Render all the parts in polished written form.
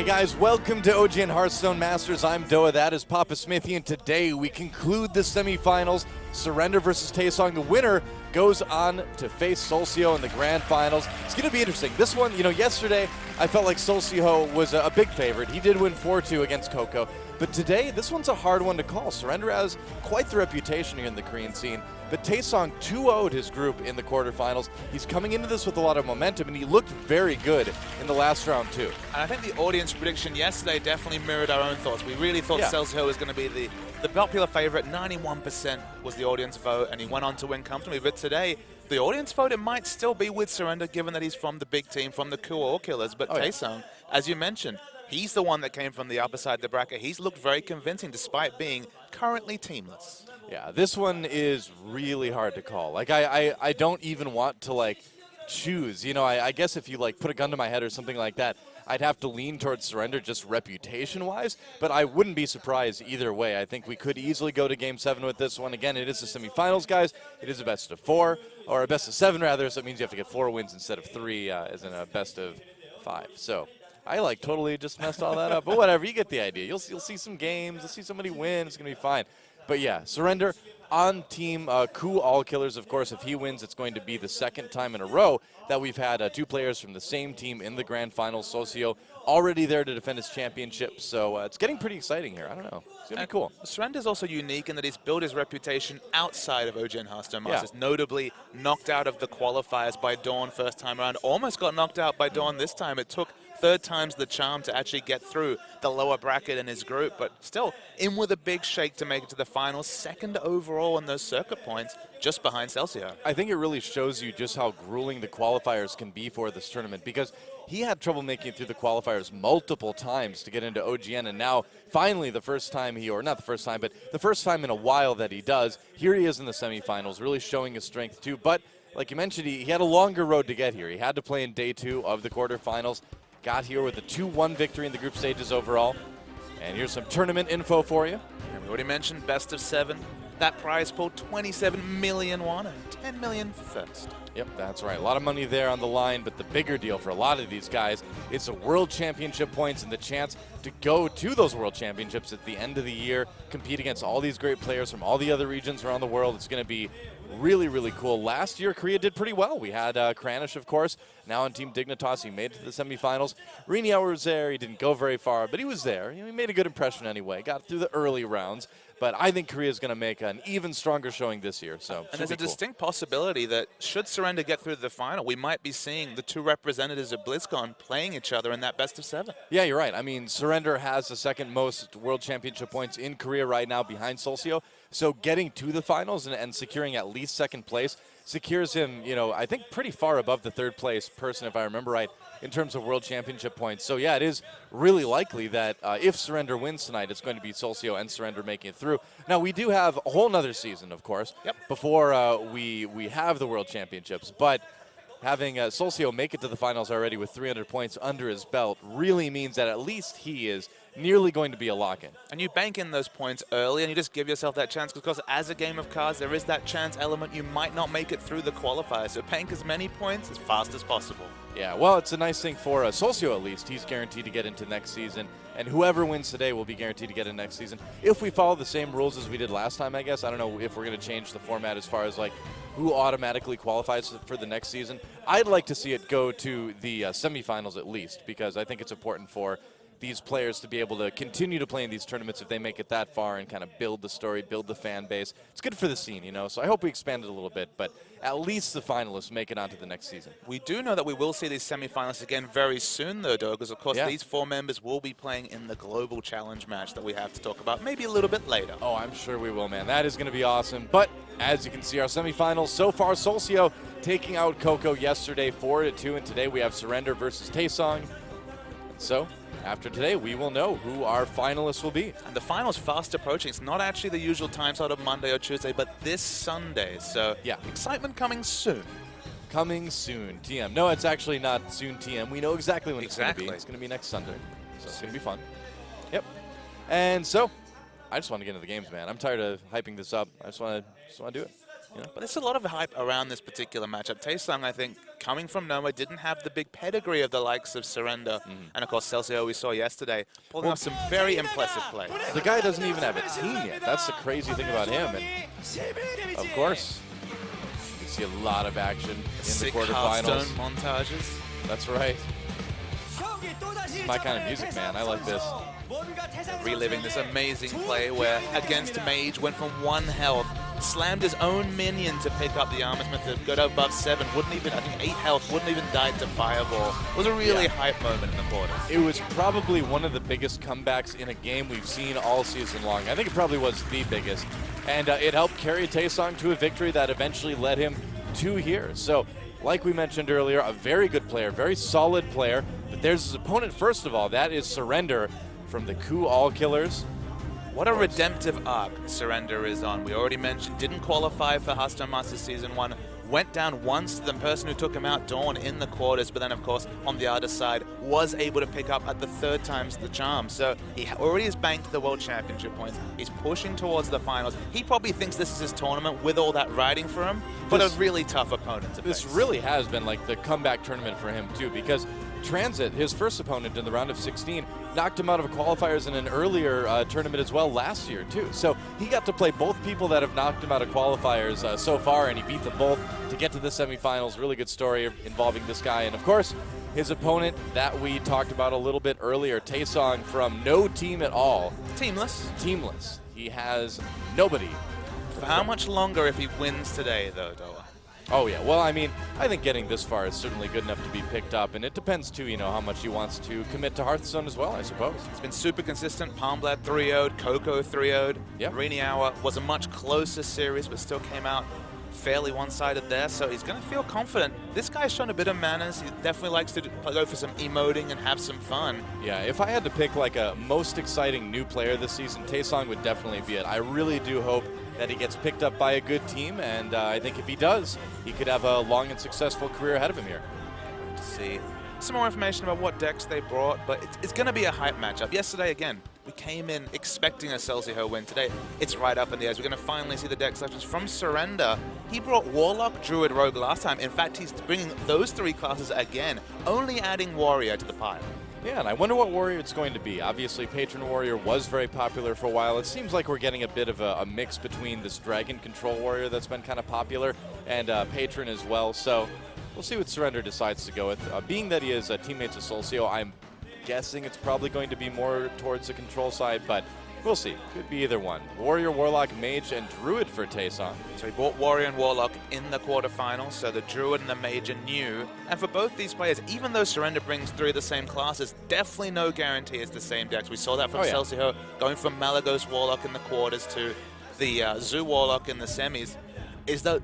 Hey guys, welcome to OGN Hearthstone Masters. I'm Doa, that is Papa Smithy, and today we conclude the semifinals. Surrender versus Taesang. The winner goes on to face Solcio in the grand finals. It's going to be interesting. This one, yesterday I felt like Solcio was a big favorite. He did win 4-2 against Coco. But today, this one's a hard one to call. Surrender has quite the reputation here in the Korean scene. But Taesang 2-0'd his group in the quarterfinals. He's coming into this with a lot of momentum, and he looked very good in the last round, too. And I think the audience prediction yesterday definitely mirrored our own thoughts. We really thought Solcio was going to be the popular favorite. 91% was the audience vote, and he went on to win comfortably. But today, the audience vote, it might still be with Surrender, given that he's from the big team, from the cool All Killers. But Taesang, as you mentioned, he's the one that came from the upper side of the bracket. He's looked very convincing despite being currently teamless. Yeah, this one is really hard to call. Like, I don't even want to, choose. I guess if you, put a gun to my head or something like that, I'd have to lean towards Surrender just reputation-wise, but I wouldn't be surprised either way. I think we could easily go to Game 7 with this one. Again, it is the semifinals, guys. It is a best of 4, or a best of 7, rather, so it means you have to get 4 wins instead of 3, as in a best of 5. So I, totally just messed all that up, but whatever. You get the idea. You'll see some games. You'll see somebody win. It's going to be fine. But yeah, Surrender on team Ku All Killers. Of course, if he wins, it's going to be the second time in a row that we've had 2 players from the same team in the grand finals. Solcio already there to defend his championship, so it's getting pretty exciting here. I don't know. It's going to be cool. Surrender's also unique in that he's built his reputation outside of OGN Hearthstone Masters, notably knocked out of the qualifiers by Dawn first time around. Almost got knocked out by Dawn this time. It took 3rd time's the charm to actually get through the lower bracket in his group, but still in with a big shake to make it to the finals. 2nd overall in those circuit points, just behind Solcio. I think it really shows you just how grueling the qualifiers can be for this tournament, because he had trouble making it through the qualifiers multiple times to get into OGN, and now finally the first time or not the first time, but the first time in a while that he does, here he is in the semifinals, really showing his strength too. But like you mentioned, he had a longer road to get here. He had to play in day 2 of the quarterfinals. Got here with a 2-1 victory in the group stages overall. And here's some tournament info for you. And we already mentioned best of 7. That prize pool, 27 million won and 10 million for first. Yep, that's right. A lot of money there on the line, but the bigger deal for a lot of these guys is the World Championship points and the chance to go to those World Championships at the end of the year, compete against all these great players from all the other regions around the world. It's going to be really, really cool. Last year, Korea did pretty well. We had Kranish, of course, now on Team Dignitas. He made it to the semifinals. Rini was there. He didn't go very far, but he was there. He made a good impression anyway. Got through the early rounds. But I think Korea is going to make an even stronger showing this year. So, and there's a distinct possibility that should Surrender get through to the final, we might be seeing the 2 representatives of BlizzCon playing each other in that best of 7. Yeah, you're right. I mean, Surrender has the 2nd most World Championship points in Korea right now behind Solcio. So getting to the finals and securing at least 2nd place secures him, I think pretty far above the 3rd place person, if I remember right, in terms of World Championship points. So yeah, it is really likely that if Surrender wins tonight, it's going to be Solcio and Surrender making it through. Now, we do have a whole nother season, of course, before we have the World Championships. But having Solcio make it to the finals already with 300 points under his belt really means that at least he is nearly going to be a lock-in. And you bank in those points early and you just give yourself that chance, because as a game of cards, there is that chance element. You might not make it through the qualifier, so bank as many points as fast as possible. Yeah, well, it's a nice thing for Solcio at least. He's guaranteed to get into next season, and whoever wins today will be guaranteed to get in next season. If we follow the same rules as we did last time, I guess. I don't know if we're going to change the format as far as who automatically qualifies for the next season. I'd like to see it go to the semifinals at least, because I think it's important for these players to be able to continue to play in these tournaments if they make it that far and kind of build the story, build the fan base. It's good for the scene, so I hope we expand it a little bit, but at least the finalists make it onto the next season. We do know that we will see these semifinalists again very soon, though, Doug, because, of course, these 4 members will be playing in the Global Challenge match that we have to talk about maybe a little bit later. Oh, I'm sure we will, man. That is going to be awesome. But as you can see, our semifinals so far, Solcio taking out Coco yesterday 4-2, and today we have Surrender versus Taesang. So after today, we will know who our finalists will be. And the final's fast approaching. It's not actually the usual time slot of Monday or Tuesday, but this Sunday. So yeah, excitement coming soon. Coming soon, TM. No, it's actually not soon, TM. We know exactly when it's going to be. It's going to be next Sunday. So it's going to be fun. Yep. And so, I just want to get into the games, man. I'm tired of hyping this up. I just want to do it. But there's a lot of hype around this particular matchup. Taesang, I think, coming from nowhere, didn't have the big pedigree of the likes of Surrender. And, of course, Celsius we saw yesterday, pulling off some very impressive play. The guy doesn't even have a team yet. That's the crazy thing about him. And, of course, you see a lot of action in the quarterfinals. Hearthstone montages. That's right. This is my kind of music, man. I like this. Reliving this amazing play where against Mage went from 1 health, slammed his own minion to pick up the Armor Smith to go to above 7, wouldn't even, I think 8 health, wouldn't even die to Fireball. It was a really hype moment in the quarters. It was probably one of the biggest comebacks in a game we've seen all season long. I think it probably was the biggest. And it helped carry Taesang to a victory that eventually led him to here. So, like we mentioned earlier, a very good player, very solid player. But there's his opponent, first of all. That is Surrender from the Coup All Killers. What a redemptive arc Surrender is on. We already mentioned, didn't qualify for Hearthstone Masters Season 1. Went down once to the person who took him out, Dawn, in the quarters, but then, of course, on the other side, was able to pick up at the 3rd time's the charm. So he already has banked the World Championship points. He's pushing towards the finals. He probably thinks this is his tournament with all that riding for him, but a really tough opponent to face. This really has been like the comeback tournament for him, too, because Transit, his first opponent in the round of 16, knocked him out of qualifiers in an earlier tournament as well last year, too. So he got to play both people that have knocked him out of qualifiers so far, and he beat them both to get to the semifinals. Really good story involving this guy. And, of course, his opponent that we talked about a little bit earlier, Taesang, from no team at all. Teamless. Teamless. He has nobody. For how much longer if he wins today, though, Doa? Oh, yeah. Well, I mean, I think getting this far is certainly good enough to be picked up, and it depends, too, you know, how much he wants to commit to Hearthstone as well, I suppose. It's been super consistent. Palmblad 3-0'd, Coco 3-0'd. Yep. Rainy Hour was a much closer series, but still came out fairly one-sided there, so he's going to feel confident. This guy's shown a bit of manners. He definitely likes to go for some emoting and have some fun. Yeah, if I had to pick, like, a most exciting new player this season, Taesang would definitely be it. I really do hope that he gets picked up by a good team, and I think if he does, he could have a long and successful career ahead of him here. To see some more information about what decks they brought, but it's going to be a hype matchup. Yesterday, again, we came in expecting a Celsius win. Today, it's right up in the air. We're going to finally see the deck selections from Surrender. He brought Warlock, Druid, Rogue last time. In fact, he's bringing those 3 classes again, only adding Warrior to the pile. Yeah, and I wonder what Warrior it's going to be. Obviously, Patron Warrior was very popular for a while. It seems like we're getting a bit of a mix between this Dragon Control Warrior that's been kind of popular and Patron as well. So we'll see what Surrender decides to go with. Being that he is teammates of Solcio, I'm guessing it's probably going to be more towards the control side, but we'll see. Could be either one. Warrior, Warlock, Mage, and Druid for Taesang. So he bought Warrior and Warlock in the quarterfinals, so the Druid and the Mage are new. And for both these players, even though Surrender brings 3 of the same classes, definitely no guarantee it's the same decks. We saw that from Celsius, going from Malagos Warlock in the quarters to the Zoo Warlock in the semis.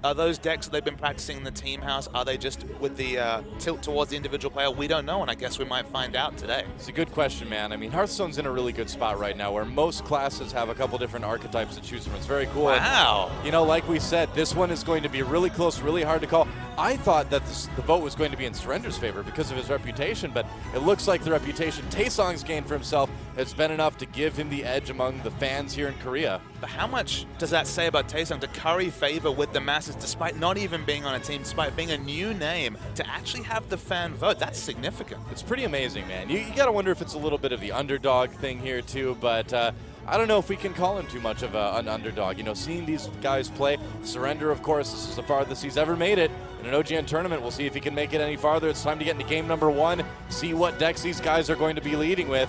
Are those decks that they've been practicing in the team house? Are they just with the tilt towards the individual player? We don't know, and I guess we might find out today. It's a good question, man. I mean, Hearthstone's in a really good spot right now where most classes have a couple different archetypes to choose from. It's very cool. Wow. And, you know, like we said, this one is going to be really close, really hard to call. I thought that the vote was going to be in Surrender's favor because of his reputation, but it looks like the reputation Taesang's gained for himself has been enough to give him the edge among the fans here in Korea. But how much does that say about Taesang to curry favor with the masses despite not even being on a team, despite being a new name, to actually have the fan vote? That's significant. It's pretty amazing, man. You got to wonder if it's a little bit of the underdog thing here, too, but I don't know if we can call him too much of an underdog. You know, seeing these guys play, Surrender, of course, this is the farthest he's ever made it in an OGN tournament. We'll see if he can make it any farther. It's time to get into game number 1, see what decks these guys are going to be leading with.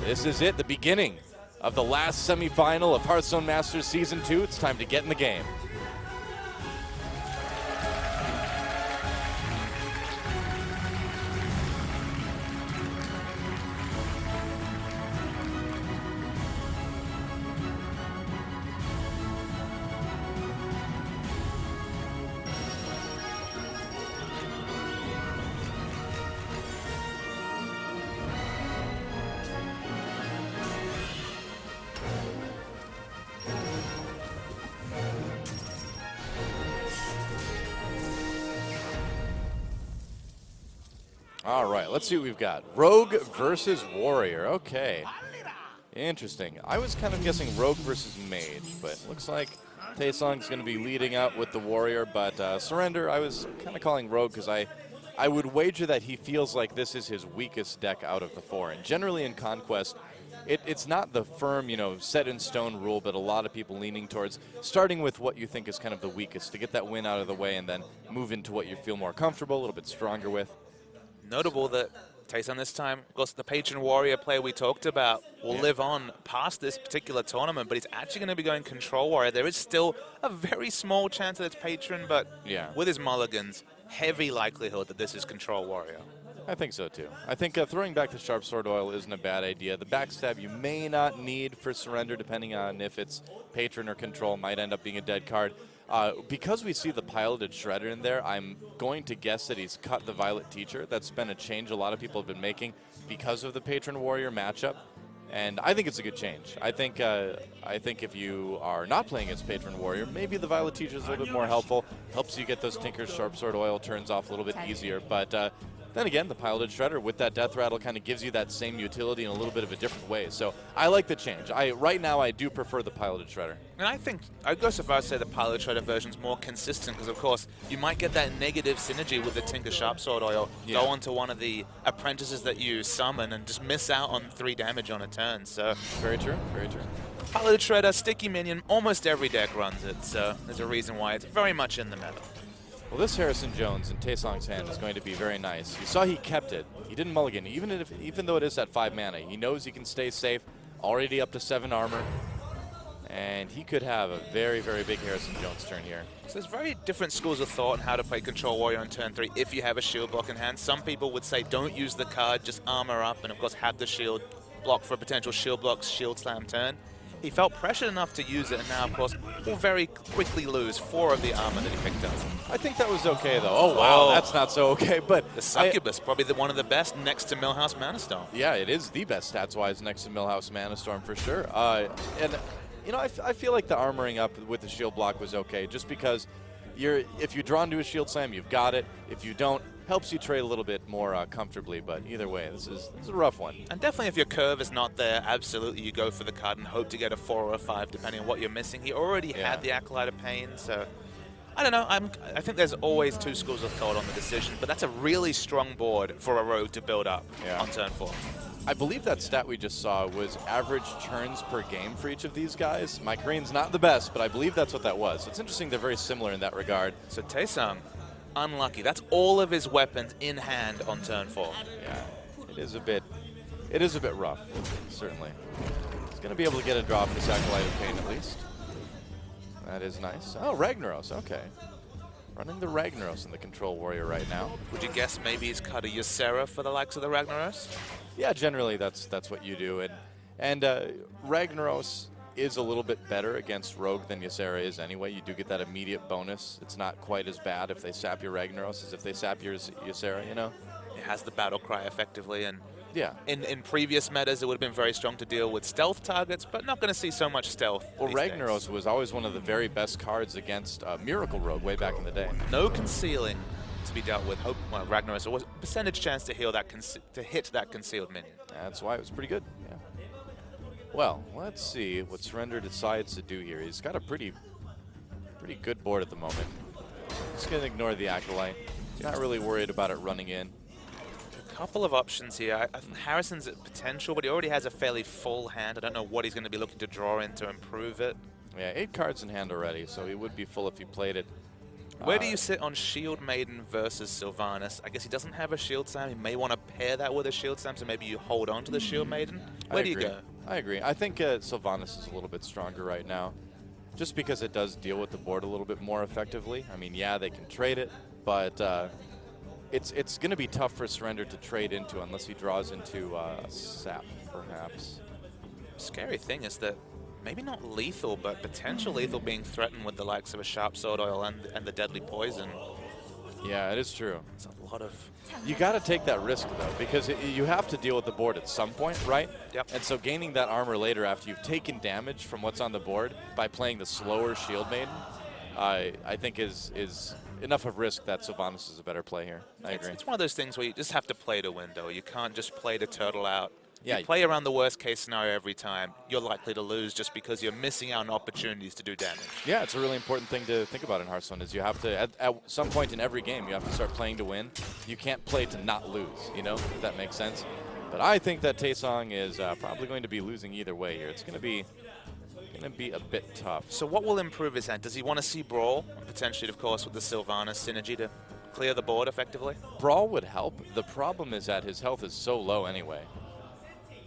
This is it, the beginning of the last semifinal of Hearthstone Masters Season 2. It's time to get in the game. All right, let's see what we've got. Rogue versus Warrior. Okay. Interesting. I was kind of guessing Rogue versus Mage, but looks like Taesang's going to be leading out with the Warrior, but Surrender, I was kind of calling Rogue because I I would wager that he feels like this is his weakest deck out of the 4. And generally in Conquest, it's not the firm, set in stone rule, but a lot of people leaning towards starting with what you think is kind of the weakest to get that win out of the way and then move into what you feel more comfortable, a little bit stronger with. Notable that Taesang this time, of course, the Patron Warrior player we talked about will live on past this particular tournament, but he's actually going to be going Control Warrior. There is still a very small chance that it's Patron, but with his mulligans, heavy likelihood that this is Control Warrior. I think so, too. I think throwing back the Sharp Sword Oil isn't a bad idea. The backstab you may not need for Surrender, depending on if it's Patron or Control, might end up being a dead card. Because we see the piloted Shredder in there, I'm going to guess that he's cut the Violet Teacher. That's been a change a lot of people have been making because of the Patron Warrior matchup. And I think it's a good change. I think if you are not playing as Patron Warrior, maybe the Violet Teacher is a little bit more helpful. Helps you get those Tinker's Sharp Sword Oil turns off a little bit easier. But then again, the piloted Shredder with that Death Rattle kind of gives you that same utility in a little bit of a different way. So I like the change. Right now, I do prefer the piloted Shredder. And I think I'd go so far as to say the piloted Shredder version is more consistent because, of course, you might get that negative synergy with the Tinker Sharp Sword Oil. Go onto one of the apprentices that you summon and just miss out on 3 damage on a turn. So very true. Very true. Piloted Shredder, sticky minion, almost every deck runs it. So there's a reason why it's very much in the meta. Well, this Harrison Jones in Taesang's hand is going to be very nice. You saw he kept it. He didn't mulligan, even though it is at 5 mana. He knows he can stay safe, already up to 7 armor. And he could have a very, very big Harrison Jones turn here. So there's very different schools of thought on how to play Control Warrior on turn 3 if you have a shield block in hand. Some people would say don't use the card, just armor up, and of course have the shield block for a potential shield block, shield slam turn. He felt pressured enough to use it, and now, of course, will very quickly lose 4 of the armor that he picked up. I think that was okay, though. Oh, wow, that's not so okay. But the Succubus, probably one of the best next to Millhouse Mana Storm. Yeah, it is the best stats-wise next to Millhouse Mana Storm for sure. And I feel like the armoring up with the shield block was okay, just because if you draw into a shield slam, you've got it. If you don't, helps you trade a little bit more comfortably, but either way, this is a rough one. And definitely if your curve is not there, absolutely you go for the card and hope to get a 4 or a 5, depending on what you're missing. He already had the Acolyte of Pain, so I don't know. I think there's always 2 schools of thought on the decision, but that's a really strong board for a rogue to build up on turn 4. I believe that stat we just saw was average turns per game for each of these guys. My Korean's not the best, but I believe that's what that was. It's interesting they're very similar in that regard. So Taesang, unlucky. That's all of his weapons in hand on turn 4. Yeah, it is a bit rough, certainly. He's going to be able to get a draw for this Acolyte of Pain at least. That is nice. Oh, Ragnaros, okay. Running the Ragnaros in the Control Warrior right now. Would you guess maybe he's cut a Ysera for the likes of the Ragnaros? Yeah, generally that's what you do. And Ragnaros is a little bit better against Rogue than Ysera is anyway. You do get that immediate bonus. It's not quite as bad if they sap your Ragnaros as if they sap your Ysera, It has the battle cry effectively, and yeah. In previous metas, it would have been very strong to deal with stealth targets, but not going to see so much stealth. Well, Ragnaros was always one of the very best cards against Miracle Rogue way back in the day. No concealing to be dealt with. Ragnaros was a percentage chance to heal that to hit that concealed minion. That's why it was pretty good. Yeah. Well, let's see what Surrender decides to do here. He's got a pretty good board at the moment. Just going to ignore the Acolyte. Not really worried about it running in. Couple of options here. I think Harrison's at potential, but he already has a fairly full hand. I don't know what he's going to be looking to draw in to improve it. Yeah, 8 cards in hand already, so he would be full if he played it. Where do you sit on Shield Maiden versus Sylvanas? I guess he doesn't have a Shield Slam. He may want to pair that with a Shield Slam, so maybe you hold on to the Shield Maiden. Where do you go? I agree. I think Sylvanas is a little bit stronger right now, just because it does deal with the board a little bit more effectively. I mean, yeah, they can trade it, but it's going to be tough for Surrender to trade into unless he draws into Sap, perhaps. Scary thing is that maybe not lethal, but potential lethal being threatened with the likes of a Sharp Sword Oil and the deadly poison. Yeah, it is true. It's a lot of... You got to take that risk, though, because you have to deal with the board at some point, right? Yep. And so gaining that armor later after you've taken damage from what's on the board by playing the slower Shield Maiden, I think is enough of risk that Sylvanas is a better play here. I agree. It's one of those things where you just have to play to win, though. You can't just play to turtle out If you play around the worst case scenario every time, you're likely to lose just because you're missing out on opportunities to do damage. Yeah, it's a really important thing to think about in Hearthstone is you have to, at some point in every game, you have to start playing to win. You can't play to not lose, you know, if that makes sense. But I think that Taesang is probably going to be losing either way here. It's going to be a bit tough. So what will improve his hand? Does he want to see Brawl? Potentially, of course, with the Sylvanas synergy to clear the board effectively? Brawl would help. The problem is that his health is so low anyway.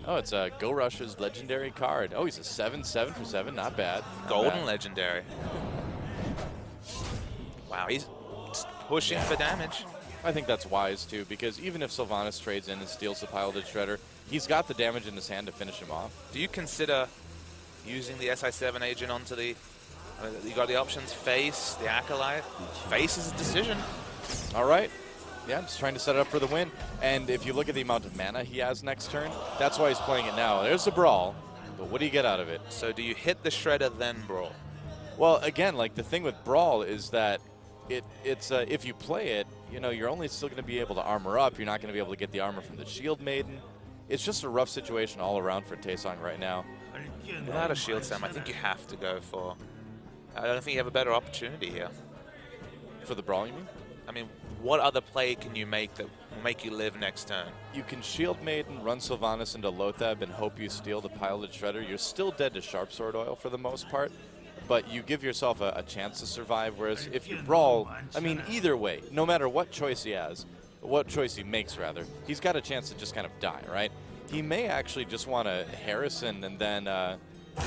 Oh, it's a Go Rush's legendary card. Oh, he's a 7/7 for 7. Not bad. Golden legendary. Wow, he's pushing for damage. I think that's wise, too, because even if Sylvanas trades in and steals the Piloted Shredder, he's got the damage in his hand to finish him off. Do you consider using the SI7 agent onto the... you got the options, Face, the Acolyte. Face is a decision. All right. Yeah, just trying to set it up for the win. And if you look at the amount of mana he has next turn, that's why he's playing it now. There's the Brawl, but what do you get out of it? So do you hit the Shredder, then Brawl? Well, again, like the thing with Brawl is that it's if you play it, you know, you're only still going to be able to armor up. You're not going to be able to get the armor from the Shield Maiden. It's just a rough situation all around for Taesang right now. Without a Shield Sam, I think you have to go for... I don't think you have a better opportunity here. For the Brawl, you mean? I mean, what other play can you make that will make you live next turn? You can Shield Maiden, run Sylvanas into Lothab, and hope you steal the Piloted Shredder. You're still dead to Sharp Sword Oil for the most part, but you give yourself a chance to survive, whereas if you Brawl, I mean, either way, no matter what choice he has, what choice he makes, rather, he's got a chance to just kind of die, right? He may actually just want to Harrison and then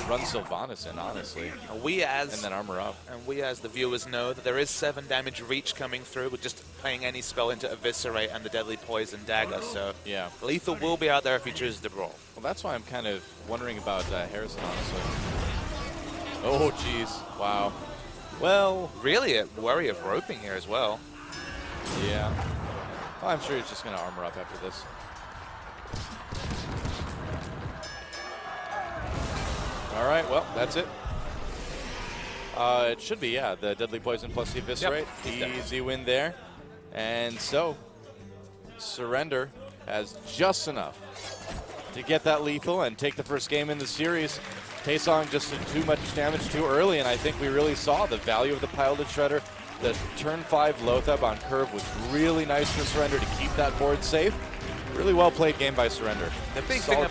run Sylvanas in, honestly, and then armor up. And we as the viewers know that there is 7 damage reach coming through with just playing any spell into Eviscerate and the Deadly Poison Dagger, so yeah, lethal will be out there if he chooses to Brawl. Well, that's why I'm kind of wondering about Harrison, honestly. Oh, jeez. Wow. Well... Really a worry of roping here as well. Yeah. Well, I'm sure he's just going to armor up after this. All right, well, that's it. It should be, yeah, the Deadly Poison plus the Eviscerate. Yep, easy win there. And so, Surrender has just enough to get that lethal and take the first game in the series. Taesang just did too much damage too early, and I think we really saw the value of the Piloted Shredder. The turn 5 Lothab on curve was really nice for Surrender to keep that board safe. Really well played game by Surrender. The big thing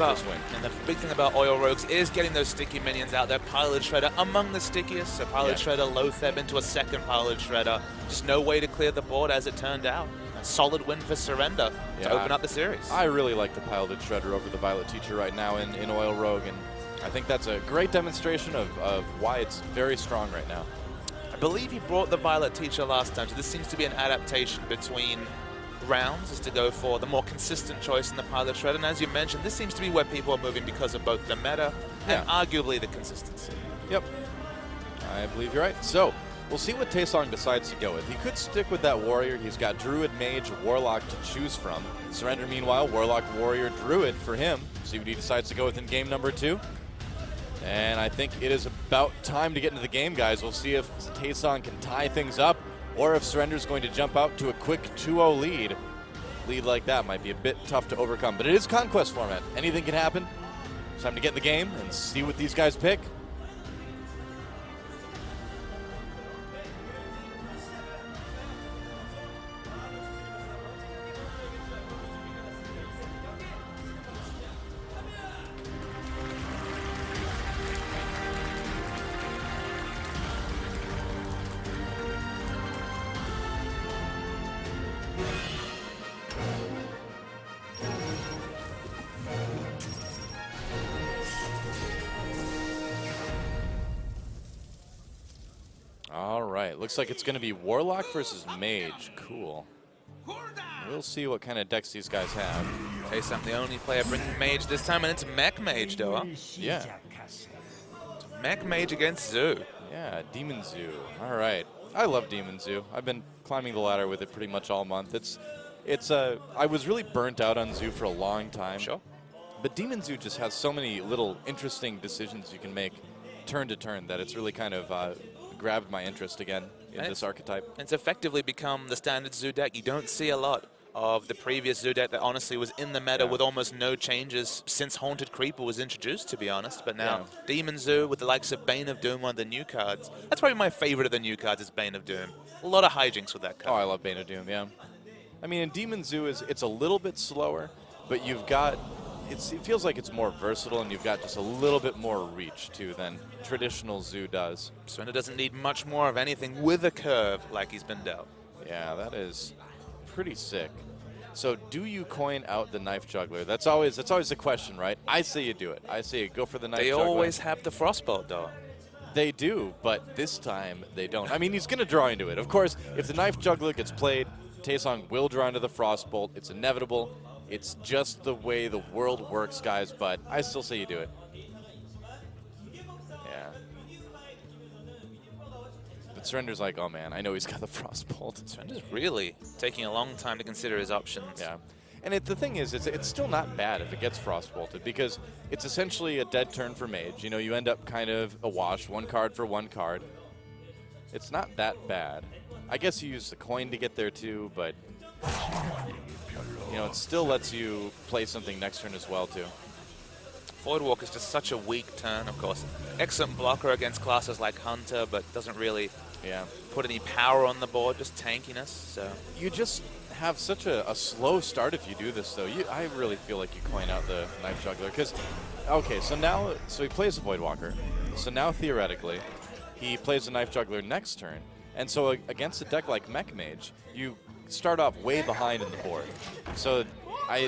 about Oil Rogues is getting those sticky minions out there. Piloted Shredder among the stickiest. So Piloted Shredder, Lothab into a second Piloted Shredder. Just no way to clear the board as it turned out. A solid win for Surrender to open up the series. I really like the Piloted Shredder over the Violet Teacher right now in Oil Rogue, and I think that's a great demonstration of why it's very strong right now. I believe he brought the Violet Teacher last time, so this seems to be an adaptation between rounds, is to go for the more consistent choice in the Pilot Shredder. And as you mentioned, this seems to be where people are moving because of both the meta and arguably the consistency. Yep. I believe you're right. So, we'll see what Taesang decides to go with. He could stick with that Warrior. He's got Druid, Mage, Warlock to choose from. Surrender, meanwhile, Warlock, Warrior, Druid for him. See what he decides to go with in game number 2. And I think it is about time to get into the game, guys. We'll see if Taesang can tie things up, or if Surrender's going to jump out to a quick 2-0 lead. Lead like that might be a bit tough to overcome, but it is Conquest format. Anything can happen. It's time to get in the game and see what these guys pick. All right, looks like it's going to be Warlock versus Mage. Cool. We'll see what kind of decks these guys have. Taesang, the only player bringing Mage this time, and it's Mech Mage, though. Yeah. Mech Mage against Zoo. Yeah, Demon Zoo. All right. I love Demon Zoo. I've been climbing the ladder with it pretty much all month. I was really burnt out on Zoo for a long time. Sure. But Demon Zoo just has so many little interesting decisions you can make turn to turn that it's really kind of grabbed my interest again in this archetype. It's effectively become the standard Zoo deck. You don't see a lot of the previous Zoo deck that honestly was in the meta with almost no changes since Haunted Creeper was introduced, to be honest. But now Demon Zoo with the likes of Bane of Doom, one of the new cards. That's probably my favorite of the new cards is Bane of Doom. A lot of hijinks with that card. Oh, I love Bane of Doom, yeah. I mean, in Demon Zoo, it's a little bit slower, but you've got, it feels like it's more versatile, and you've got just a little bit more reach, too, than traditional Zoo does. Surrender doesn't need much more of anything with a curve like he's been dealt. Yeah, that is pretty sick. So do you coin out the Knife Juggler? That's always the question, right? I say you do it. I say you go for the Knife Juggler. They always have the Frostbolt, though. They do, but this time they don't. I mean, he's going to draw into it. Of course, if the Knife Juggler gets played, Taesang will draw into the Frostbolt. It's inevitable. It's just the way the world works, guys, but I still say you do it. Surrender's like, oh man, I know he's got the Frostbolt. Surrender's really taking a long time to consider his options. Yeah. And the thing is, it's still not bad if it gets Frostbolted, because it's essentially a dead turn for Mage. You know, you end up kind of a wash, one card for one card. It's not that bad. I guess you use the coin to get there too, but you know, it still lets you play something next turn as well too. Voidwalker is just such a weak turn, of course. Excellent blocker against classes like Hunter, but doesn't really put any power on the board, just tankiness. So you just have such a slow start if you do this, though. I really feel like you coin out the Knife Juggler, because, okay, so he plays the Voidwalker. So now, theoretically, he plays the Knife Juggler next turn. And so against a deck like Mech Mage, you start off way behind in the board. So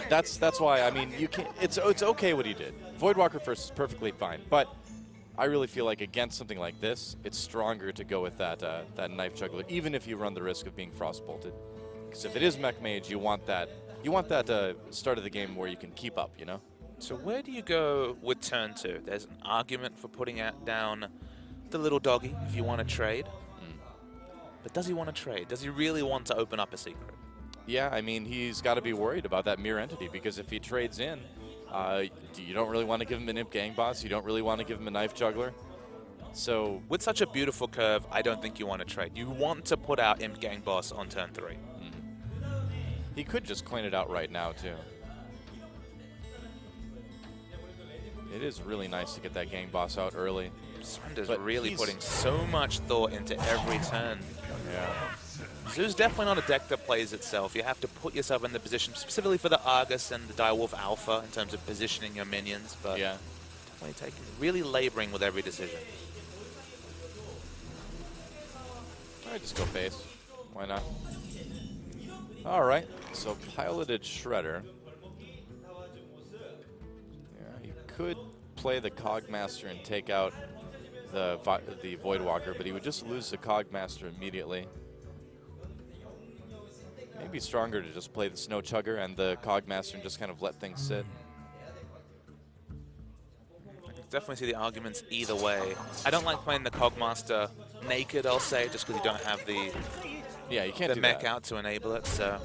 that's why, I mean, you can. It's okay what he did. Voidwalker first is perfectly fine, but I really feel like against something like this, it's stronger to go with that Knife Juggler, even if you run the risk of being Frostbolted. Because if it is Mech Mage, you want that start of the game where you can keep up, you know? So where do you go with turn 2? There's an argument for putting down the little doggy if you want to trade. But does he want to trade? Does he really want to open up a secret? Yeah, I mean, he's got to be worried about that Mirror Entity, because if he trades in, you don't really want to give him an Imp Gang Boss. You don't really want to give him a Knife Juggler. So with such a beautiful curve, I don't think you want to trade. You want to put out Imp Gang Boss on turn 3. He could just coin it out right now, too. It is really nice to get that Gang Boss out early. Surrender's really putting so much thought into every turn. Yeah. Zoo's definitely not a deck that plays itself. You have to put yourself in the position, specifically for the Argus and the Direwolf Alpha, in terms of positioning your minions. But yeah, definitely really laboring with every decision. I just go face. Why not? All right. So piloted Shredder. Yeah, he could play the Cogmaster and take out the Voidwalker, but he would just lose the Cogmaster immediately. Maybe stronger to just play the Snow Chugger and the Cogmaster and just kind of let things sit. I can definitely see the arguments either way. I don't like playing the Cogmaster naked, I'll say, just because you don't have the you can't do mech that out to enable it. So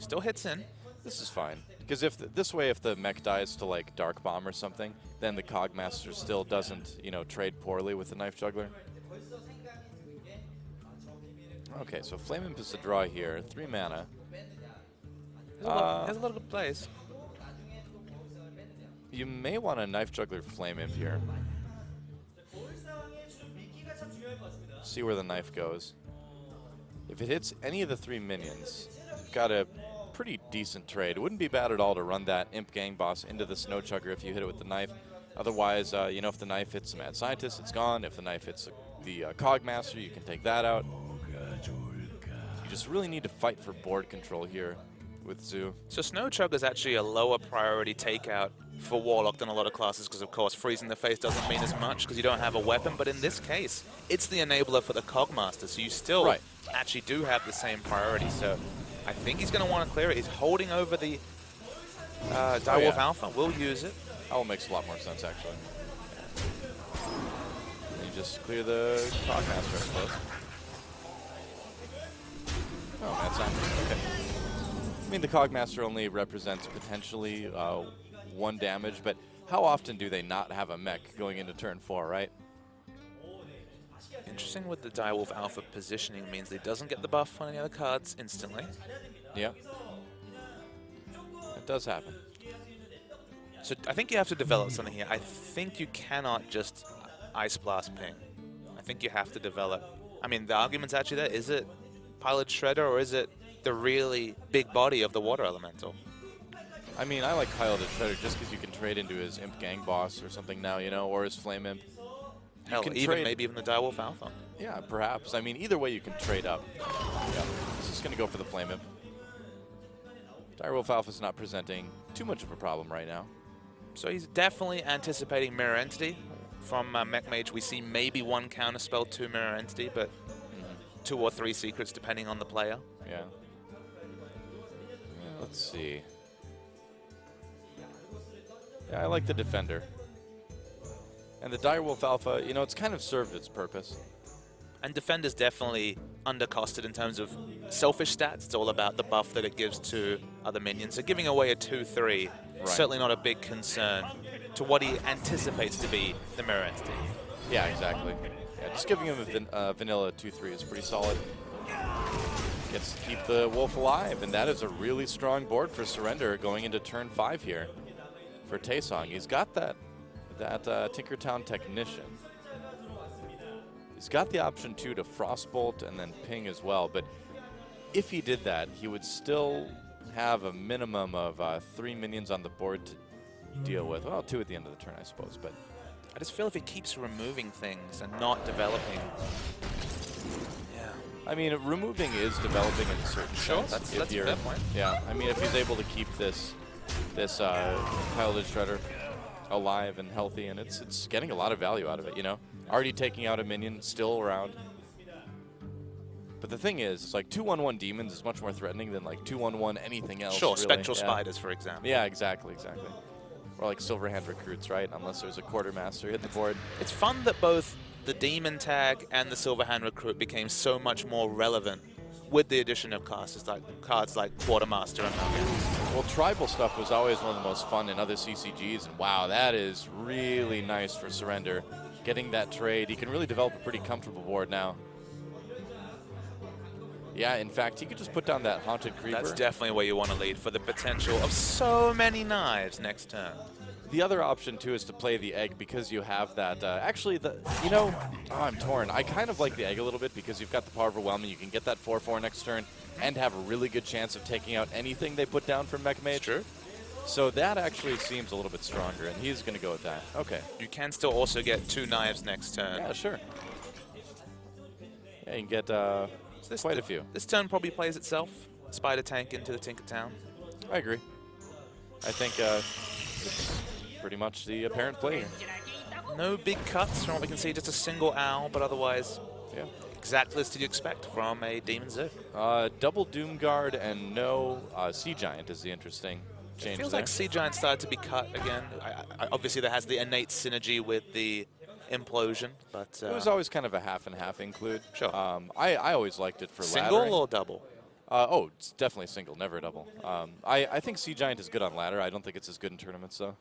still hits in. This is fine, because if the mech dies to like Dark Bomb or something, then the Cogmaster still doesn't trade poorly with the Knife Juggler. Okay, so Flame Imp is the draw here. 3 mana. Has a lot of good plays. You may want a Knife Juggler Flame Imp here. See where the knife goes. If it hits any of the 3 minions, you've got a pretty decent trade. It wouldn't be bad at all to run that Imp Gang Boss into the Snow Chugger if you hit it with the knife. Otherwise, if the knife hits the Mad Scientist, it's gone. If the knife hits the Cogmaster, you can take that out. You just really need to fight for board control here with Zoo. So Snow Chugger is actually a lower priority takeout for Warlock than a lot of classes, because of course freezing the face doesn't mean as much because you don't have a weapon, but in this case it's the enabler for the Cogmaster, so you still actually do have the same priority. So I think he's going to want to clear it. He's holding over the Direwolf Alpha. We'll use it. That all makes a lot more sense, actually. And you just clear the Cogmaster, I suppose. Oh, that's not okay. I mean, the Cogmaster only represents potentially 1 damage, but how often do they not have a mech going into turn 4, right? Interesting with the Direwolf Alpha positioning means he doesn't get the buff on any other cards instantly. Yeah. It does happen. So I think you have to develop something here. I think you cannot just Ice Blast ping. I think you have to develop. I mean, the argument's actually there. Is it Pilot Shredder or is it the really big body of the Water Elemental? I mean, I like Piloted Shredder just because you can trade into his Imp Gang Boss or something now, you know, or his Flame Imp. Hell, maybe even the Direwolf Alpha. Yeah, perhaps. I mean, either way you can trade up. Yeah, he's just going to go for the Flame Imp. Direwolf Alpha's not presenting too much of a problem right now. So he's definitely anticipating Mirror Entity. From Mage, we see maybe one Counterspell to Mirror Entity, but 2 or 3 secrets depending on the player. Yeah. Let's see. Yeah, I like the Defender. And the Direwolf Alpha, you know, it's kind of served its purpose. And Defender's definitely undercosted in terms of selfish stats. It's all about the buff that it gives to other minions. So giving away a 2-3, certainly not a big concern to what he anticipates to be the Mirror Entity. Yeah, exactly. Yeah, just giving him a vanilla 2-3 is pretty solid. Gets to keep the Wolf alive, and that is a really strong board for Surrender going into turn 5 here for Taesang. He's got that Tinkertown Technician. He's got the option, too, to Frostbolt and then Ping as well, but if he did that, he would still have a minimum of 3 minions on the board to deal with. Well, 2 at the end of the turn, I suppose, but I just feel if he keeps removing things and not developing. Yeah. I mean, removing is developing in a certain sense. That's a fair point. Yeah, I mean, if he's able to keep this Piloted Shredder alive and healthy, and it's getting a lot of value out of it, you know? Already taking out a minion, still around. But the thing is, it's like 2/1/1 Demons is much more threatening than like 2/1/1 anything else. Sure, really. Spectral Spiders, for example. Yeah, exactly. Or like Silverhand Recruits, right? Unless there's a Quartermaster hit the board. It's fun that both the Demon tag and the Silverhand Recruit became so much more relevant with the addition of cards like Quartermaster and Mage. Well, tribal stuff was always one of the most fun in other CCGs, and wow, that is really nice for Surrender. Getting that trade, he can really develop a pretty comfortable board now. Yeah, in fact, he could just put down that Haunted Creeper. That's definitely where you want to lead for the potential of so many knives next turn. The other option, too, is to play the Egg because you have that. I'm torn. I kind of like the Egg a little bit because you've got the Power of Overwhelming. You can get that 4/4 next turn and have a really good chance of taking out anything they put down from Mage. Sure. So that actually seems a little bit stronger, and he's going to go with that. Okay. You can still also get 2 knives next turn. Yeah, sure. Yeah, you can get quite a few. This turn probably plays itself. Spider Tank into the Tinkertown. I agree. I think it's pretty much the apparent play here. No big cuts from what we can see, just a single owl, but otherwise, yeah, exact list you'd expect from a Demon Zoo. Double Doomguard and no Sea Giant is the interesting change. It feels there. like Sea Giant started to be cut again. Obviously, that has the innate synergy with the Implosion, but it was always kind of a half and half include. Sure. I always liked it for single laddering. or double. Oh, it's definitely single, never a double. I think Sea Giant is good on ladder. I don't think it's as good in tournaments, though.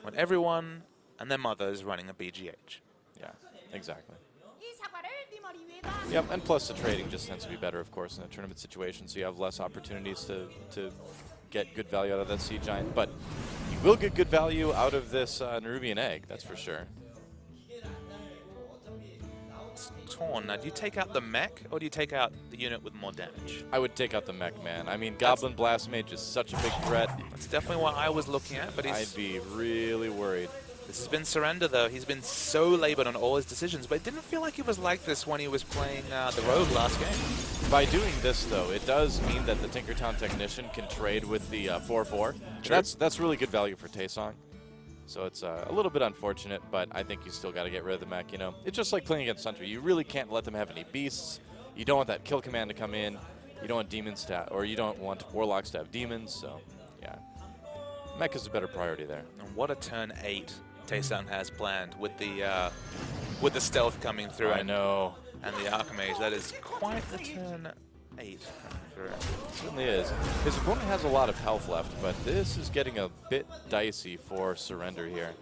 When everyone and their mother is running a BGH. Yeah, exactly. Yep, and plus the trading just tends to be better, of course, in a tournament situation, so you have less opportunities to get good value out of that Sea Giant. But you will get good value out of this Nerubian Egg, that's for sure. It's torn. Now, do you take out the mech, or do you take out the unit with more damage? I would take out the mech, man. I mean, Goblin Blast Mage is such a big threat. That's definitely what I was looking at, but I'd be really worried. This has been Surrender, though. He's been so labored on all his decisions, but it didn't feel like he was like this when he was playing the Rogue last game. By doing this, though, it does mean that the Tinkertown Technician can trade with the 4/4. Sure. That's really good value for Taesang. So it's a little bit unfortunate, but I think you still got to get rid of the mech, you know. It's just like playing against Hunter. You really can't let them have any beasts. You don't want that kill command to come in. You don't want demons to or you don't want Warlocks to have demons, so yeah. Mech is a better priority there. And what a turn 8 Taesang has planned with the stealth coming through. I know. And the Archmage. That is quite the turn 8 coming through. It certainly is. His opponent has a lot of health left, but this is getting a bit dicey for Surrender here.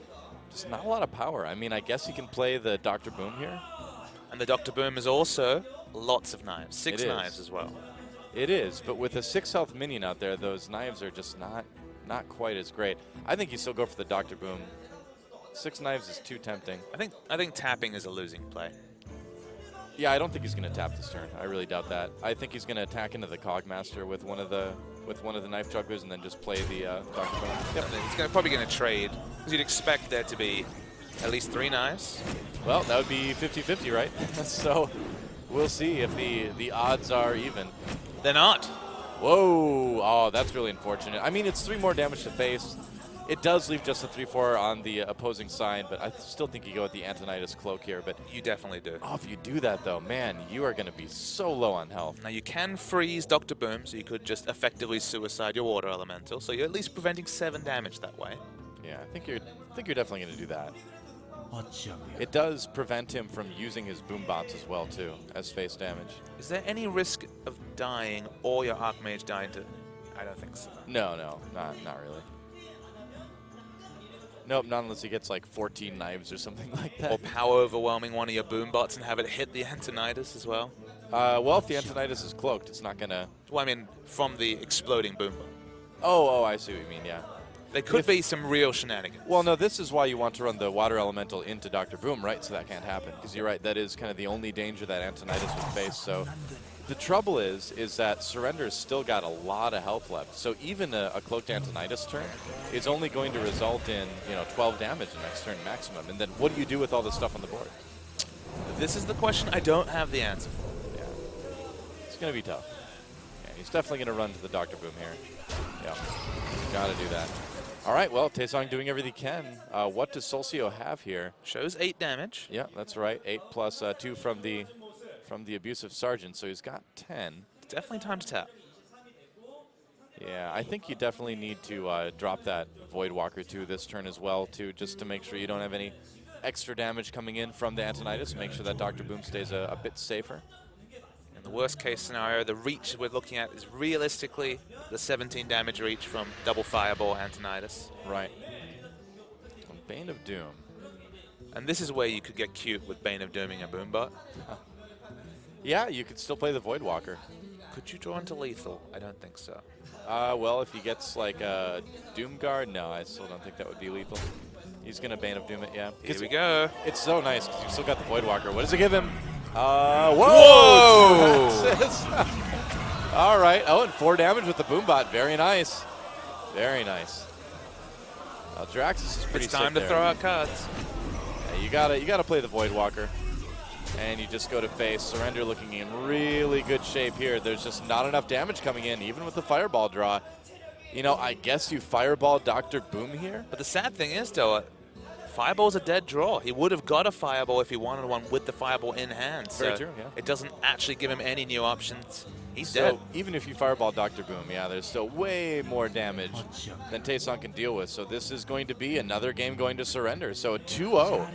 Just not a lot of power. I mean, I guess he can play the Dr. Boom here. And the Dr. Boom is also lots of knives. 6 knives as well. It is, but with a 6 health minion out there, those knives are just not quite as great. I think you still go for the Dr. Boom. 6 knives is too tempting. I think tapping is a losing play. Yeah, I don't think he's going to tap this turn. I really doubt that. I think he's going to attack into the Cogmaster with one of the knife jugglers and then just play the Dr. Boom. Yep. He's probably going to trade, because you'd expect there to be at least 3 knives. Well, that would be 50-50, right? So we'll see if the odds are even. They're not. Whoa! Oh, that's really unfortunate. I mean, it's 3 more damage to face. It does leave just a 3/4 on the opposing side, but I still think you go with the Antonidas Cloak here. But you definitely do. Oh, if you do that, though, man, you are going to be so low on health. Now, you can freeze Dr. Boom, so you could just effectively suicide your Water Elemental, so you're at least preventing 7 damage that way. Yeah, I think you're definitely going to do that. It does prevent him from using his boom bots as well, too, as face damage. Is there any risk of dying or your Archmage dying to... I don't think so. No, not really. Nope, not unless he gets like 14 knives or something like that. Or power overwhelming one of your boom bots and have it hit the Antonidas as well. Well, if the Antonidas is cloaked, it's not going to... Well, I mean, from the exploding boom bot. Oh, I see what you mean, yeah. There could be some real shenanigans. Well, no, this is why you want to run the Water Elemental into Dr. Boom, right? So that can't happen. Because you're right, that is kind of the only danger that Antonidas would face. So the trouble is that Surrender's still got a lot of health left. So even a cloaked Antonidas turn is only going to result in 12 damage the next turn maximum. And then what do you do with all this stuff on the board? This is the question I don't have the answer for. Yeah, it's going to be tough. Yeah, he's definitely going to run to the Dr. Boom here. Yeah, got to do that. All right, well, Taesang doing everything he can. What does Solcio have here? Shows 8 damage. Yeah, that's right. 8 plus 2 from the Abusive Sergeant, so he's got 10. It's definitely time to tap. Yeah, I think you definitely need to drop that Voidwalker too this turn as well, too, just to make sure you don't have any extra damage coming in from the Antonidas. Make sure that Dr. Boom stays a bit safer. In the worst case scenario, the reach we're looking at is realistically the 17 damage reach from double Fireball Antonidas. Right. Bane of Doom. And this is where you could get cute with Bane of Dooming a Boombot. Yeah, you could still play the Voidwalker. Could you draw into lethal? I don't think so. Well, if he gets like a Doomguard, no, I still don't think that would be lethal. He's going to Bane of Doom it, yeah. Here we go. It's so nice because you've still got the Voidwalker. What does it give him? Whoa! All right. Oh, and 4 damage with the Boombot. Very nice. Very nice. Draxus is pretty It's time to there. throw out cards. Yeah, you gotta play the Voidwalker. And you just go to face. Surrender looking in really good shape here. There's just not enough damage coming in, even with the Fireball draw. I guess you Fireball Dr. Boom here. But the sad thing is, though, Fireball's a dead draw. He would have got a Fireball if he wanted one with the Fireball in hand. Very true, yeah. It doesn't actually give him any new options. He's so dead. Even if you Fireball Dr. Boom, yeah, there's still way more damage than Taesang can deal with. So this is going to be another game going to Surrender. So a 2-0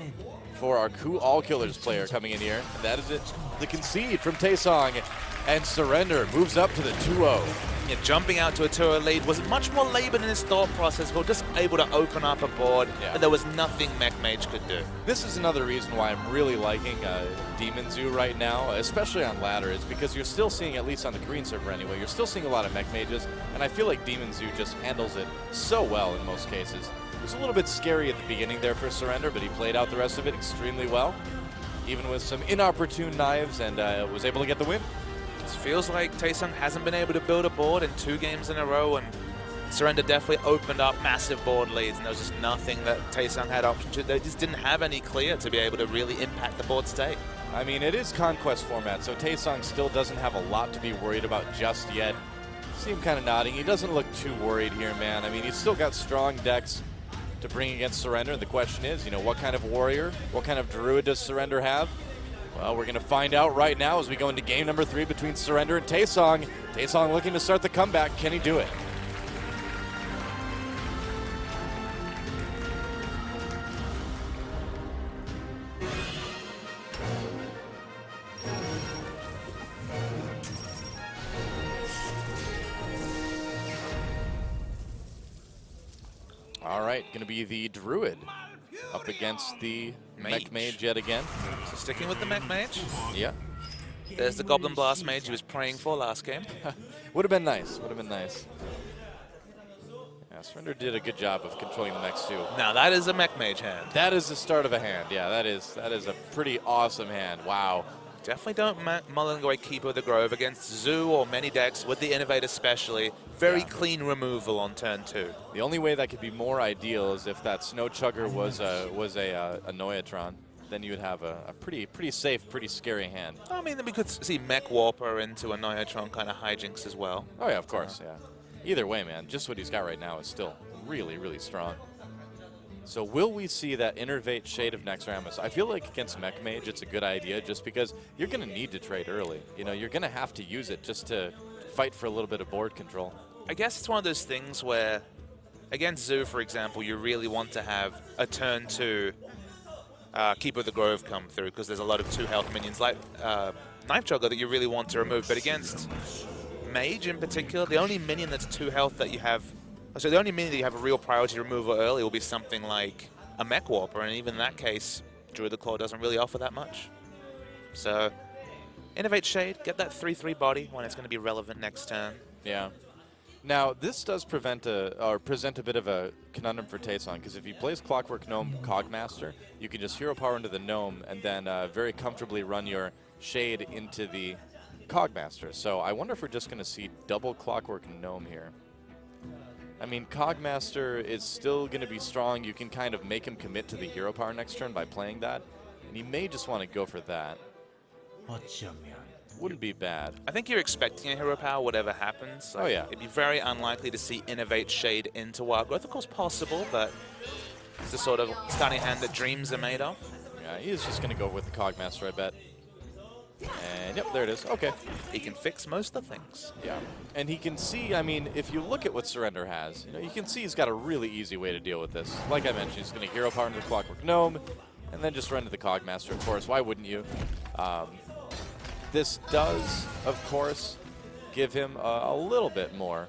for our Ku All Killers player coming in here. And that is it. The concede from Taesang. And Surrender moves up to the 2-0. Yeah, jumping out to a tour lead was much more labored in his thought process. We're just able to open up a board, and there was nothing Mage could do. This is another reason why I'm really liking Demon Zoo right now, especially on ladder, is because you're still seeing, at least on the Korean server anyway, you're still seeing a lot of Mages, and I feel like Demon Zoo just handles it so well in most cases. It was a little bit scary at the beginning there for Surrender, but he played out the rest of it extremely well, even with some inopportune knives, and was able to get the win. It feels like Taesang hasn't been able to build a board in 2 games in a row, and Surrender definitely opened up massive board leads, and there was just nothing that Taesang had option to. They just didn't have any clear to be able to really impact the board state. I mean, it is Conquest format, so Taesang still doesn't have a lot to be worried about just yet. See him kind of nodding. He doesn't look too worried here, man. I mean, he's still got strong decks to bring against Surrender, and the question is, what kind of warrior, what kind of Druid does Surrender have? Well, we're going to find out right now as we go into game number 3 between Surrender and Taesang. Taesang looking to start the comeback. Can he do it? All right, going to be the Druid up against the Mage yet again. So sticking with the Mage. Yeah. There's the Goblin Blast Mage he was praying for last game. Would have been nice. Would have been nice. Yeah, Surrender did a good job of controlling the mechs too. Now that is a Mech Mage hand. That is the start of a hand. Yeah, that is a pretty awesome hand. Wow. Definitely don't mulling away Keeper of the Grove against Zoo or many decks, with the Innovate especially. Very clean removal on turn 2. The only way that could be more ideal is if that Snow Chugger was a Noyatron. Then you would have a pretty safe, pretty scary hand. I mean, then we could see Mech Warper into a Noyatron kind of hijinks as well. Oh yeah, of course, yeah. Either way, man, just what he's got right now is still really, really strong. So will we see that Innervate Shade of Nexramas? I feel like against Mech Mage, it's a good idea just because you're going to need to trade early. You know, you're going to have to use it just to fight for a little bit of board control. I guess it's one of those things where, against Zoo, for example, you really want to have a turn 2 Keeper of the Grove come through because there's a lot of 2 health minions like Knife Juggler that you really want to remove. But against Mage in particular, the only minion that's 2 health that you have, so the only minion that you have a real priority removal early will be something like a Mech Warper, and even in that case, Druid the Claw doesn't really offer that much. So, Innovate Shade, get that 3/3 body when it's going to be relevant next turn. Yeah. Now, this does present a bit of a conundrum for Taesang, because if he plays Clockwork Gnome Cogmaster, you can just Hero Power into the Gnome and then very comfortably run your Shade into the Cogmaster. So I wonder if we're just going to see double Clockwork Gnome here. I mean, Cogmaster is still going to be strong. You can kind of make him commit to the Hero Power next turn by playing that, and he may just want to go for that. Wouldn't be bad. I think you're expecting a Hero Power, whatever happens. Oh, yeah. It'd be very unlikely to see Innovate Shade into Wild Growth. Of course, possible, but it's the sort of starting hand that dreams are made of. Yeah, he is just going to go with the Cogmaster, I bet. And, yep, there it is. Okay. He can fix most of the things. Yeah. And he can see, I mean, if you look at what Surrender has, you know, you can see he's got a really easy way to deal with this. Like I mentioned, he's going to Hero Power into the Clockwork Gnome, and then just run to the Cogmaster, of course. Why wouldn't you? This does, of course, give him a little bit more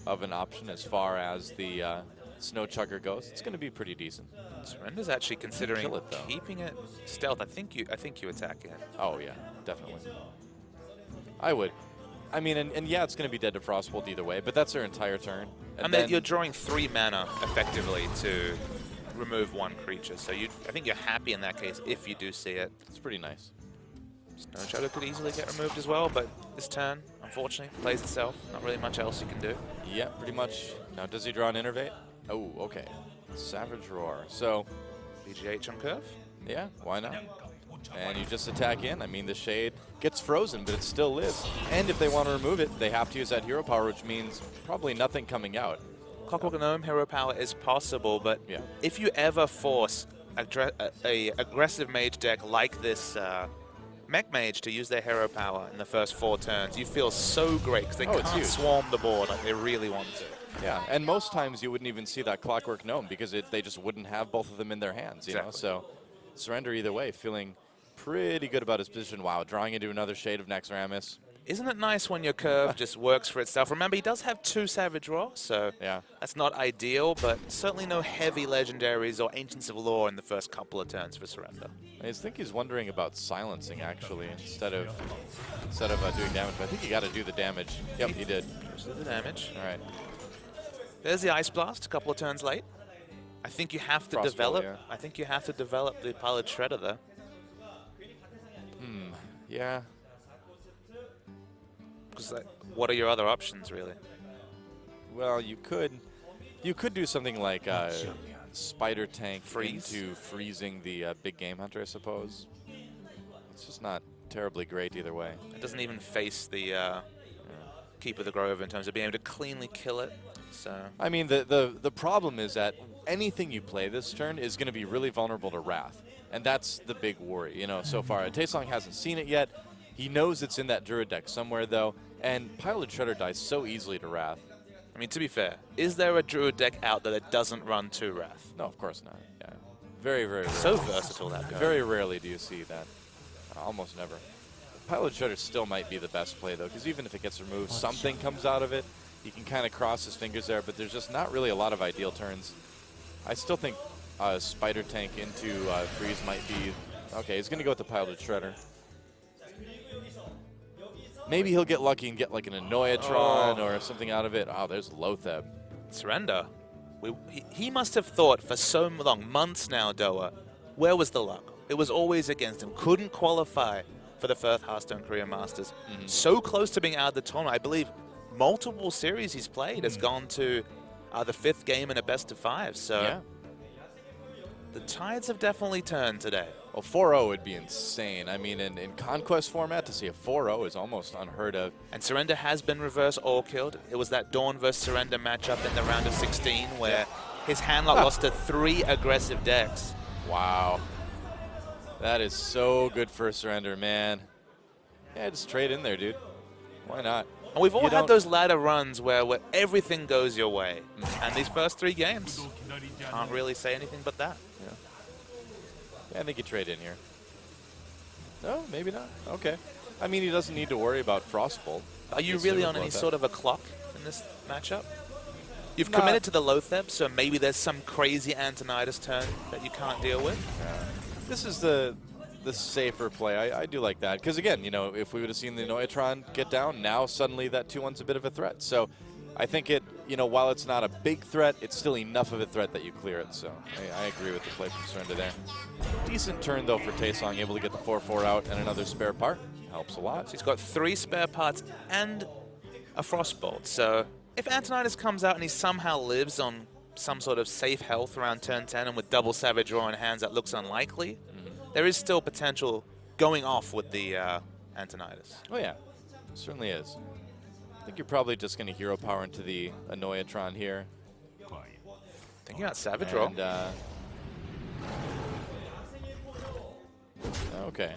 of an option as far as the Snow Chugger goes. It's going to be pretty decent. Surrender's actually considering Kill it, though. keeping it stealth. I think you attack it. Oh, yeah, definitely. I would. I mean, and yeah, it's going to be dead to Frostbolt either way, but that's their entire turn. And then you're drawing 3 mana effectively to remove 1 creature. So I think you're happy in that case if you do see it. It's pretty nice. Snow Chugger could easily get removed as well, but this turn, unfortunately, plays itself. Not really much else you can do. Yeah, pretty much. Now, does he draw an Innervate? Oh, okay. Savage Roar. So, BGH on curve? yeah, why not? And you just attack in. I mean, the Shade gets frozen, but it still lives. And if they want to remove it, they have to use that Hero Power, which means probably nothing coming out. Clockwork Gnome Hero Power is possible, but yeah. If you ever force a aggressive Mage deck like this Mech Mage to use their Hero Power in the first 4 turns, you feel so great because they can't swarm the board like they really want to. Yeah, and most times you wouldn't even see that Clockwork Gnome because they just wouldn't have both of them in their hands, you know? So Surrender either way, feeling pretty good about his position. Wow, drawing into another Shade of Nexramas. Isn't it nice when your curve just works for itself? Remember, he does have 2 Savage Roar, so yeah, that's not ideal, but certainly no heavy legendaries or Ancients of Lore in the first couple of turns for Surrender. I think he's wondering about silencing, actually, instead of doing damage. But I think you got to do the damage. Yep, he did. Just did the damage. All right. There's the Ice Blast a couple of turns late. I think you have to develop. Yeah. I think you have to develop the Piloted Shredder there. Yeah. Because what are your other options, really? Well, you could do something like Spider Tank into freezing the Big Game Hunter, I suppose. It's just not terribly great either way. It doesn't even face the Keeper of the Grove in terms of being able to cleanly kill it. So I mean, the problem is that anything you play this turn is going to be really vulnerable to Wrath, and that's the big worry. You know, so far Taesang hasn't seen it yet. He knows it's in that Druid deck somewhere, though, and Piloted Shredder dies so easily to Wrath. I mean, to be fair, is there a Druid deck out there that doesn't run 2 Wrath? No, of course not. Yeah, very, very rarely. So versatile, that guy. Very rarely do you see that. Almost never. Piloted Shredder still might be the best play, though, because even if it gets removed, something comes out of it. He can kind of cross his fingers there, but there's just not really a lot of ideal turns. I still think Spider Tank into Freeze might be... Okay, he's going to go with the Piloted Shredder. Maybe he'll get lucky and get like an Annoyatron or something out of it. Oh, there's Lotheb. Surrender. He must have thought for so long, months now, Doa, where was the luck? It was always against him. Couldn't qualify for the first Hearthstone Korea Masters. So close to being out of the tournament. I believe multiple series he's played has gone to the 5th game in a best-of-5. So yeah. The tides have definitely turned today. Well, 4-0 would be insane. I mean, in Conquest format, to see a 4-0 is almost unheard of. And Surrender has been reverse all killed. It was that Dawn versus Surrender matchup in the round of 16 where his handlock lost to 3 aggressive decks. Wow. That is so good for Surrender, man. Yeah, just trade in there, dude. Why not? And we've all had those ladder runs where everything goes your way. And these first 3 games, can't really say anything but that. Yeah, I think you trade in here. No, maybe not. Okay. I mean, he doesn't need to worry about Frostbolt. Are you really on any sort of a clock in this matchup? You've committed to the Lotheb, so maybe there's some crazy Antonidas turn that you can't deal with. This is the safer play. I do like that. Because, again, you know, if we would have seen the Annoyatron get down, now suddenly that 2-1's a bit of a threat. So I think it, you know, while it's not a big threat, it's still enough of a threat that you clear it. So I agree with the play from Surrender there. Decent turn, though, for Taesang, able to get the 4-4 out and another spare part. Helps a lot. So he's got 3 spare parts and a Frostbolt. So if Antonidas comes out and he somehow lives on some sort of safe health around turn 10 and with double Savage Roar in hands, that looks unlikely. There is still potential going off with the Antonidas. Oh, yeah. Certainly is. I think you're probably just going to hero power into the Annoyatron here. Thinking about Savage Roar. Okay.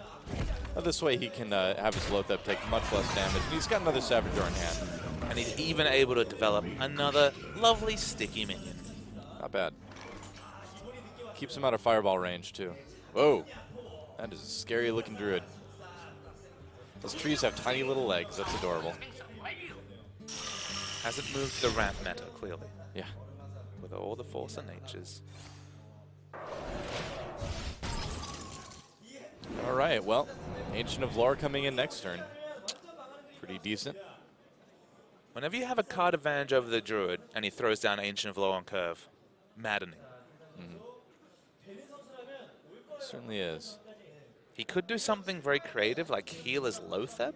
Now this way he can have his Lotheb take much less damage. And he's got another Savage Roar in hand. And he's even able to develop another lovely sticky minion. Not bad. Keeps him out of Fireball range, too. Whoa. That is a scary looking Druid. Those trees have tiny little legs. That's adorable. Hasn't moved the ramp meta, clearly. Yeah. With all the Force of Natures. All right, well, Ancient of Lore coming in next turn. Pretty decent. Whenever you have a card advantage over the Druid and he throws down Ancient of Lore on curve, maddening. Certainly is. He could do something very creative, like heal his Lotheb.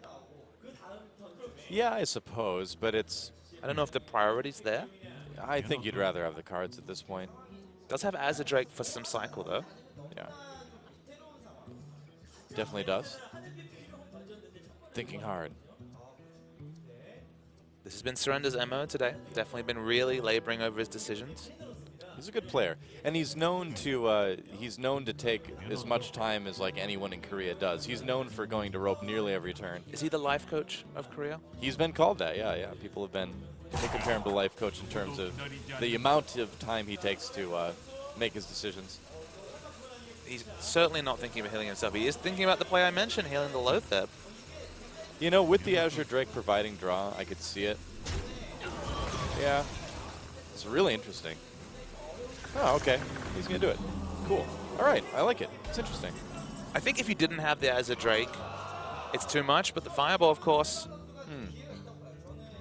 Yeah, I suppose, but it's... I don't know if the priority's there. I think you'd rather have the cards at this point. Does have Azubu for some cycle, though. Yeah. Definitely does. Thinking hard. This has been Surrender's MO today. Definitely been really laboring over his decisions. He's a good player, and he's known to take as much time as like anyone in Korea does. He's known for going to rope nearly every turn. Is he the life coach of Korea? He's been called that, yeah. People have been, they compare him to life coach in terms of the amount of time he takes to make his decisions. He's certainly not thinking about healing himself. He is thinking about the play I mentioned, healing the Lotheb. You know, with the Azure Drake providing draw, I could see it. Yeah, it's really interesting. Oh, okay. He's going to do it. Cool. All right. I like it. It's interesting. I think if you didn't have the Azure Drake, it's too much. But the Fireball, of course,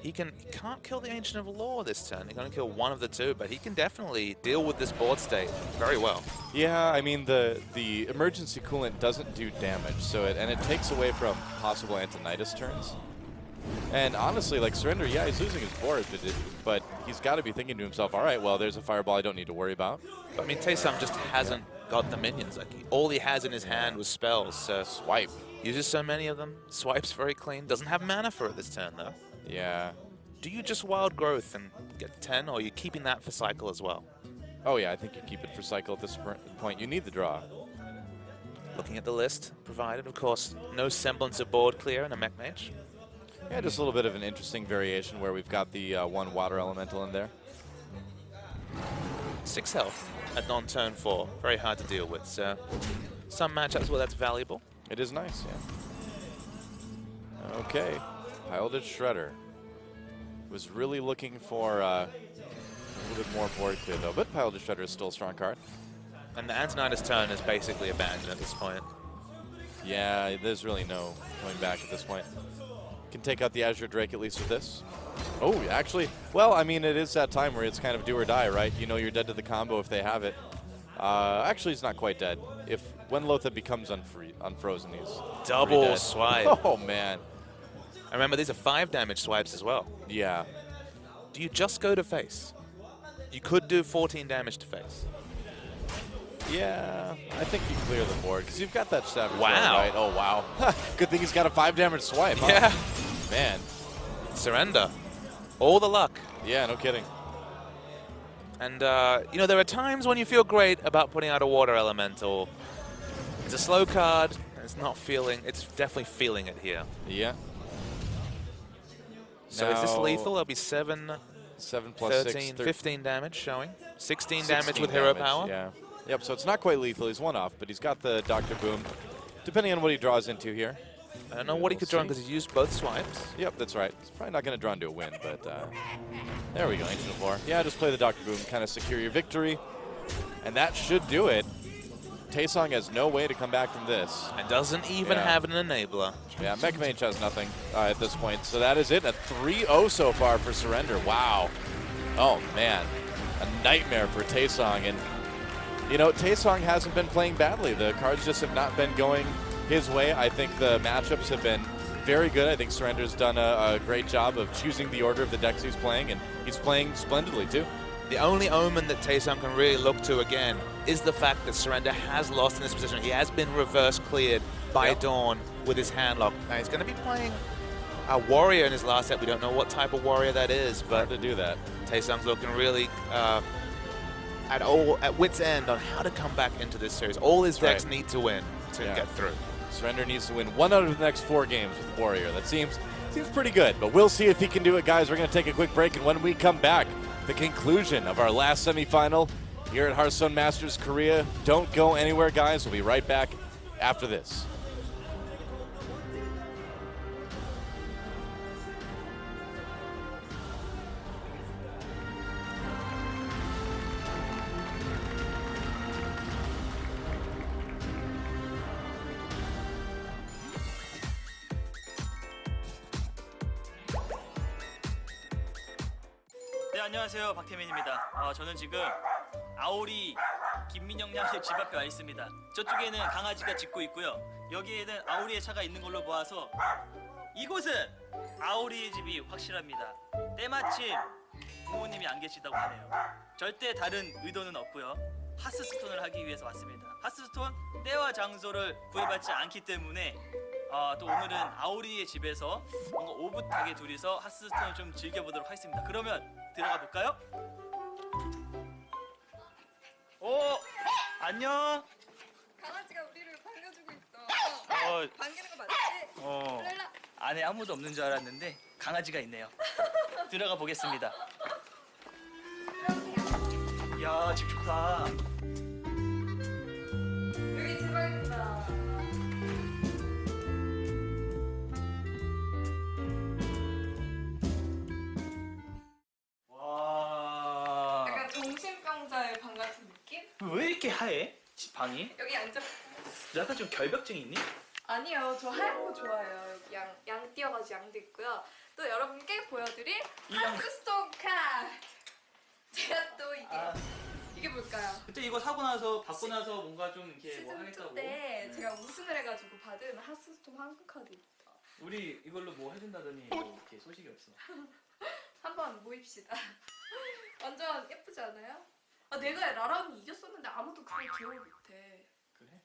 he can't kill the Ancient of Lore this turn. He's going to kill one of the 2, but he can definitely deal with this board state very well. Yeah, I mean, the emergency coolant doesn't do damage, so it takes away from possible Antonidas turns. And honestly, like Surrender, yeah, he's losing his board, but he's got to be thinking to himself, all right, well, there's a Fireball I don't need to worry about. But I mean, Taesang just hasn't got the minions. Like all he has in his hand was spells. So Swipe. Uses so many of them. Swipes very clean. Doesn't have mana for it this turn, though. Yeah. Do you just Wild Growth and get 10, or are you keeping that for cycle as well? Oh, yeah, I think you keep it for cycle at this point. You need the draw. Looking at the list provided, of course, no semblance of board clear in a Mech Mage. Yeah, just a little bit of an interesting variation where we've got the 1 Water Elemental in there. 6 health at non-turn 4. Very hard to deal with. So some matchups where that's valuable. It is nice, yeah. Okay. Piloted Shredder. Was really looking for a little bit more board clear, though. But Piloted Shredder is still a strong card. And the Antonidas turn is basically abandoned at this point. Yeah, there's really no going back at this point. Can take out the Azure Drake at least with this. Oh, actually, well, I mean, it is that time where it's kind of do or die, right? You know you're dead to the combo if they have it. Actually, it's not quite dead. When Lothar becomes unfrozen, he's double swipe. Oh, man. And remember, these are 5 damage swipes as well. Yeah. Do you just go to face? You could do 14 damage to face. Yeah, I think you clear the board because you've got that Savage. Wow. Right? Oh, wow. Good thing he's got a 5 damage swipe. Huh? Yeah. Man. Surrender. All the luck. Yeah, no kidding. And, you know, there are times when you feel great about putting out a water elemental. It's a slow card. And it's definitely feeling it here. Yeah. So is this lethal? That'll be 7 plus 13, 6, 15 damage showing. 16 damage with hero power. Yeah. Yep, so it's not quite lethal. He's one off, but he's got the Dr. Boom, depending on what he draws into here. I don't know what he could draw because he's used both swipes. Yep, that's right. He's probably not going to draw into a win, but there we go, Ancient of Lore. Yeah, just play the Dr. Boom, kind of secure your victory, and that should do it. Taesang has no way to come back from this. And doesn't even have an enabler. Yeah, Mech Mage has nothing at this point, so that is it. A 3-0 so far for Surrender. Wow. Oh, man. A nightmare for Taesang, and you know, Taesang hasn't been playing badly. The cards just have not been going his way. I think the matchups have been very good. I think Surrender's done a great job of choosing the order of the decks he's playing, and he's playing splendidly, too. The only omen that Taesang can really look to again is the fact that Surrender has lost in this position. He has been reverse cleared by Dawn with his handlock. Now, he's going to be playing a warrior in his last set. We don't know what type of warrior that is, but hard to do that. Taesang's looking really at wit's end on how to come back into this series. All his decks need to win to get through. Surrender needs to win 1 out of the next 4 games with Warrior. That seems pretty good, but we'll see if he can do it, guys. We're going to take a quick break, and when we come back, the conclusion of our last semifinal here at Hearthstone Masters Korea. Don't go anywhere, guys. We'll be right back after this. 네, 안녕하세요. 박태민입니다. 저는 지금 아오리 김민영 양의 집 앞에 와 있습니다. 저쪽에는 강아지가 짖고 있고요. 여기에는 아오리의 차가 있는 걸로 보아서 이곳은 아오리의 집이 확실합니다. 때마침 부모님이 안 계시다고 하네요. 절대 다른 의도는 없고요. 하스스톤을 하기 위해서 왔습니다. 하스스톤 때와 장소를 구애받지 않기 때문에 또 오늘은 아오리의 집에서 뭔가 오붓하게 둘이서 하스스톤을 좀 즐겨보도록 하겠습니다. 그러면 들어가 볼까요? 안녕. 강아지가 우리를 반겨주고 있어. 반기는 거 맞지? 랄라. 안에 아무도 없는 줄 알았는데 강아지가 있네요. 들어가 보겠습니다. 이야, 집 좋다. 여기 대박이다. 와. 약간 정신병자의 방 같은 느낌? 왜 이렇게 하얘? 집 방이? 여기 앉아. 약간 좀 결벽증 있니? 아니요, 저 하얀 거 좋아해요. 여기 양 띄어가지고 양도 있고요. 또 여러분께 보여드릴 이 양. 하스스톤 카드. 제가 또 이게 뭘까요? 그때 이거 사고 나서 받고 나서 뭔가 좀 이렇게 뭐 시즌 하겠다고. 2 때 제가 우승을 해가지고 받은 하스스톤 황금 카드 있다. 우리 이걸로 뭐 해준다더니 뭐 이렇게 소식이 없어. 한번 모입시다. 완전 예쁘지 않아요? 내가 라라 언니 이겼었는데 아무도 그걸 기억을 못해. 그래?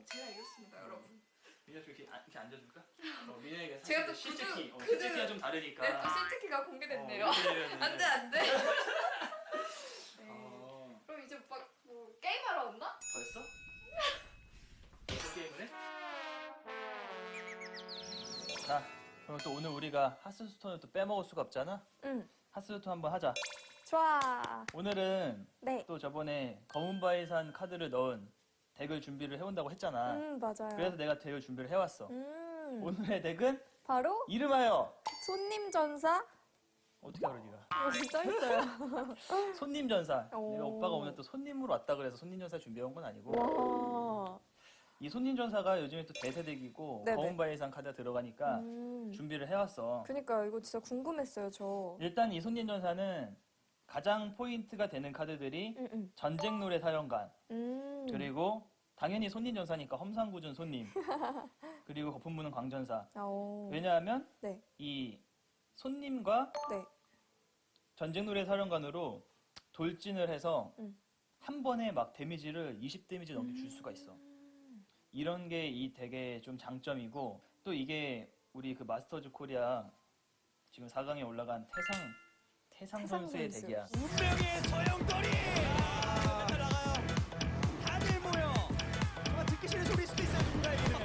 제가 이겼습니다, 여러분. 민야 좀 이렇게 앉아줄까? 민야이가 제가 또 실제키가 좀 다르니까. 네, 또 실제키가 공개됐네요. 네. 안돼. 네. 그럼 이제 오빠 뭐 게임하러 왔나? 벌써? 벌써 게임을 해? 자, 그럼 또 오늘 우리가 하스스톤을 또 빼먹을 수가 없잖아? 응. 하스스톤 한번 하자. 좋아. 오늘은 네. 또 저번에 검은 바위산 카드를 넣은 덱을 준비를 해온다고 했잖아. 맞아요. 그래서 내가 덱을 준비를 해왔어. 오늘의 덱은 바로 이름하여 손님 전사. 어떻게 알아 네가? 여기 써 있어요. 손님 전사. 오. 내가 오빠가 오늘 또 손님으로 왔다 그래서 손님 전사 준비해온 건 아니고. 와. 이 손님 전사가 요즘에 또 대세덱이고 네네. 검은 바위상 카드가 들어가니까 준비를 해왔어. 그니까요. 이거 진짜 궁금했어요, 저. 일단 이 손님 전사는 가장 포인트가 되는 카드들이 전쟁 노래 사령관 그리고 당연히 손님 전사니까 험상궂은 손님 그리고 거품 부는 광전사. 오. 왜냐하면 네. 이 손님과 네. 전쟁 노래 사령관으로 돌진을 해서 한 번에 막 데미지를 20 데미지 넘게 줄 수가 있어. 이런 게 이 덱의 좀 장점이고 또 이게 우리 그 마스터즈 코리아 지금 4강에 올라간 태상 선수의 선수. 덱이야. 운명의 소용돌이 나가요. 다들 모여. 아마 듣기 싫은 소리일 수도 있어요. 누군가에게는.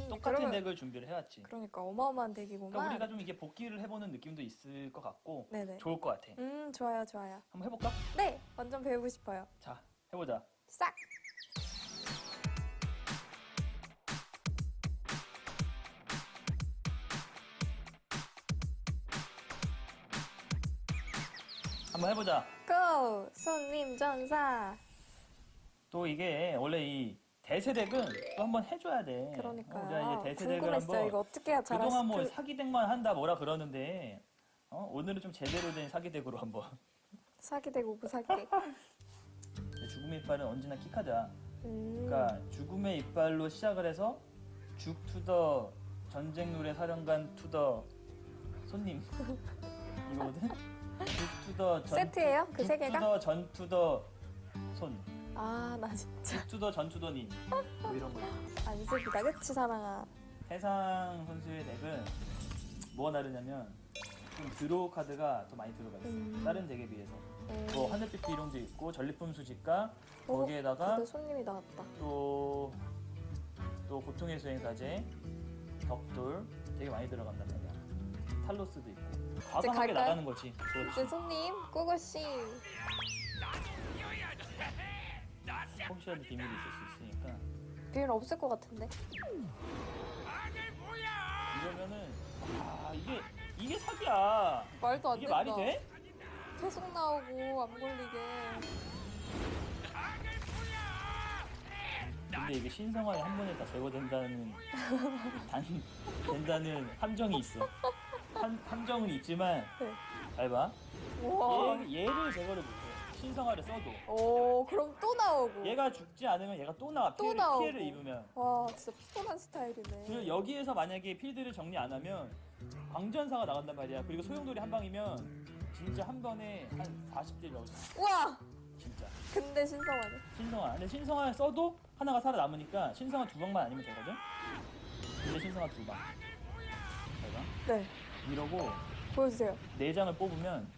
똑같은 그러면- 덱을 준비를 해왔지. 그러니까 어마어마한 덱이구만. 그러니까 우리가 좀 이게 복귀를 해보는 느낌도 있을 것 같고 네네. 좋을 것 같아. 좋아요, 좋아요. 한번 해볼까? 네, 완전 배우고 싶어요. 자, 해보자. 싹. 한번 해보자. 고! 손님 전사. 또 이게 원래 이 대세덱은 또 한번 해줘야 돼. 그러니까요. 우리가 이제 대세덱을 궁금했어요. 한번 이거 어떻게 해야 잘할 그동안 뭐 수 사기덱만 한다 뭐라 그러는데 오늘은 좀 제대로 된 사기덱으로 한번. 사기덱 오브 사기덱. 죽음의 이빨은 언제나 키카드야. 음. 그러니까 죽음의 이빨로 시작을 해서 죽투더 전쟁 노래 사령관 투더 손님 이거거든. 죽투더 세트예요? 그 세 개가? 죽투더 전투더 손. 아, 나 진짜 죽투더 전투더님 뭐 이런 거. 안색이다. 그치, 사랑아? 태상 선수의 덱은 뭐가 다르냐면 좀 드로우 카드가 더 많이 들어가 있어. 다른 덱에 비해서. 뭐 하늘빛 비룡도 있고 전리품 수집가 거기에다가 근데 손님이 나왔다. 또 고통의 수행사제 벽돌 되게 많이 들어간단 말이야. 탈로스도 있고 과감하게 갈까요? 나가는 거지. 이제 그렇지. 손님, 꾸고씨. 혹시라도 비밀이 있을 수 있으니까 비밀 없을 것 같은데. 이러면은 이게 사기야. 말도 안 이게 된다. 말이 돼? 계속 나오고 안 걸리게. 근데 이게 신성화에 한 번에 다 제거된다는 된다는 함정이 있어. 함정은 있지만 네. 잘 봐. 우와. 얘를 제거를 못해. 신성화를 써도. 오, 그럼 또 나오고. 얘가 죽지 않으면 얘가 또 나와. 또 나오고. 피해를 입으면. 와, 진짜 피곤한 스타일이네. 그리고 여기에서 만약에 필드를 정리 안 하면 광전사가 나간단 말이야. 그리고 소용돌이 한 방이면 진짜 한 번에 한 40딜 넣을 수 있어. 우와! 진짜. 근데 신성하네. 신성화. 근데 신성화 써도 하나가 살아남으니까 신성화 2방만 아니면 되거든? 근데 신성화 2방. 잘 봐. 네, 이러고 보여주세요. 4장을 뽑으면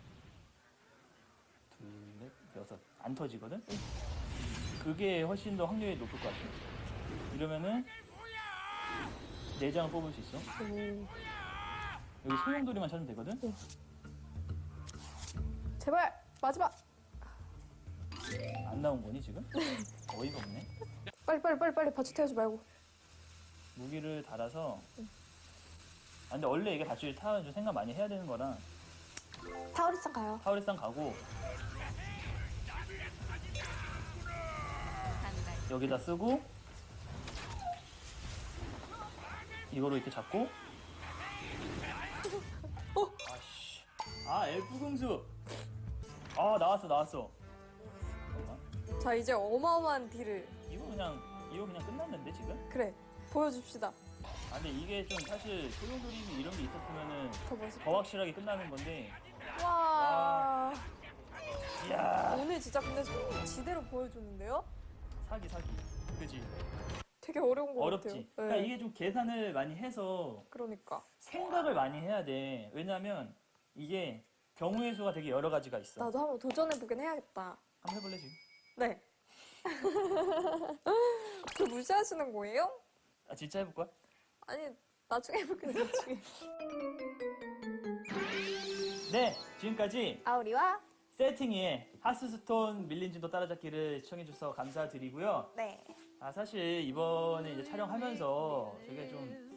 둘, 넷, 여섯 안 터지거든? 그게 훨씬 더 확률이 높을 것 같아. 이러면은 4장을 뽑을 수 있어. 여기 소용돌이만 찾으면 되거든? 제발, 마지막! 안 나온 거니 지금? 어이가 없네. 빨리 받쳐 태우지 말고. 무기를 달아서 근데 원래 이게 받칠 타워는 좀 생각 많이 해야 되는 거라 타오리상 가요. 타워리상 가고 여기다 쓰고 이거로 이렇게 잡고 아씨 엘프 공수 나왔어 잠깐만. 자, 이제 어마어마한 딜을. 이거 그냥 끝났는데 지금? 그래, 보여줍시다. 근데 이게 좀 사실 소용돌이 이런 게 있었으면은 더 멋있다. 더 확실하게 끝나는 건데 와. 이야 오늘 진짜 근데 손님 지대로 보여주는데요? 사기 그지? 되게 어려운 것 어렵지. 같아요. 그러니까 네. 이게 좀 계산을 많이 해서 그러니까. 생각을 많이 해야 돼. 왜냐면 이게 경우의 수가 되게 여러 가지가 있어. 나도 한번 도전해보긴 해야겠다. 한번 해볼래 지금? 네. 저 무시하시는 거예요? 아 진짜 해볼 거야? 아니, 나중에 해볼게요, 나중에. 네, 지금까지 아우리와? 세팅에 하스스톤 밀린진도 따라잡기를 시청해주셔서 감사드리고요. 네. 사실 이번에 이제 촬영하면서 되게 좀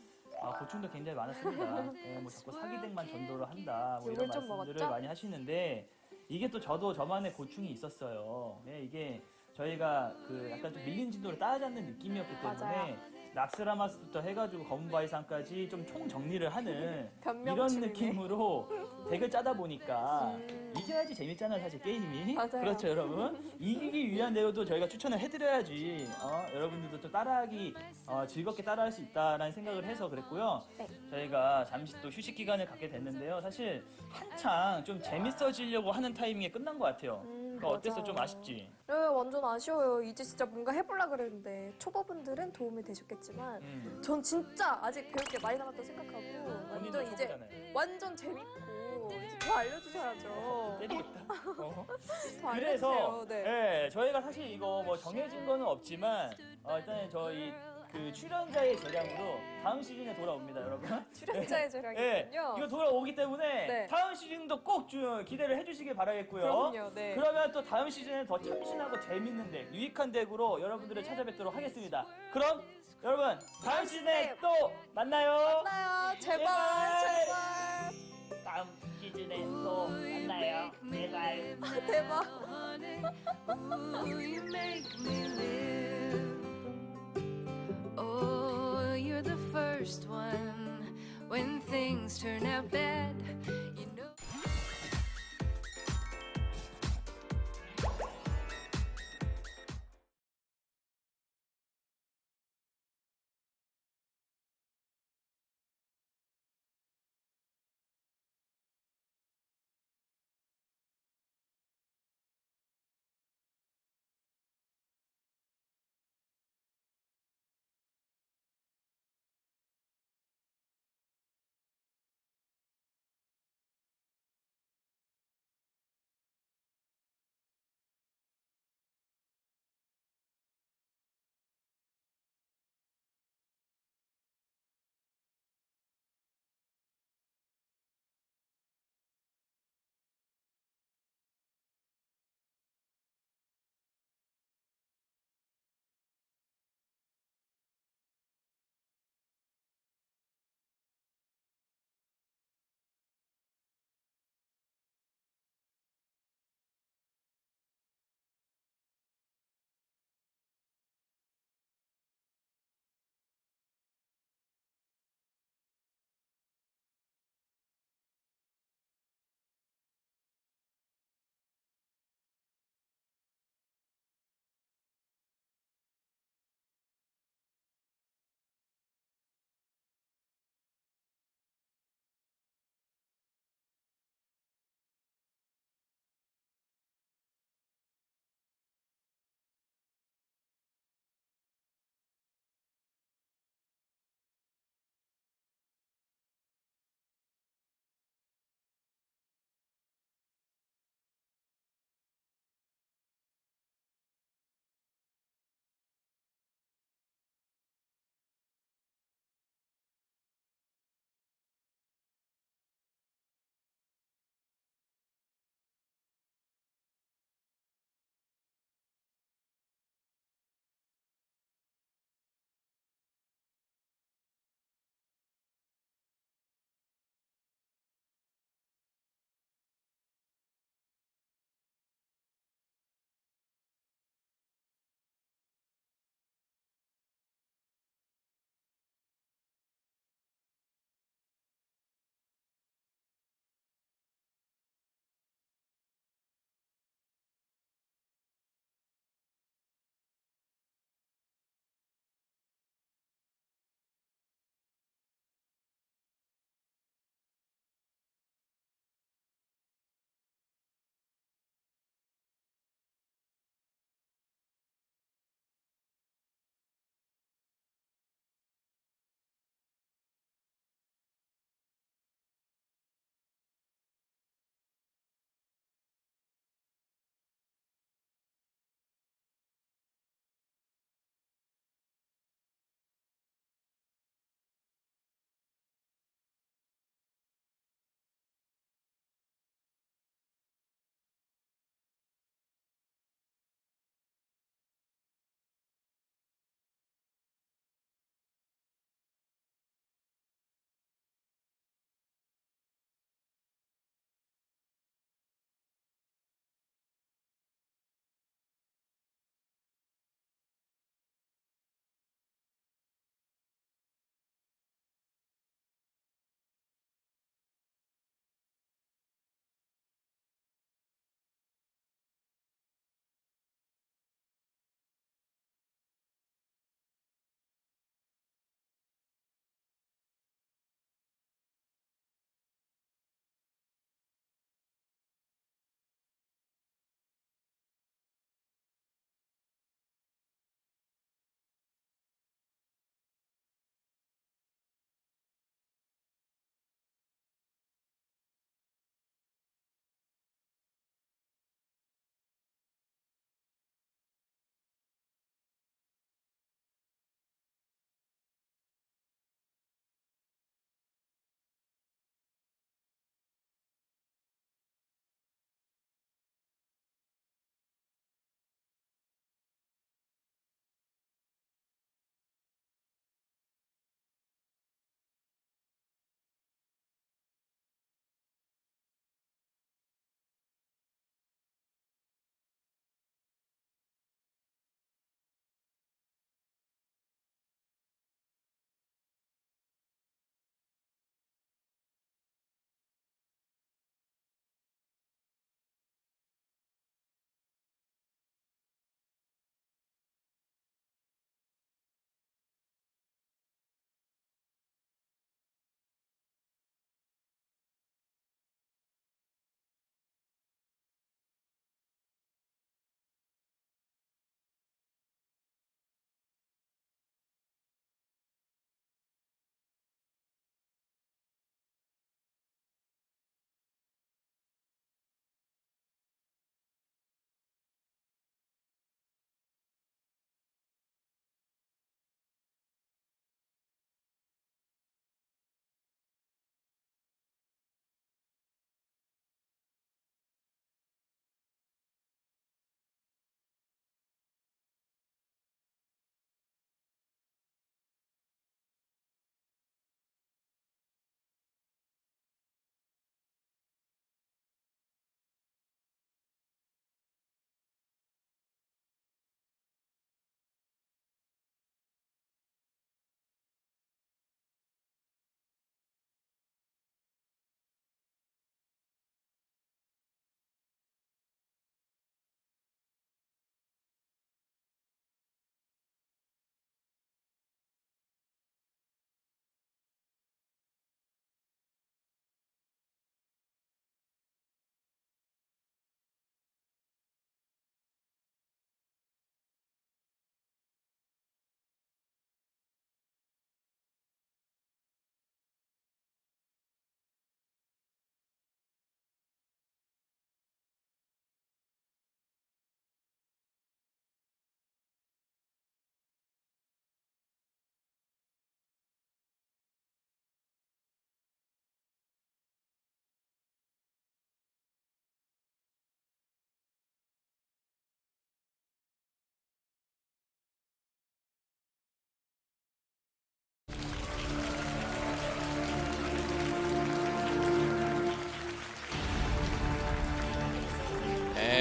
고충도 굉장히 많았습니다. 뭐 자꾸 사기덱만 전도를 한다, 뭐 이런 욕을 좀 말씀들을 먹었죠? 많이 하시는데 이게 또 저도 저만의 고충이 있었어요. 이게 저희가 그 약간 좀 밀린 진도를 따라잡는 느낌이었기 때문에 맞아요. 락스라마스부터 해가지고 검은 바이상까지 좀 총 정리를 하는 이런 변명충이네. 느낌으로 덱을 짜다 보니까 이겨야지 재밌잖아요, 사실 게임이. 맞아요. 그렇죠, 여러분. 이기기 위한 대로도 저희가 추천을 해드려야지 여러분들도 또 따라하기 즐겁게 따라할 수 있다라는 생각을 해서 그랬고요. 네. 저희가 잠시 또 휴식 기간을 갖게 됐는데요. 사실 한창 좀 재밌어지려고 하는 타이밍에 끝난 것 같아요. 그러니까 어땠어? 맞아요. 좀 아쉽지? 네, 완전 아쉬워요. 이제 진짜 뭔가 해보려 그랬는데 초보분들은 도움이 되셨겠지만 전 진짜 아직 배울 게 많이 남았다고 생각하고 본인도 완전 이제 초보잖아요. 완전 재밌고 이제 더 알려주셔야죠. 때리겠다. 더 그래서 알려주세요. 네. 네, 저희가 사실 이거 뭐 정해진 거는 없지만 일단은 저희 그 출연자의 재량으로 다음 시즌에 돌아옵니다, 여러분. 출연자의 네, 재량이군요. 이거 돌아오기 때문에 네. 다음 시즌도 꼭 기대를 해주시길 바라겠고요. 그럼요. 네. 그러면 또 다음 시즌에 더 참신하고 재밌는 덱, 유익한 덱으로 여러분들을 찾아뵙도록 하겠습니다. 그럼 여러분 다음 시즌에 또 만나요. 만나요. 제발. 다음 시즌에 또 만나요. 제발. 대박. You make me live. Oh, you're the first one when things turn out bad.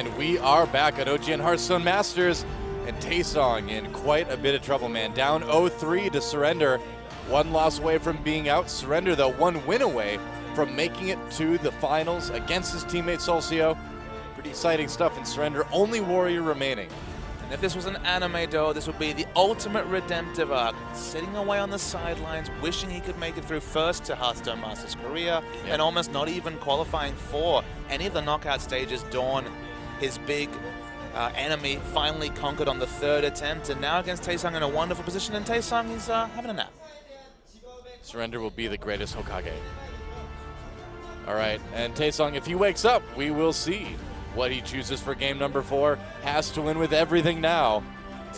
And we are back at OGN Hearthstone Masters, and Taesang in quite a bit of trouble, man. Down 0-3 to Surrender. One loss away from being out. Surrender, though, one win away from making it to the finals against his teammate Solcio. Pretty exciting stuff in Surrender. Only warrior remaining. And if this was an anime duo, this would be the ultimate redemptive arc. Sitting away on the sidelines, wishing he could make it through first to Hearthstone Masters Korea, and almost not even qualifying for any of the knockout stages. Dawn, his big enemy, finally conquered on the third attempt, and now against Taesang in a wonderful position, and Taesang is having a nap. Surrender will be the greatest Hokage. All right, and Taesang, if he wakes up, we will see what he chooses for game number 4. Has to win with everything now.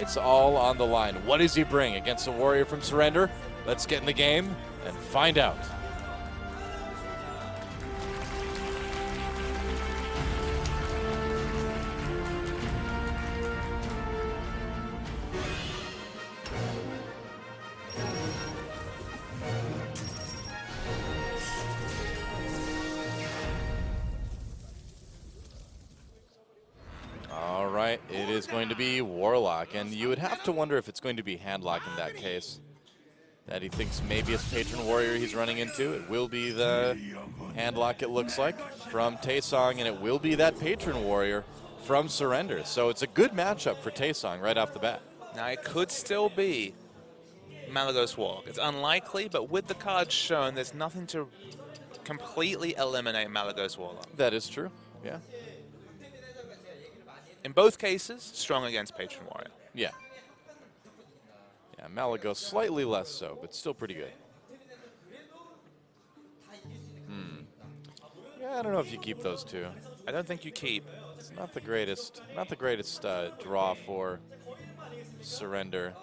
It's all on the line. What does he bring against a warrior from Surrender? Let's get in the game and find out. All right, it is going to be Warlock, and you would have to wonder if it's going to be Handlock in that case. That he thinks maybe it's Patron Warrior he's running into. It will be the Handlock, it looks like, from Taesang, and it will be that Patron Warrior from Surrender. So it's a good matchup for Taesang right off the bat. Now, it could still be Malygos Warlock. It's unlikely, but with the cards shown, there's nothing to completely eliminate Malygos Warlock. That is true, yeah. In both cases, strong against Patron Warrior. Yeah. Yeah, Malygos slightly less so, but still pretty good. Yeah, I don't know if you keep those two. I don't think you keep. It's not the greatest draw for Surrender.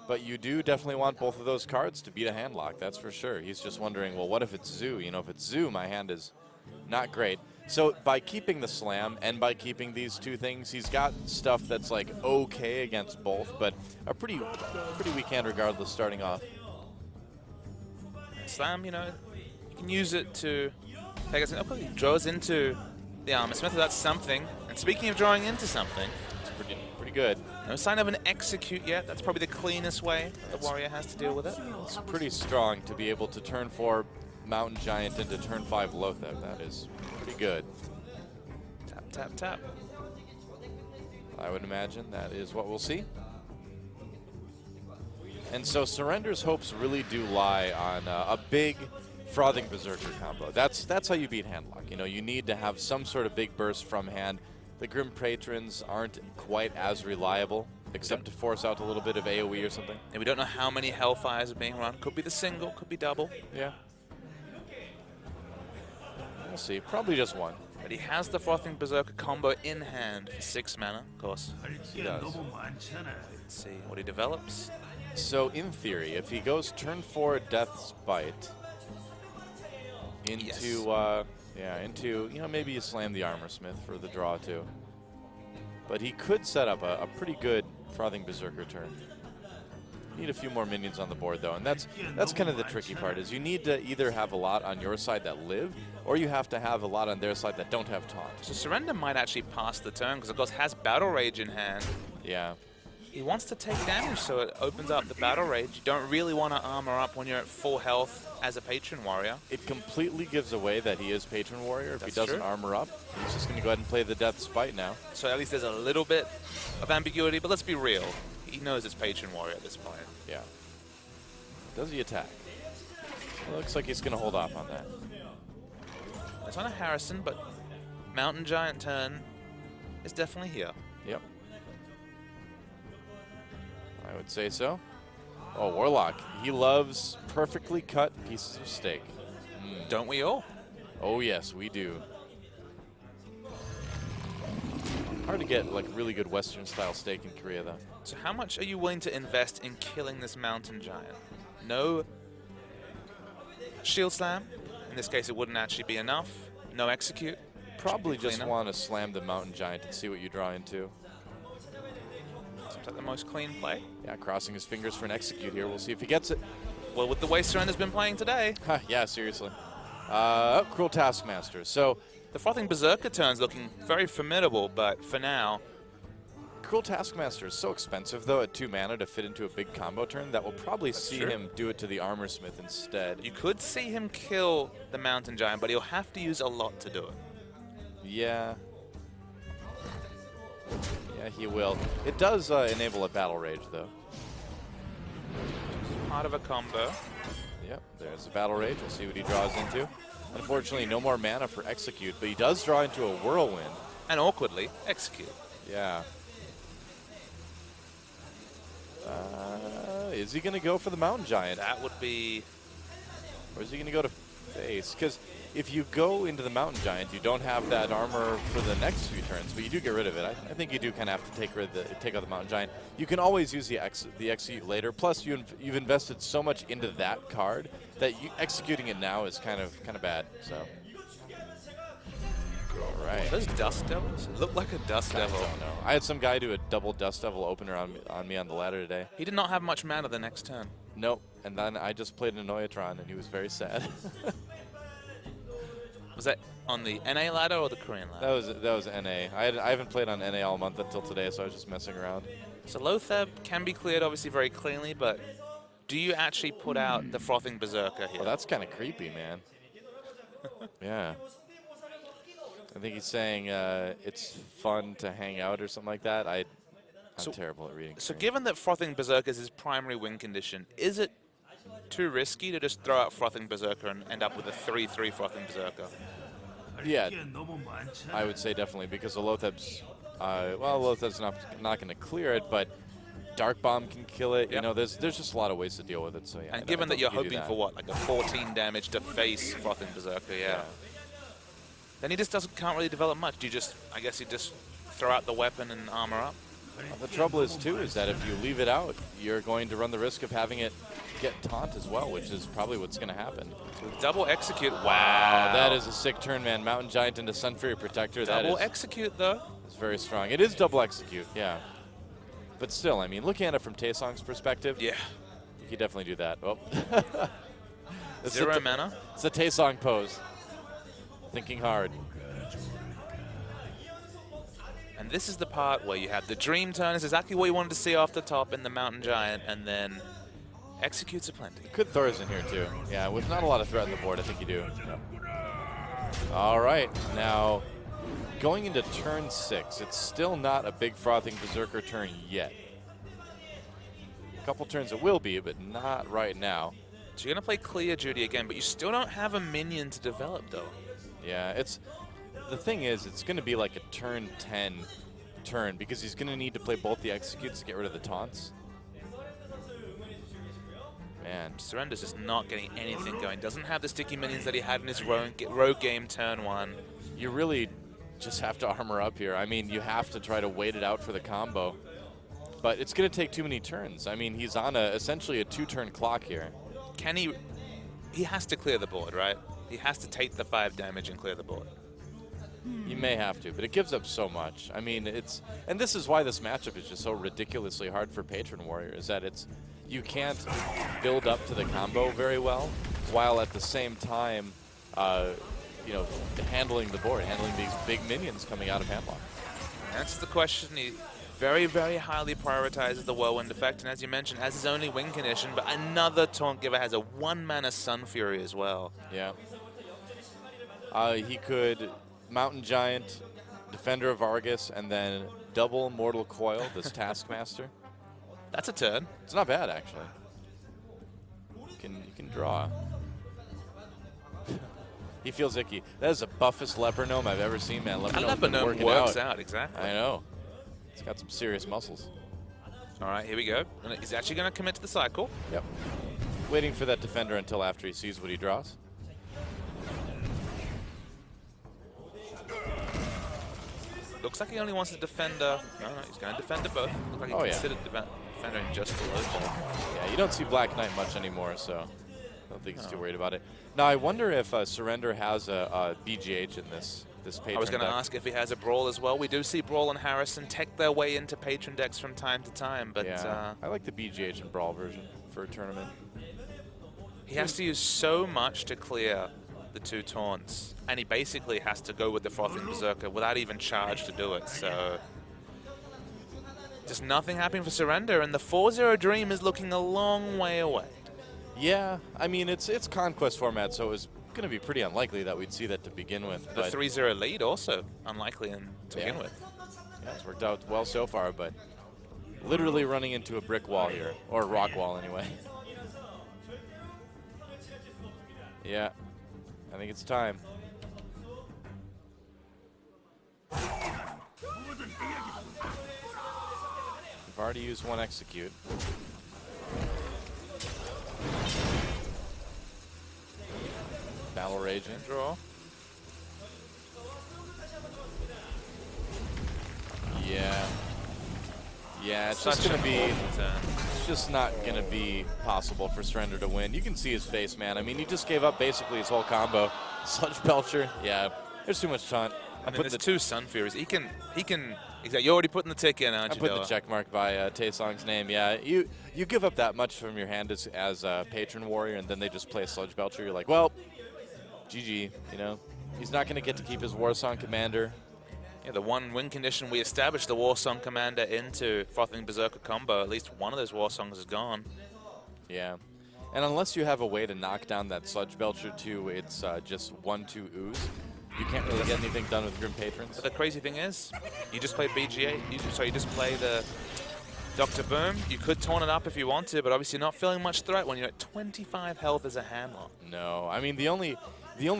But you do definitely want both of those cards to beat a Handlock, that's for sure. He's just wondering, well, what if it's Zoo? You know, if it's Zoo, my hand is not great. So by keeping the Slam and by keeping these two things, he's got stuff that's like okay against both, but a pretty weak hand regardless starting off. Slam, you know, you can use it to take us in. Oh, he draws into the Armor Smith, that's something. And speaking of drawing into something, it's pretty good. No sign of an execute yet. That's probably the cleanest way the Warrior has to deal with it. It's pretty strong to be able to turn 4 Mountain Giant into turn 5 Lothar. That is pretty good. Tap, tap, tap. I would imagine that is what we'll see. And so Surrender's hopes really do lie on a big Frothing Berserker combo. That's how you beat Handlock. You know, you need to have some sort of big burst from hand. The Grim Patrons aren't quite as reliable, except to force out a little bit of AoE or something. And we don't know how many Hellfires are being run. Could be the single, could be double. Yeah. We'll see. Probably just one. But he has the Frothing Berserker combo in hand for 6 mana, of course. He does. Let's see what he develops. So in theory, if he goes turn 4 Death's Bite into, into, you know, maybe you slam the Armor Smith for the draw too. But he could set up a pretty good Frothing Berserker turn. Need a few more minions on the board though, and that's kind of the tricky part, is you need to either have a lot on your side that live, or you have to have a lot on their side that don't have taunt. So Surrender might actually pass the turn, because of course has Battle Rage in hand. Yeah. He wants to take damage, so it opens up the Battle Rage. You don't really want to armor up when you're at full health as a Patron Warrior. It completely gives away that he is Patron Warrior if That's he doesn't true. armor up. He's just going to go ahead and play the Death's Bite now. So at least there's a little bit of ambiguity, but let's be real. He knows it's Patron Warrior at this point. Yeah. Does he attack? It looks like he's going to hold off on that. It's on a Harrison, but Mountain Giant turn is definitely here. Yep. I would say so. Oh, Warlock. He loves perfectly cut pieces of steak. Don't we all? Oh, yes, we do. Hard to get like really good Western-style steak in Korea, though. So how much are you willing to invest in killing this Mountain Giant? No Shield Slam. In this case, it wouldn't actually be enough. No Execute. Probably just cleaner. want to slam the Mountain Giant and see what you draw into. Seems like the most clean play. Yeah, crossing his fingers for an Execute here. We'll see if he gets it. Well, with the way Surrender's been playing today. Yeah, seriously. Cruel Taskmaster. So The Frothing Berserker turn's looking very formidable, but for now, Cruel Taskmaster is so expensive, though, at 2 mana to fit into a big combo turn that we'll probably see true. him do it to the Armor Smith instead. you could see him kill the Mountain Giant, but he'll have to use a lot to do it. Yeah. Yeah, he will. It does enable a Battle Rage, though. Part of a combo. Yep, there's a Battle Rage. We'll see what he draws into. Unfortunately, no more mana for Execute, but he does draw into a Whirlwind. And awkwardly, execute. Yeah. Is he going to go for the Mountain Giant? That would be... Or is he going to go to face? Because if you go into the Mountain Giant, you don't have that armor for the next few turns, but you do get rid of it. I think you do kind of have to take out the Mountain Giant. You can always use the Execute later. Plus, you've invested so much into that card that executing it now is kind of bad. So, all right. Those Dust Devils look like a Dust Devil. I don't know. I had some guy do a double Dust Devil opener on me on the ladder today. He did not have much mana the next turn. Nope. And then I just played an Anoyatron, and he was very sad. Was that on the NA ladder or the Korean ladder? That was NA. I haven't played on NA all month until today, so I was just messing around. So Lotheb can be cleared obviously very cleanly, but do you actually put out the Frothing Berserker here? Well, that's kind of creepy, man. Yeah. I think he's saying it's fun to hang out or something like that. I'm terrible at reading. So given that Frothing Berserker is his primary win condition, is it too risky to just throw out Frothing Berserker and end up with a 3/3 Frothing Berserker? Yeah, I would say definitely, because the Lotheb's, Lotheb's not going to clear it, but Dark Bomb can kill it. Yep. You know, there's just a lot of ways to deal with it. So yeah. And given that you're hoping for what, like a 14 damage to face Frothing Berserker, yeah. Then he just can't really develop much. I guess you just throw out the weapon and armor up. Well, the trouble is too is that if you leave it out, you're going to run the risk of having it get taunt as well, which is probably what's going to happen. So double execute. Wow, that is a sick turn, man. Mountain Giant into Sun Fury Protector. Double execute though. It's very strong. It is double execute, yeah. But still, I mean, looking at it from Taesang's perspective, yeah, you could definitely do that. Oh. Zero mana. It's a Taesang pose. Thinking hard. And this is the part where you have the dream turn. It's exactly what you wanted to see off the top in the Mountain Giant, and then executes aplenty. Could Thor's in here too. Yeah, with not a lot of threat on the board, I think you do. All right, now going into turn 6, it's still not a big Frothing Berserker turn yet. A couple turns it will be, but not right now. So you're going to play Clear Duty again, but you still don't have a minion to develop, though. Yeah, the thing is, it's going to be like a turn 10 turn, because he's going to need to play both the executes to get rid of the taunts. Man. Surrender's just not getting anything going. Doesn't have the sticky minions that he had in his rogue game turn 1. You really just have to armor up here. I mean, you have to try to wait it out for the combo. But it's going to take too many turns. I mean, he's on essentially a 2-turn clock here. Can he... He has to clear the board, right? He has to take the 5 damage and clear the board. You may have to, but it gives up so much. I mean, and this is why this matchup is just so ridiculously hard for Patron Warrior, is that you can't build up to the combo very well, while at the same time, handling the board, handling these big minions coming out of handlock. That's the question. He very, very highly prioritizes the Whirlwind effect, and as you mentioned, has his only win condition, but another Taunt Giver has a 1-mana Sun Fury as well. Yeah. He could Mountain Giant, Defender of Argus, and then double Mortal Coil, this Taskmaster. That's a turn. It's not bad, actually. You can draw. He feels icky. That is the buffest Leper Gnome I've ever seen, man. Leper Gnome works out, exactly. I know. It's got some serious muscles. All right, here we go. And he's actually going to commit to the cycle. Yep. Waiting for that Defender until after he sees what he draws. Looks like he only wants a Defender. No, he's going to Defender both. Looks like he considered Defendering just the low. Yeah, you don't see Black Knight much anymore, so I don't think he's too worried about it. Now, I wonder if Surrender has a BGH in this patron I was going to deck. ask if he has a Brawl as well. We do see Brawl and Harrison tech their way into patron decks from time to time, but yeah, I like the BGH and Brawl version for a tournament. He has to use so much to clear the 2 taunts, and he basically has to go with the Frothing Berserker without even charge to do it. So just nothing happening for Surrender, and the 4-0 dream is looking a long way away. Yeah, I mean, it's Conquest format, so it was going to be pretty unlikely that we'd see that to begin with. The 3-0 lead also unlikely to begin with. Yeah, it's worked out well so far, but literally running into a brick wall here, or a rock wall anyway. Yeah, I think it's time. We've already used 1 execute. Battle raging. Draw. Yeah. Yeah, it's just gonna be. It's just not gonna be possible for Surrender to win. You can see his face, man. I mean, he just gave up basically his whole combo. Sludge Belcher. Yeah, there's too much taunt. I mean, there's 2 Sun Furies. He can. Exactly. You're already putting the tick in, aren't you? I put the check mark by Taesang's name. Yeah, you give up that much from your hand as a patron warrior, and then they just play a Sludge Belcher. You're like, well, GG. You know, he's not gonna get to keep his Warsong Commander. Yeah, the 1 win condition we established the Warsong Commander into Frothing Berserker combo. At least one of those Warsongs is gone. Yeah, and unless you have a way to knock down that Sludge Belcher to its just 1/2 ooze, you can't really get anything done with Grim Patrons. But the crazy thing is, you just play BGA. You just play the Dr. Boom. You could taunt it up if you want to, but obviously not feeling much threat when you're at 25 health as a handler. No, I mean the only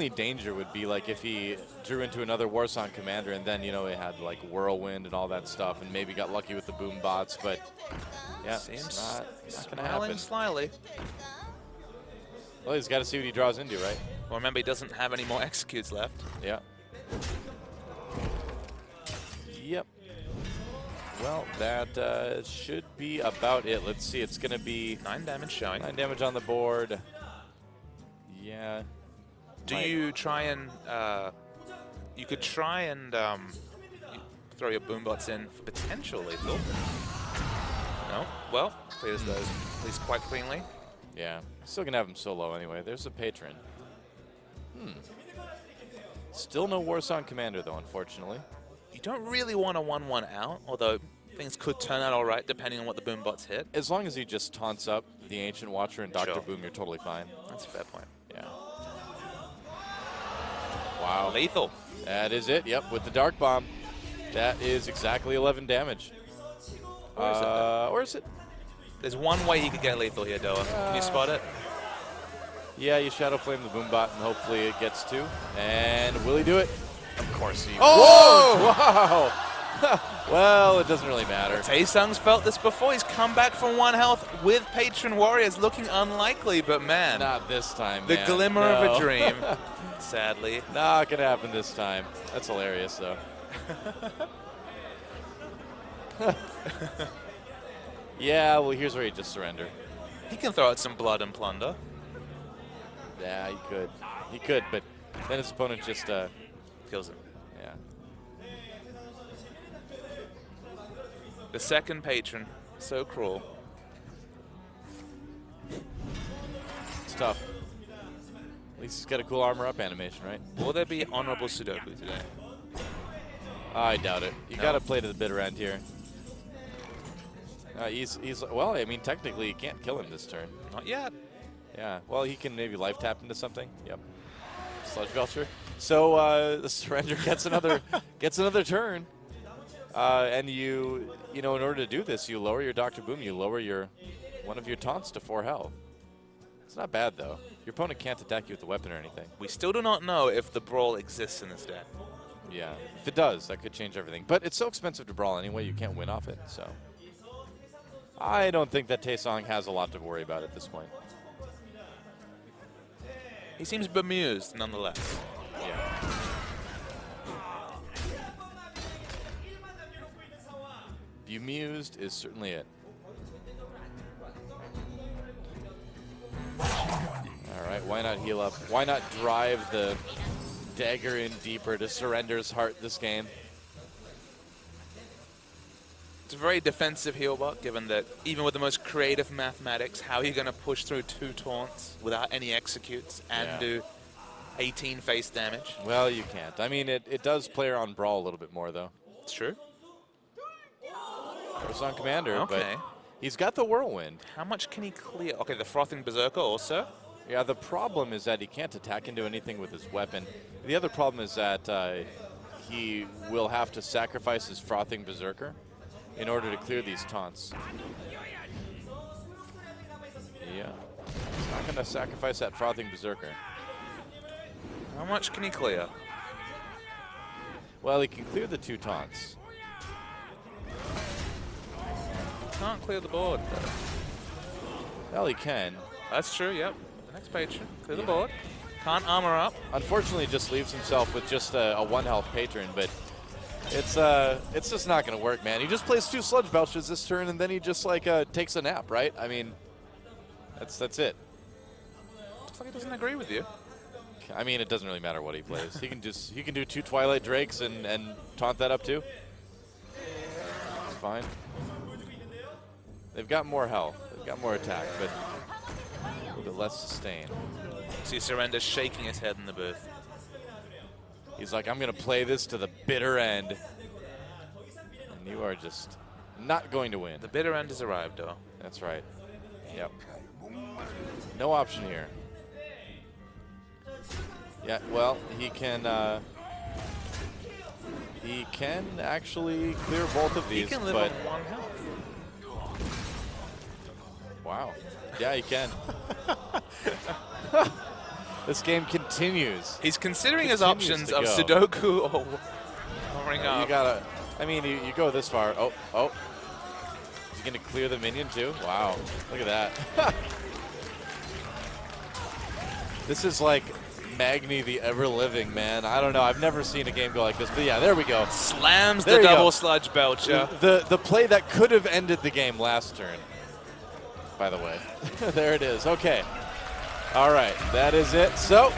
danger would be like if he drew into another Warsong Commander and then, you know, it had like Whirlwind and all that stuff and maybe got lucky with the boom bots, but yeah, Seems it's not gonna smiling happen. slyly. Well, he's got to see what he draws into, right? Well, remember, he doesn't have any more executes left. Yeah. Yep. Well, that should be about it. Let's see, it's gonna be 9 damage showing. 9 damage on the board. Yeah. Do you try and you could try and throw your boombots in for potential lethal? No. Well, clears those at least quite cleanly. Yeah. Still gonna have him solo anyway. There's a patron. Still no Warsong Commander though, unfortunately. You don't really want a 1-1 out, although things could turn out all right depending on what the boombots hit. As long as he just taunts up the Ancient Watcher and Dr. Sure. Boom, you're totally fine. That's a fair point. Yeah. Wow. Lethal. That is it. Yep, with the Dark Bomb. That is exactly 11 damage. Or is it? There's one way he could get lethal here, Doa. Can you spot it? Yeah, you Shadow Flame the Boombot, and hopefully it gets 2. And will he do it? Of course he will. Oh! Wow! Well, it doesn't really matter. Taesang's felt this before. He's come back from 1 health with Patron Warriors, looking unlikely, but man. Not this time, The man. glimmer No. of a dream, sadly. Not gonna happen this time. That's hilarious, though. Yeah, well, here's where he just surrendered. He can throw out some blood and plunder. Yeah, he could. He could, but then his opponent just, Kills him. yeah. The second patron, so cruel. It's tough. At least he's got a cool armor up animation, right? Will there be honorable Sudoku today? I doubt it. You No. gotta play to the bitter end here. He's well, I mean, technically, you can't kill him this turn. Not yet. Yeah, well, he can maybe life tap into something. Yep. Sludge Belcher. So the surrender gets another turn, and you know, in order to do this, you lower your Dr. Boom, you lower one of your taunts to 4 health. It's not bad though. Your opponent can't attack you with a weapon or anything. We still do not know if the brawl exists in this deck. Yeah, if it does, that could change everything. But it's so expensive to brawl anyway, you can't win off it. So I don't think that Taesang has a lot to worry about at this point. He seems bemused, nonetheless. Yeah. Bemused is certainly it. All right, why not heal up? Why not drive the dagger in deeper to Surrender's heart this game? It's a very defensive heal bot, given that even with the most creative mathematics, how are you going to push through 2 taunts without any executes and Yeah. do 18 face damage. Well, you can't. I mean, it does play on Brawl a little bit more, though. It's true. Taesang Commander, Okay. but he's got the Whirlwind. How much can he clear? Okay, the Frothing Berserker also. Yeah, the problem is that he can't attack into anything with his weapon. The other problem is that he will have to sacrifice his Frothing Berserker in order to clear these taunts. Yeah. He's not going to sacrifice that Frothing Berserker. How much can he clear? Well, he can clear the 2 taunts. Can't clear the board. Well, he can. That's true, yep. Next patron. Clear the board. Can't armor up. Unfortunately, he just leaves himself with just a 1 health patron, but it's just not going to work, man. He just plays 2 Sludge Belches this turn, and then he just like takes a nap, right? I mean, that's it. Looks like he doesn't agree with you. I mean, it doesn't really matter what he plays. He can do 2 Twilight Drakes and taunt that up too. It's fine. They've got more health. They've got more attack, but a little bit less sustain. See Surrender shaking his head in the booth. He's like, I'm going to play this to the bitter end. And you are just not going to win. The bitter end has arrived, though. That's right. Yep. No option here. Yeah, well, he can actually clear both of these. He can live but on 1 health. wow. Yeah, he can. This game continues. He's considering his Continues options to of go. Sudoku or powering up. You gotta, I mean, you go this far. Oh. He's gonna clear the minion too? Wow, look at that. This is like Magni the Ever-Living, man. I don't know, I've never seen a game go like this, but yeah, there we go. Slams There the you go. double Sludge Belcher. The play that could have ended the game last turn, by the way. There it is, okay. All right, that is it. So,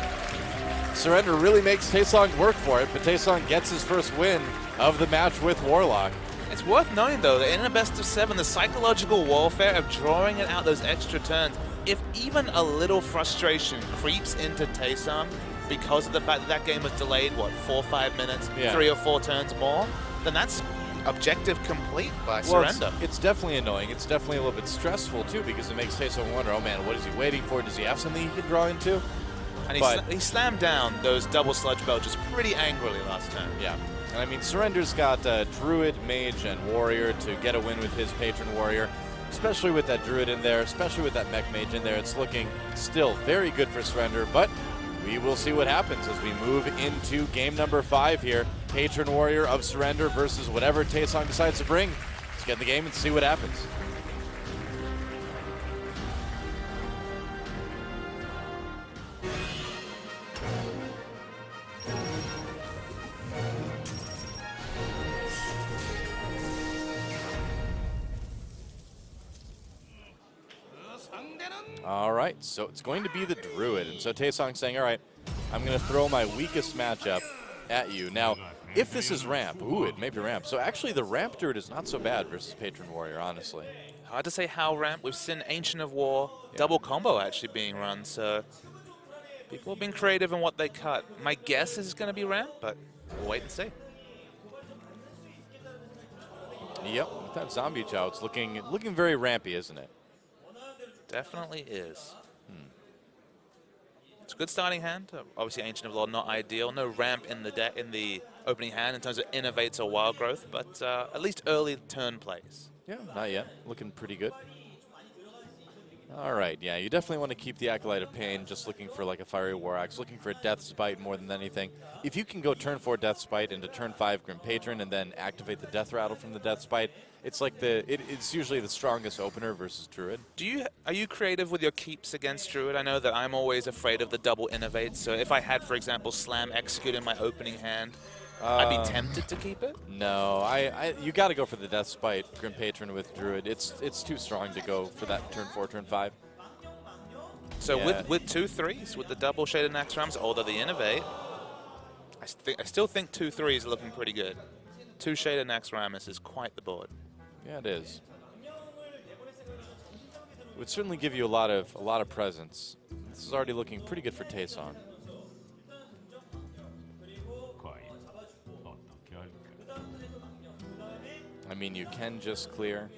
Surrender really makes Taesang work for it, but Taesang gets his first win of the match with Warlock. It's worth knowing, though, that in a best of 7, the psychological warfare of drawing it out those extra turns, if even a little frustration creeps into Taesang because of the fact that game was delayed, what, 4 or 5 minutes, Yeah. 3 or 4 turns more, then that's objective complete by Surrender. It's definitely annoying. It's definitely a little bit stressful, too, because it makes Taesang wonder, oh man, what is he waiting for? Does he have something he can draw into? And But- he slammed down those double Sludge Belchers pretty angrily last turn. Yeah. And I mean, Surrender's got Druid, Mage, and Warrior to get a win with his Patron Warrior. Especially with that Druid in there, especially with that Mech Mage in there. It's looking still very good for Surrender, but we will see what happens as we move into game number 5 here. Patron Warrior of Surrender versus whatever Taesang decides to bring. Let's get in the game and see what happens. All right, so it's going to be the Druid. And so Taesang's saying, all right, I'm going to throw my weakest matchup at you. Now, if this is ramp, ooh, it may be ramp. So actually the ramp Druid is not so bad versus Patron Warrior, honestly. Hard to say how ramp. We've seen Ancient of War, double combo actually being run, so people have been creative in what they cut. My guess is it's going to be ramp, but we'll wait and see. Yep, with that Zombie Chow, it's looking very rampy, isn't it? Definitely is. It's a good starting hand. Obviously, Ancient of Law not ideal. No ramp in the opening hand in terms of innovates or wild growth, but at least early turn plays. Yeah, not yet. Looking pretty good. All right, yeah, you definitely want to keep the Acolyte of Pain, just looking for like a Fiery War Axe, looking for a Death Spite more than anything. If you can go turn 4 Death Spite into turn 5 Grim Patron and then activate the Death Rattle from the Death Spite, it's like it's usually the strongest opener versus Druid. Are you creative with your keeps against Druid? I know that I'm always afraid of the double innovate, so if I had, for example, Slam Execute in my opening hand, I'd be tempted to keep it. No, you got to go for the Death Spite Grim Patron with Druid. It's too strong to go for that turn 4, turn 5. So Yeah. with 2 3s, with the double Shaded Nax Rams, although the innovate, I still think 2 3s are looking pretty good. 2 Shaded Nax Ramus is quite the board. Yeah, it is. It would certainly give you a lot of presence. This is already looking pretty good for Taesang. mean, you can just clear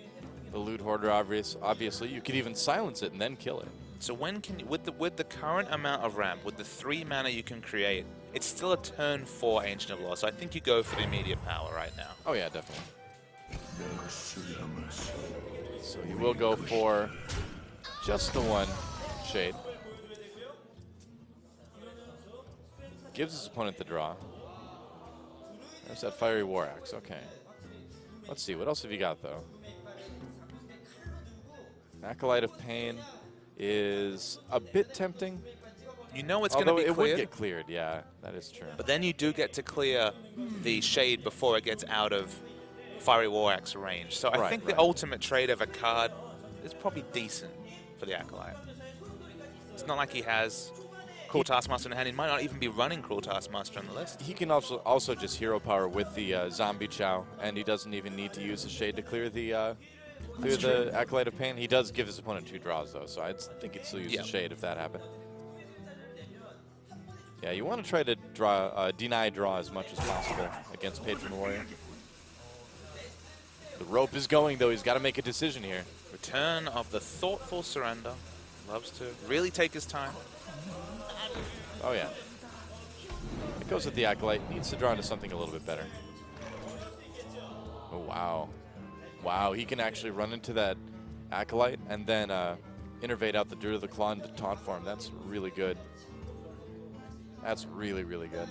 the Loot Hoarder, obviously. You could even silence it and then kill it. So when can you, with the current amount of ramp, with the 3 mana you can create, it's still a turn 4 Ancient of Law. So I think you go for the immediate power right now. Oh yeah, definitely. So he will go for just the 1 Shade. Gives his opponent the draw. There's that Fiery War Axe. Okay. Let's see. What else have you got, though? Acolyte of Pain is a bit tempting. You know it's going to be cleared. Although it would get cleared, yeah. That is true. But then you do get to clear the Shade before it gets out of Fiery War Axe range. So I think the ultimate trade of a card is probably decent for the Acolyte. It's not like he has Cruel Taskmaster in hand. He might not even be running Cruel Taskmaster on the list. He can also just hero power with the Zombie Chow, and he doesn't even need to use the Shade to clear the Acolyte of Pain. He does give his opponent 2 draws, though, so I think he'd still use the Shade if that happened. Yeah, you want to try to deny draw as much as possible against Patron Warrior. The rope is going, though. He's got to make a decision here. Return of the Thoughtful Surrender. Loves to really take his time. Oh, yeah. It goes with the Acolyte. Needs to draw into something a little bit better. Oh, wow. Wow, he can actually run into that Acolyte and then innervate out the Druid of the Claw into taunt form. That's really good. That's really, really good.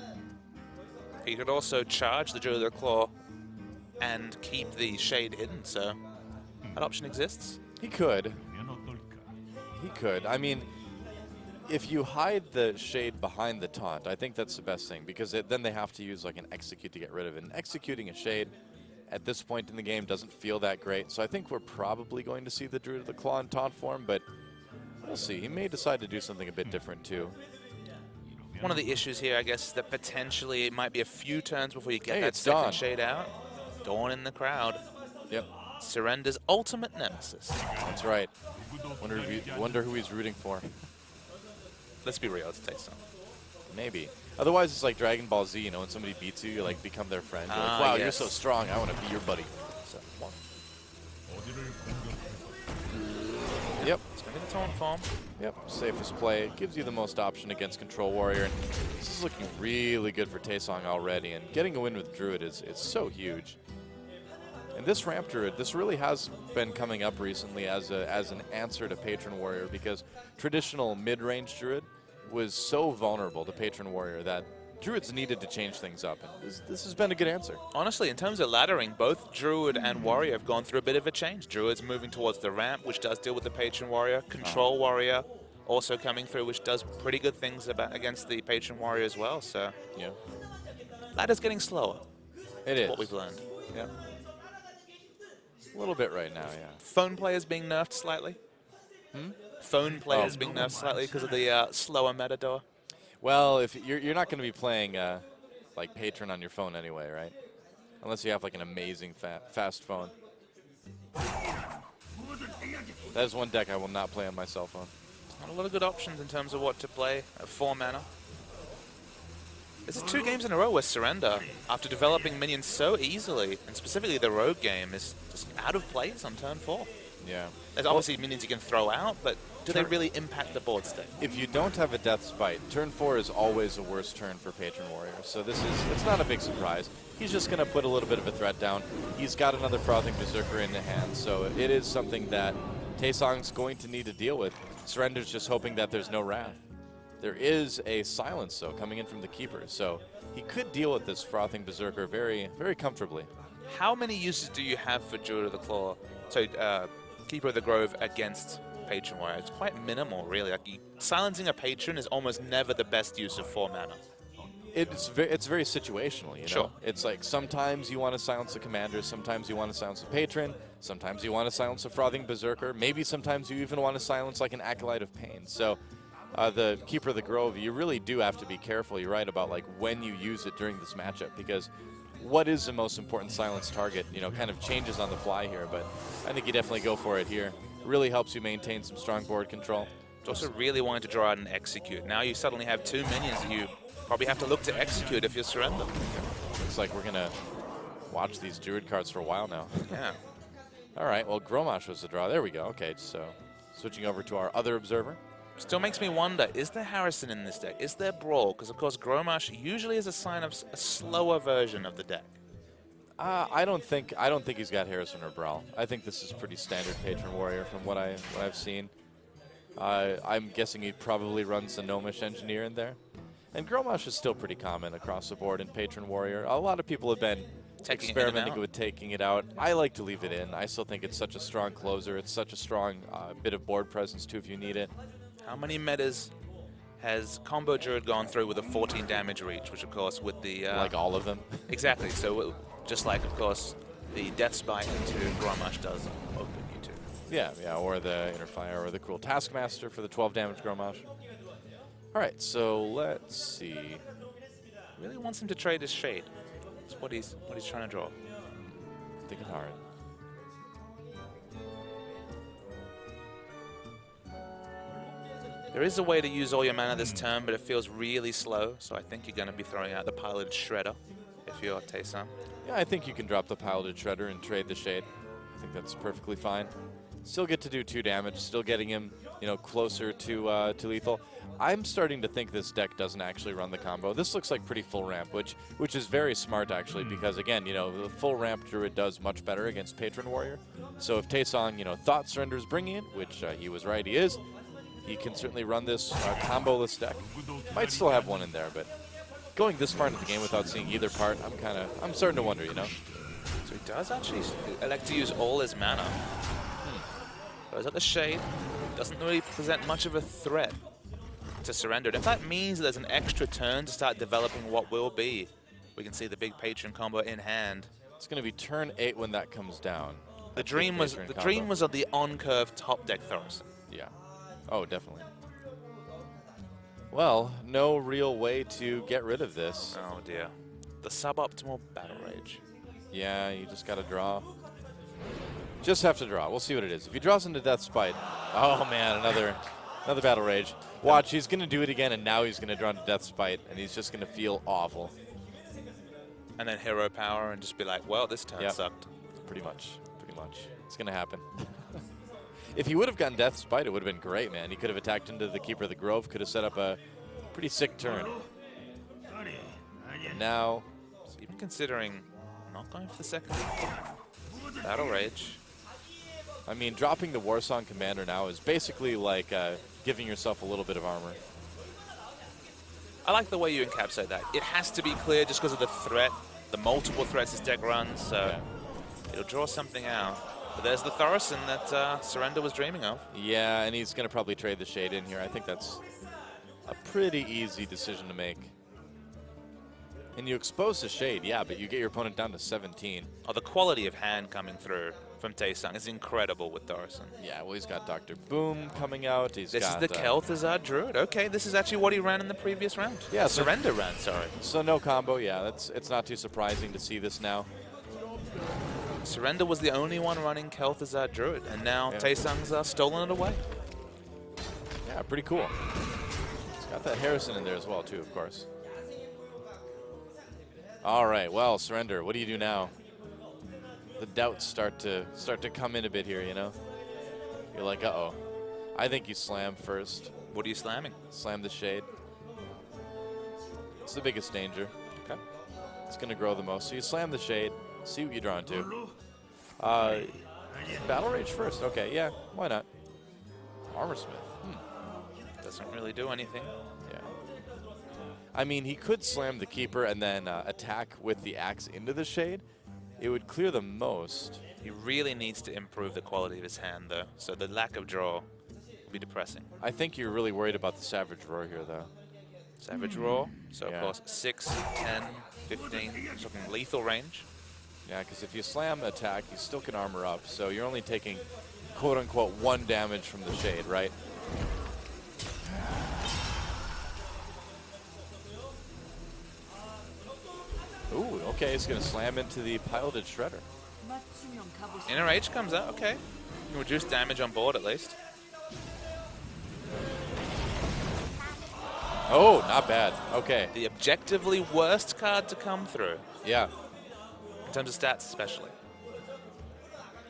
He could also charge the Druid of the Claw and keep the Shade hidden, so that option exists. He could. He could. I mean, if you hide the Shade behind the taunt, I think that's the best thing, because then they have to use like an execute to get rid of it. And executing a Shade at this point in the game doesn't feel that great, so I think we're probably going to see the Druid of the Claw in taunt form, but we'll see. He may decide to do something a bit different too. One of the issues here, I guess, is that potentially it might be a few turns before you get Hey, that it's second Dawn. Shade out. Dawn in the crowd. Yep, Surrender's ultimate nemesis. that's right. Wonder who he's rooting for. Let's be real, it's Taesang. Maybe. Otherwise, it's like Dragon Ball Z, you know, when somebody beats you, you like become their friend. You're like, wow, you're so strong, I want to be your buddy. So, yep. It's going to be the taunt form. Yep, safest play. Gives you the most option against Control Warrior. And this is looking really good for Taesang already. And getting a win with Druid is so huge. And this Ramp Druid, this really has been coming up recently as an answer to Patron Warrior, because traditional mid-range Druid was so vulnerable to Patron Warrior that Druids needed to change things up. And this has been a good answer. Honestly, in terms of laddering, both Druid and Warrior have gone through a bit of a change. Druid's moving towards the ramp, which does deal with the Patron Warrior. Control Warrior also coming through, which does pretty good things against the Patron Warrior as well. So, Yeah, ladder's getting slower. it is. What we've learned. Yeah. A little bit right now, yeah. Phone players being nerfed slightly. Phone players being nerfed slightly because of the slower metador. Well, if you're not going to be playing like Patron on your phone anyway, right? Unless you have like an amazing fast phone. That is one deck I will not play on my cell phone. Not a lot of good options in terms of what to play at 4 mana. This is 2 games in a row where Surrender, after developing minions so easily, and specifically the Rogue game, is just out of place on turn 4. Yeah. There's obviously minions you can throw out, but do they really impact the board state? If you don't have a Death Spite, turn 4 is always a worse turn for Patron Warrior. So it's not a big surprise. He's just going to put a little bit of a threat down. He's got another Frothing Berserker in the hand, so it is something that Taesang's going to need to deal with. Surrender's just hoping that there's no Wrath. There is a Silence, though, coming in from the Keeper, so he could deal with this Frothing Berserker very, very comfortably. How many uses do you have for Druid of the Claw, so Keeper of the Grove against Patron Warrior? It's quite minimal, really. Like, silencing a Patron is almost never the best use of 4 mana. It's very situational, you know? Sure. It's like sometimes you want to silence the Commander, sometimes you want to silence the Patron, sometimes you want to silence a Frothing Berserker, maybe sometimes you even want to silence like an Acolyte of Pain. So the Keeper of the Grove, you really do have to be careful, you're right, about like when you use it during this matchup, because what is the most important silence target, you know, kind of changes on the fly here, but I think you definitely go for it here. It really helps you maintain some strong board control. It's also really wanting to draw out and execute. Now you suddenly have 2 minions that you probably have to look to execute if you surrender. Looks like we're gonna watched these Druid cards for a while now. Yeah. All right, well, Gromash was the draw. There we go. Okay, so switching over to our other observer. Still makes me wonder, is there Harrison in this deck? Is there Brawl? Because, of course, Gromash usually is a sign of a slower version of the deck. I don't think he's got Harrison or Brawl. I think this is pretty standard Patron Warrior from what I've seen. I'm guessing he probably runs the Gnomish Engineer in there. And Gromash is still pretty common across the board in Patron Warrior. A lot of people have been experimenting with taking it out. I like to leave it in. I still think it's such a strong closer. It's such a strong bit of board presence, too, if you need it. How many metas has Combo Druid gone through with a 14 damage reach, which, of course, with the... like all of them. Exactly. So just like, of course, the Death Spike into Gromash does open you to. Yeah, or the Inner Fire or the Cruel Taskmaster for the 12 damage Gromash. All right, so let's see. Really wants him to trade his Shade. That's what he's trying to draw. Thinking hard. There is a way to use all your mana this turn, but it feels really slow, so I think you're going to be throwing out the Piloted Shredder if you're Taesang. Yeah, I think you can drop the Piloted Shredder and trade the Shade. I think that's perfectly fine. Still get to do 2 damage, still getting him, closer to lethal. I'm starting to think this deck doesn't actually run the combo. This looks like pretty full ramp, which is very smart actually, because again, the full ramp Druid does much better against Patron Warrior. So if Taesang, thought Surrender's bringing it, which he was right, he is, he can certainly run this combo-less deck. Might still have one in there, but going this far into the game without seeing either part, I'm starting to wonder, So he does actually elect to use all his mana. Goes at the Shade. Doesn't really present much of a threat to Surrender. And if that means there's an extra turn to start developing what will be, we can see the big Patron combo in hand. It's going to be turn 8 when that comes down. The dream was of the on-curve top deck Thoros. Yeah. Oh, definitely. Well, no real way to get rid of this. Oh dear. The suboptimal Battle Rage. Yeah, you just got to draw. Just have to draw. We'll see what it is. If he draws into Death Spite, oh man, another Battle Rage. Watch, he's going to do it again, and now he's going to draw into Death Spite, and he's just going to feel awful. And then Hero Power and just be like, well, this turn sucked. Pretty much. It's going to happen. If he would have gotten Death Spite, it would have been great, man. He could have attacked into the Keeper of the Grove, could have set up a pretty sick turn. And now... Even considering not going for the second Battle Rage. I mean, dropping the Warsong Commander now is basically like giving yourself a little bit of armor. I like the way you encapsulate that. It has to be clear just because of the threat, the multiple threats this deck runs, so it'll draw something out. But there's the Thorison that Surrender was dreaming of. Yeah, and he's going to probably trade the Shade in here. I think that's a pretty easy decision to make. And you expose the Shade, yeah, but you get your opponent down to 17. Oh, the quality of hand coming through from Taesang is incredible with Thorison. Yeah, well, he's got Dr. Boom coming out. This is the Kel'Thuzad Druid. Okay, this is actually what he ran in the previous round. Yeah, Surrender ran, sorry. So no combo, yeah. It's not too surprising to see this now. Surrender was the only one running Kel'Thuzad Druid, and now Taesang's stolen it away. Yeah, pretty cool. He's got that Harrison in there as well, too, of course. All right, well, Surrender, what do you do now? The doubts start to come in a bit here, You're like, uh-oh. I think you slam first. What are you slamming? Slam the Shade. It's the biggest danger. Okay. It's going to grow the most. So you slam the Shade, see what you draw into. Battle Rage first. Okay, yeah, why not? Armorsmith. Doesn't really do anything. Yeah. I mean, he could slam the Keeper and then attack with the axe into the Shade. It would clear the most. He really needs to improve the quality of his hand, though. So the lack of draw will be depressing. I think you're really worried about the Savage Roar here, though. Savage Roar. So, of course, 6, 10, 15, something lethal range. Yeah, because if you slam attack, you still can armor up. So you're only taking, quote-unquote, 1 damage from the Shade, right? Ooh, okay, it's going to slam into the Piloted Shredder. Inner H comes out, okay. You can reduce damage on board at least. Oh, not bad. Okay. The objectively worst card to come through. Yeah. in terms of stats especially.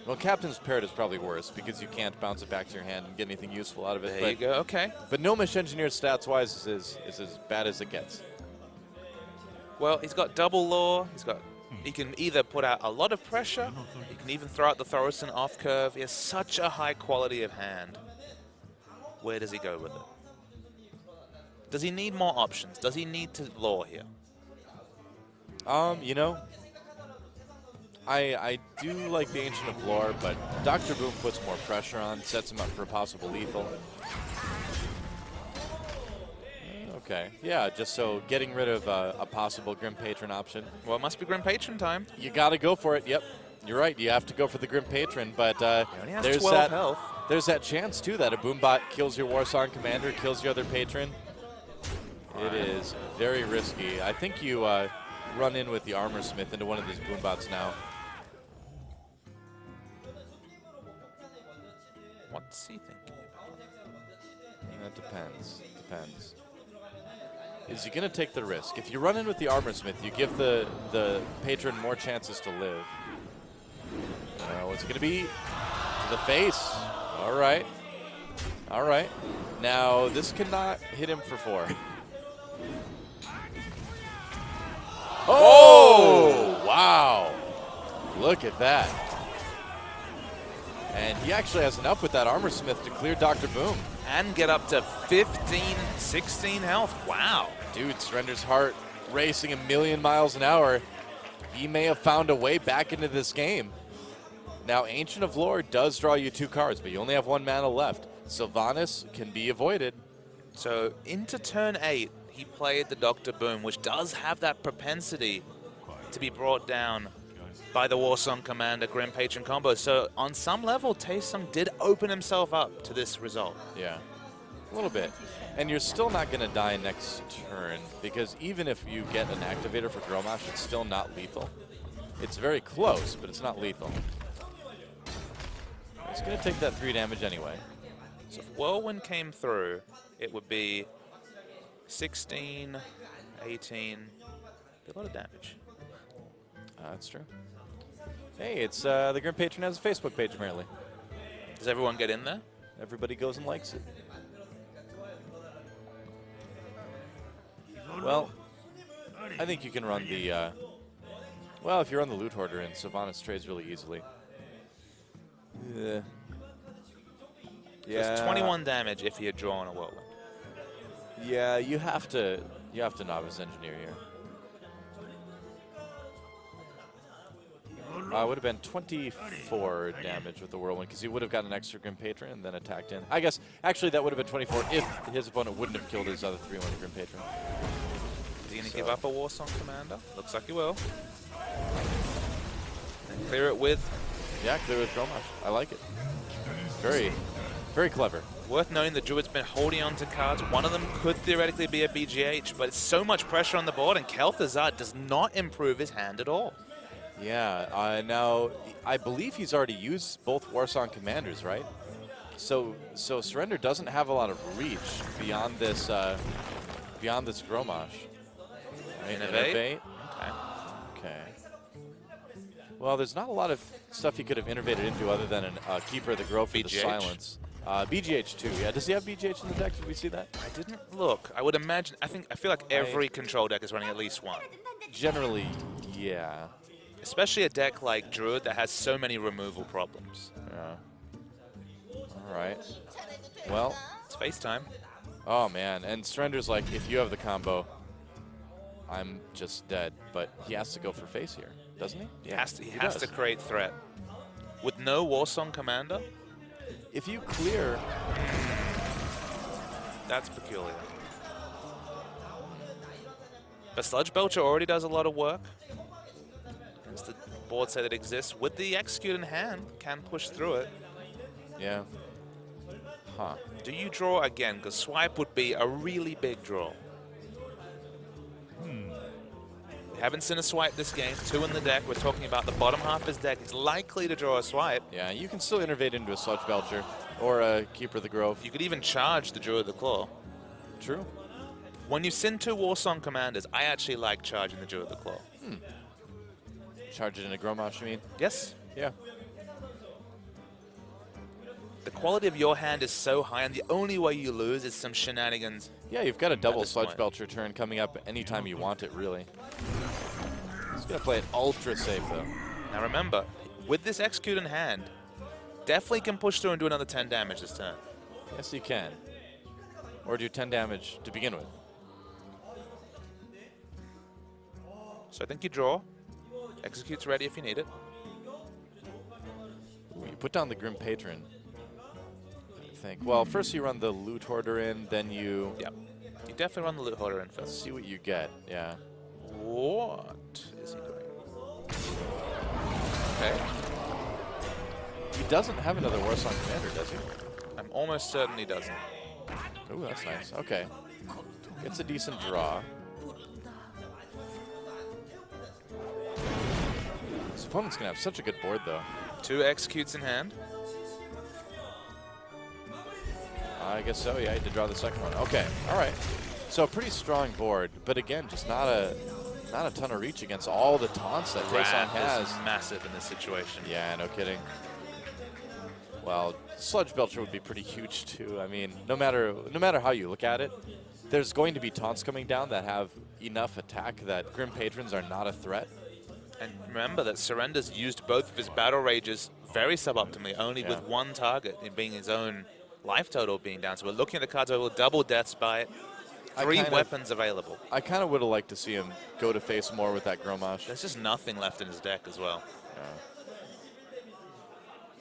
Well, Captain's Parrot is probably worse because you can't bounce it back to your hand and get anything useful out of it. There you go, okay. But Gnomish Engineer stats-wise is as bad as it gets. Well, he's got double lore. He can either put out a lot of pressure, he can even throw out the Thorison off curve. He has such a high quality of hand. Where does he go with it? Does he need more options? Does he need to lore here? You know, I do like the Ancient of Lore, but Dr. Boom puts more pressure on, sets him up for a possible lethal. Okay, yeah, just so getting rid of a possible Grim Patron option. Well, it must be Grim Patron time. You got to go for it. Yep, you're right. You have to go for the Grim Patron, but He only has there's 12 health. There's that chance too that a Boombot kills your Warsong Commander, kills your other Patron. It is very risky. I think you run in with the Armor Smith into one of these Boombots now. What's he thinking about? That depends. Depends. Is he going to take the risk? If you run in with the Armor Smith, you give the Patron more chances to live. What's it going to be? To the face. All right. All right. Now, this cannot hit him for 4. Oh, wow. Look at that. And he actually has enough with that Armor Smith to clear Dr. Boom. And get up to 15, 16 health. Wow. Dude, Surrender's heart racing 1,000,000 miles an hour. He may have found a way back into this game. Now, Ancient of Lore does draw you 2 cards, but you only have 1 mana left. Sylvanas can be avoided. So into turn 8, he played the Dr. Boom, which does have that propensity to be brought down by the Warsong Commander Grim Patron combo. So on some level, Taesang did open himself up to this result. Yeah, a little bit. And you're still not going to die next turn, because even if you get an activator for Gromash, it's still not lethal. It's very close, but it's not lethal. It's going to take that 3 damage anyway. So if Whirlwind came through, it would be 16, 18, a lot of damage. That's true. Hey, it's the Grim Patron has a Facebook page, apparently. Does everyone get in there? Everybody goes and likes it. Well, I think you can run the... well, if you run the Loot Hoarder in, Sylvanas trades really easily. Yeah. There's 21 damage if he had drawn a Whirlwind. Yeah, you have to Novice Engineer here. It would have been 24 damage with the Whirlwind, because he would have gotten an extra Grim Patron and then attacked in. I guess, actually, that would have been 24 if his opponent wouldn't have killed his other 3-1 Grim Patron. Is he going to give up a Warsong Commander? Looks like he will. And clear it with... Yeah, clear with Gromash. I like it. Very, very clever. Worth noting the Druid's been holding on to cards. One of them could theoretically be a BGH, but it's so much pressure on the board, and Kel'Thuzad does not improve his hand at all. Yeah, now, I believe he's already used both Warsong Commanders, right? So Surrender doesn't have a lot of reach beyond this Gromash. Innovate? Okay. Well, there's not a lot of stuff he could have innovated into other than a Keeper of the Grove for the silence. BGH too, yeah. Does he have BGH in the deck? Did we see that? I didn't look. I would imagine, I feel like every control deck is running at least one. Generally, yeah. Especially a deck like Druid that has so many removal problems. Yeah. All right. Well, it's FaceTime. Oh man, and Surrender's like, if you have the combo, I'm just dead. But he has to go for face here, doesn't he? Yeah, he has to create threat. With no Warsong Commander? If you clear... That's peculiar. But Sludge Belcher already does a lot of work. As the board set it exists, with the Execute in hand, can push through it. Yeah. Huh. Do you draw again? Because Swipe would be a really big draw. We haven't seen a Swipe this game. 2 in the deck. We're talking about the bottom half of his deck. He's likely to draw a Swipe. Yeah, you can still innovate into a Sludge Belcher or a Keeper of the Grove. You could even charge the Druid of the Claw. True. When you send 2 Warsong Commanders, I actually like charging the Druid of the Claw. Charge it into Grommash, you mean? Yes. Yeah. The quality of your hand is so high, and the only way you lose is some shenanigans. Yeah, you've got a double this Sludge point. Belcher turn coming up anytime you want it, really. He's going to play it ultra safe, though. Now remember, with this execute in hand, definitely can push through and do another 10 damage this turn. Yes, he can. Or do 10 damage to begin with. So I think you draw. Execute's ready if you need it. Ooh, you put down the Grim Patron. I think. Well, first you run the Loot Hoarder in, then you... Yep. You definitely run the Loot Hoarder in Let's first. see what you get, yeah. What is he doing? Okay. He doesn't have another Warsong Commander, does he? I'm almost certain he doesn't. Ooh, that's nice. Okay. Gets a decent draw. His opponent's going to have such a good board, though. 2 executes in hand. I guess so, yeah, he did draw the second one. Okay, all right. So a pretty strong board, but again, just not a ton of reach against all the taunts that Taesang has. Is massive in this situation. Yeah, no kidding. Well, Sludge Belcher would be pretty huge too. I mean, no matter how you look at it, there's going to be taunts coming down that have enough attack that Grim Patrons are not a threat. And remember that Surrender's used both of his Battle Rages very suboptimally, only with one target, it being his own life total being down. So we're looking at the cards over double Death's Bite, 3 weapons available. I kind of would have liked to see him go to face more with that Grommash. There's just nothing left in his deck as well. Yeah.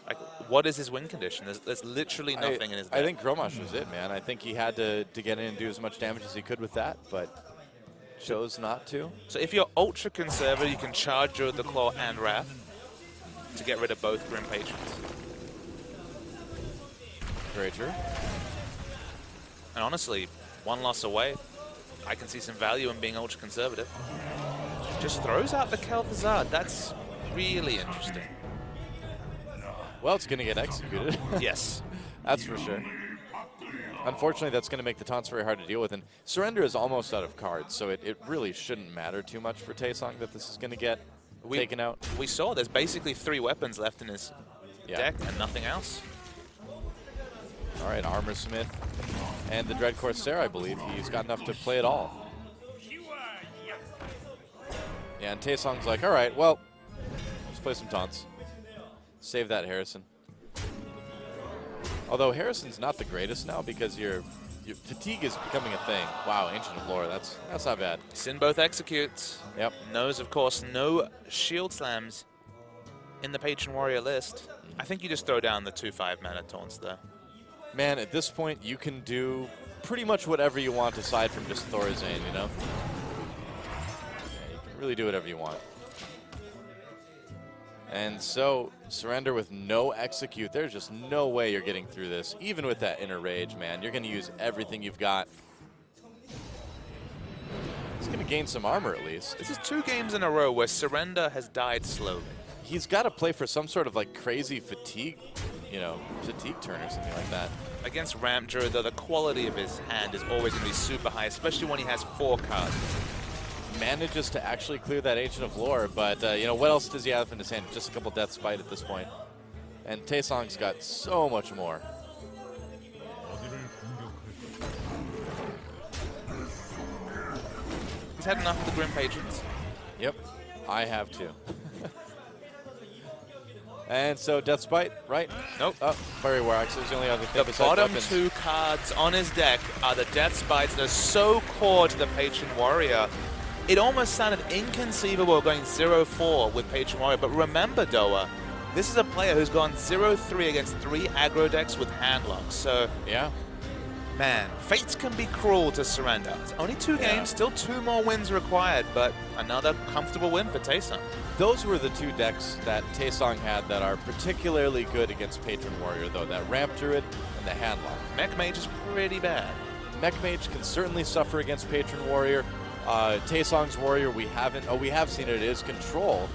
Like, what is his win condition? There's literally nothing in his deck. I think Grommash was it, man. I think he had to get in and do as much damage as he could with that, but chose not to. So if you're ultra conservative, you can charge Druid the Claw and Wrath to get rid of both Grim Patrons. Very true. And honestly, one loss away, I can see some value in being ultra conservative. Just throws out the Kel'Thuzad. That's really interesting. Well, it's going to get executed. Yes. That's for sure. Unfortunately, that's going to make the taunts very hard to deal with. And Surrender is almost out of cards, so it really shouldn't matter too much for Taesang that this is going to get taken out. We saw there's basically 3 weapons left in his deck and nothing else. All right, Armor Smith and the Dread Corsair, I believe. He's got enough to play it all. Yeah, and Taesong's like, all right, well, let's play some taunts. Save that, Harrison. Although Harrison's not the greatest now because your fatigue is becoming a thing. Wow, Ancient of Lore, that's not bad. Sin both executes. Yep. Knows, of course, no shield slams in the Patron Warrior list. I think you just throw down the 2/5 mana taunts there. Man, at this point, you can do pretty much whatever you want aside from just Thorazane, you know? Yeah, you can really do whatever you want. And so, Surrender with no execute. There's just no way you're getting through this. Even with that Inner Rage, man. You're going to use everything you've got. He's going to gain some armor, at least. This is 2 games in a row where Surrender has died slowly. He's got to play for some sort of, like, crazy fatigue, you know, fatigue turn or something like that. Against Ramp Druid, though, the quality of his hand is always going to be super high, especially when he has 4 cards. Manages to actually clear that Ancient of Lore, but you know, what else does he have in his hand? Just a couple Death Spite at this point. And Taesong's got so much more. He's had enough of the Grim Patrons. Yep, I have too. And so Death Spite, right? Nope. Oh, Fiery War Axe is the only other thing The besides bottom weapons. 2 cards on his deck are the Death Spites that are so core to the Patron Warrior. It almost sounded inconceivable going 0-4 with Patron Warrior, but remember, Doa, this is a player who's gone 0-3 against 3 aggro decks with handlocks, so yeah. Man, fates can be cruel to Surrender. It's only 2 games, still 2 more wins required, but another comfortable win for Taesang. Those were the 2 decks that Taesang had that are particularly good against Patron Warrior, though, that Ramp Druid and the Handlock. Mech Mage is pretty bad. Mech Mage can certainly suffer against Patron Warrior. Taesong's Warrior, we have seen it is Control.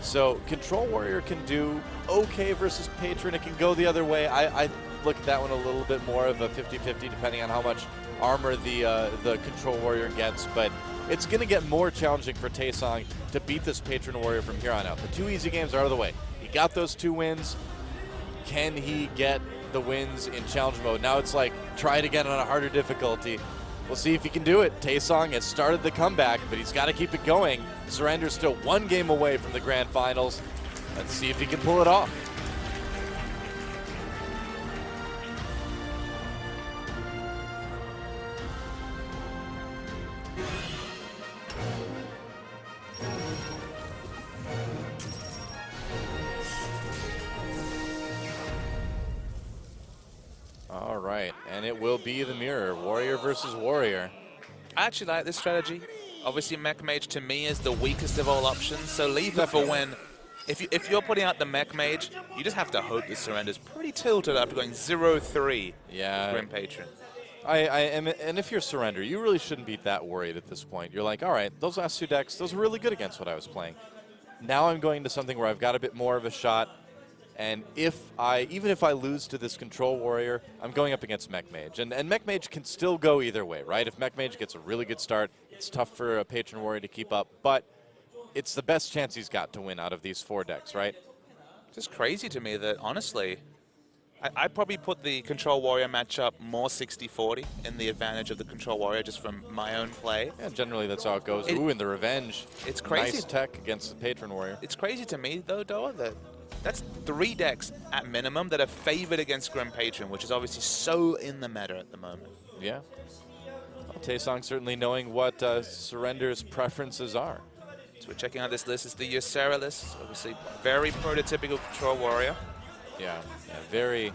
So Control Warrior can do okay versus Patron. It can go the other way. I look at that one a little bit more of a 50-50 depending on how much armor the Control Warrior gets. But it's going to get more challenging for Taesang to beat this Patron Warrior from here on out. The 2 easy games are out of the way. He got those 2 wins. Can he get the wins in challenge mode? Now it's like, try it again on a harder difficulty. We'll see if he can do it. Taesang has started the comeback, but he's got to keep it going. Surrender's still 1 game away from the grand finals. Let's see if he can pull it off. All right, and it will be the mirror, Warrior versus Warrior. I actually like this strategy. Obviously, Mech Mage to me is the weakest of all options, so leave it for when. If you're putting out the Mech Mage, you just have to hope the Surrender's pretty tilted after going 0-3 Yeah. Grim Patron. I am, and if you're Surrender, you really shouldn't be that worried at this point. You're like, all right, those last 2 decks, those were really good against what I was playing. Now I'm going to something where I've got a bit more of a shot. And even if I lose to this Control Warrior, I'm going up against Mech Mage. And Mech Mage can still go either way, right? If Mech Mage gets a really good start, it's tough for a Patron Warrior to keep up. But it's the best chance he's got to win out of these 4 decks, right? It's just crazy to me that, honestly, I'd probably put the Control Warrior matchup more 60-40 in the advantage of the Control Warrior just from my own play. Yeah, generally that's how it goes. Ooh, and the Revenge. It's crazy. Nice tech against the Patron Warrior. It's crazy to me, though, Doa, that that's 3 decks at minimum that are favored against Grim Patron, which is obviously so in the meta at the moment. Yeah. Well, Taesang certainly knowing what Surrender's preferences are. So we're checking out this list. It's the Ysera list. Obviously, very prototypical Control Warrior. Yeah, very,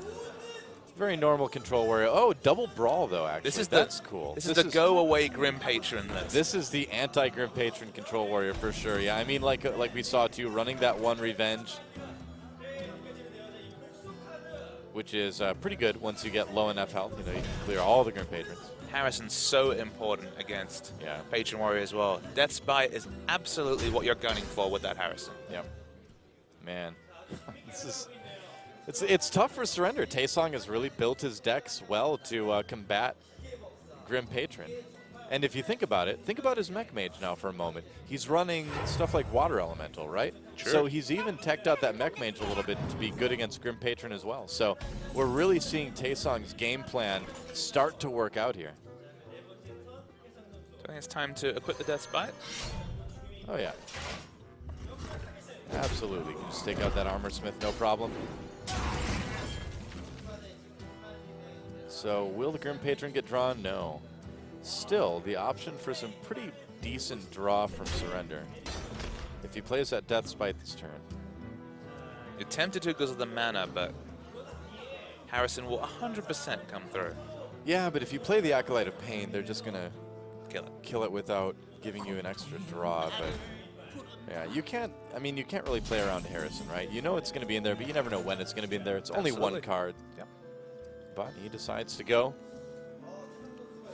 very normal Control Warrior. Oh, double Brawl, though, actually. That's cool. This is the go-away Grim Patron list. This is the anti-Grim Patron Control Warrior for sure. Yeah, I mean, like we saw, too, running that 1 Revenge, which is pretty good once you get low enough health. You know, you can clear all the Grim Patrons. Harrison's so important against Patron Warrior as well. Death's Bite is absolutely what you're gunning for with that Harrison. Yep. Man, it's tough for Surrender. Taesang has really built his decks well to combat Grim Patron. And if you think about it, think about his Mech Mage now for a moment. He's running stuff like Water Elemental, right? Sure. So he's even teched out that Mech Mage a little bit to be good against Grim Patron as well. So we're really seeing Taesang's game plan start to work out here. I think it's time to equip the Death's Bite. Oh, yeah. Absolutely. You can just take out that Armor Smith, no problem. So will the Grim Patron get drawn? No. Still, the option for some pretty decent draw from Surrender if he plays that Death Spite this turn. You're tempted to because of the mana, but Harrison will 100% come through. Yeah, but if you play the Acolyte of Pain, they're just going to Kill it. Kill it without giving you an extra draw. But yeah, you can't really play around Harrison, right? You know it's going to be in there, but you never know when it's going to be in there. It's only Absolutely. 1 card. Yep. But he decides to go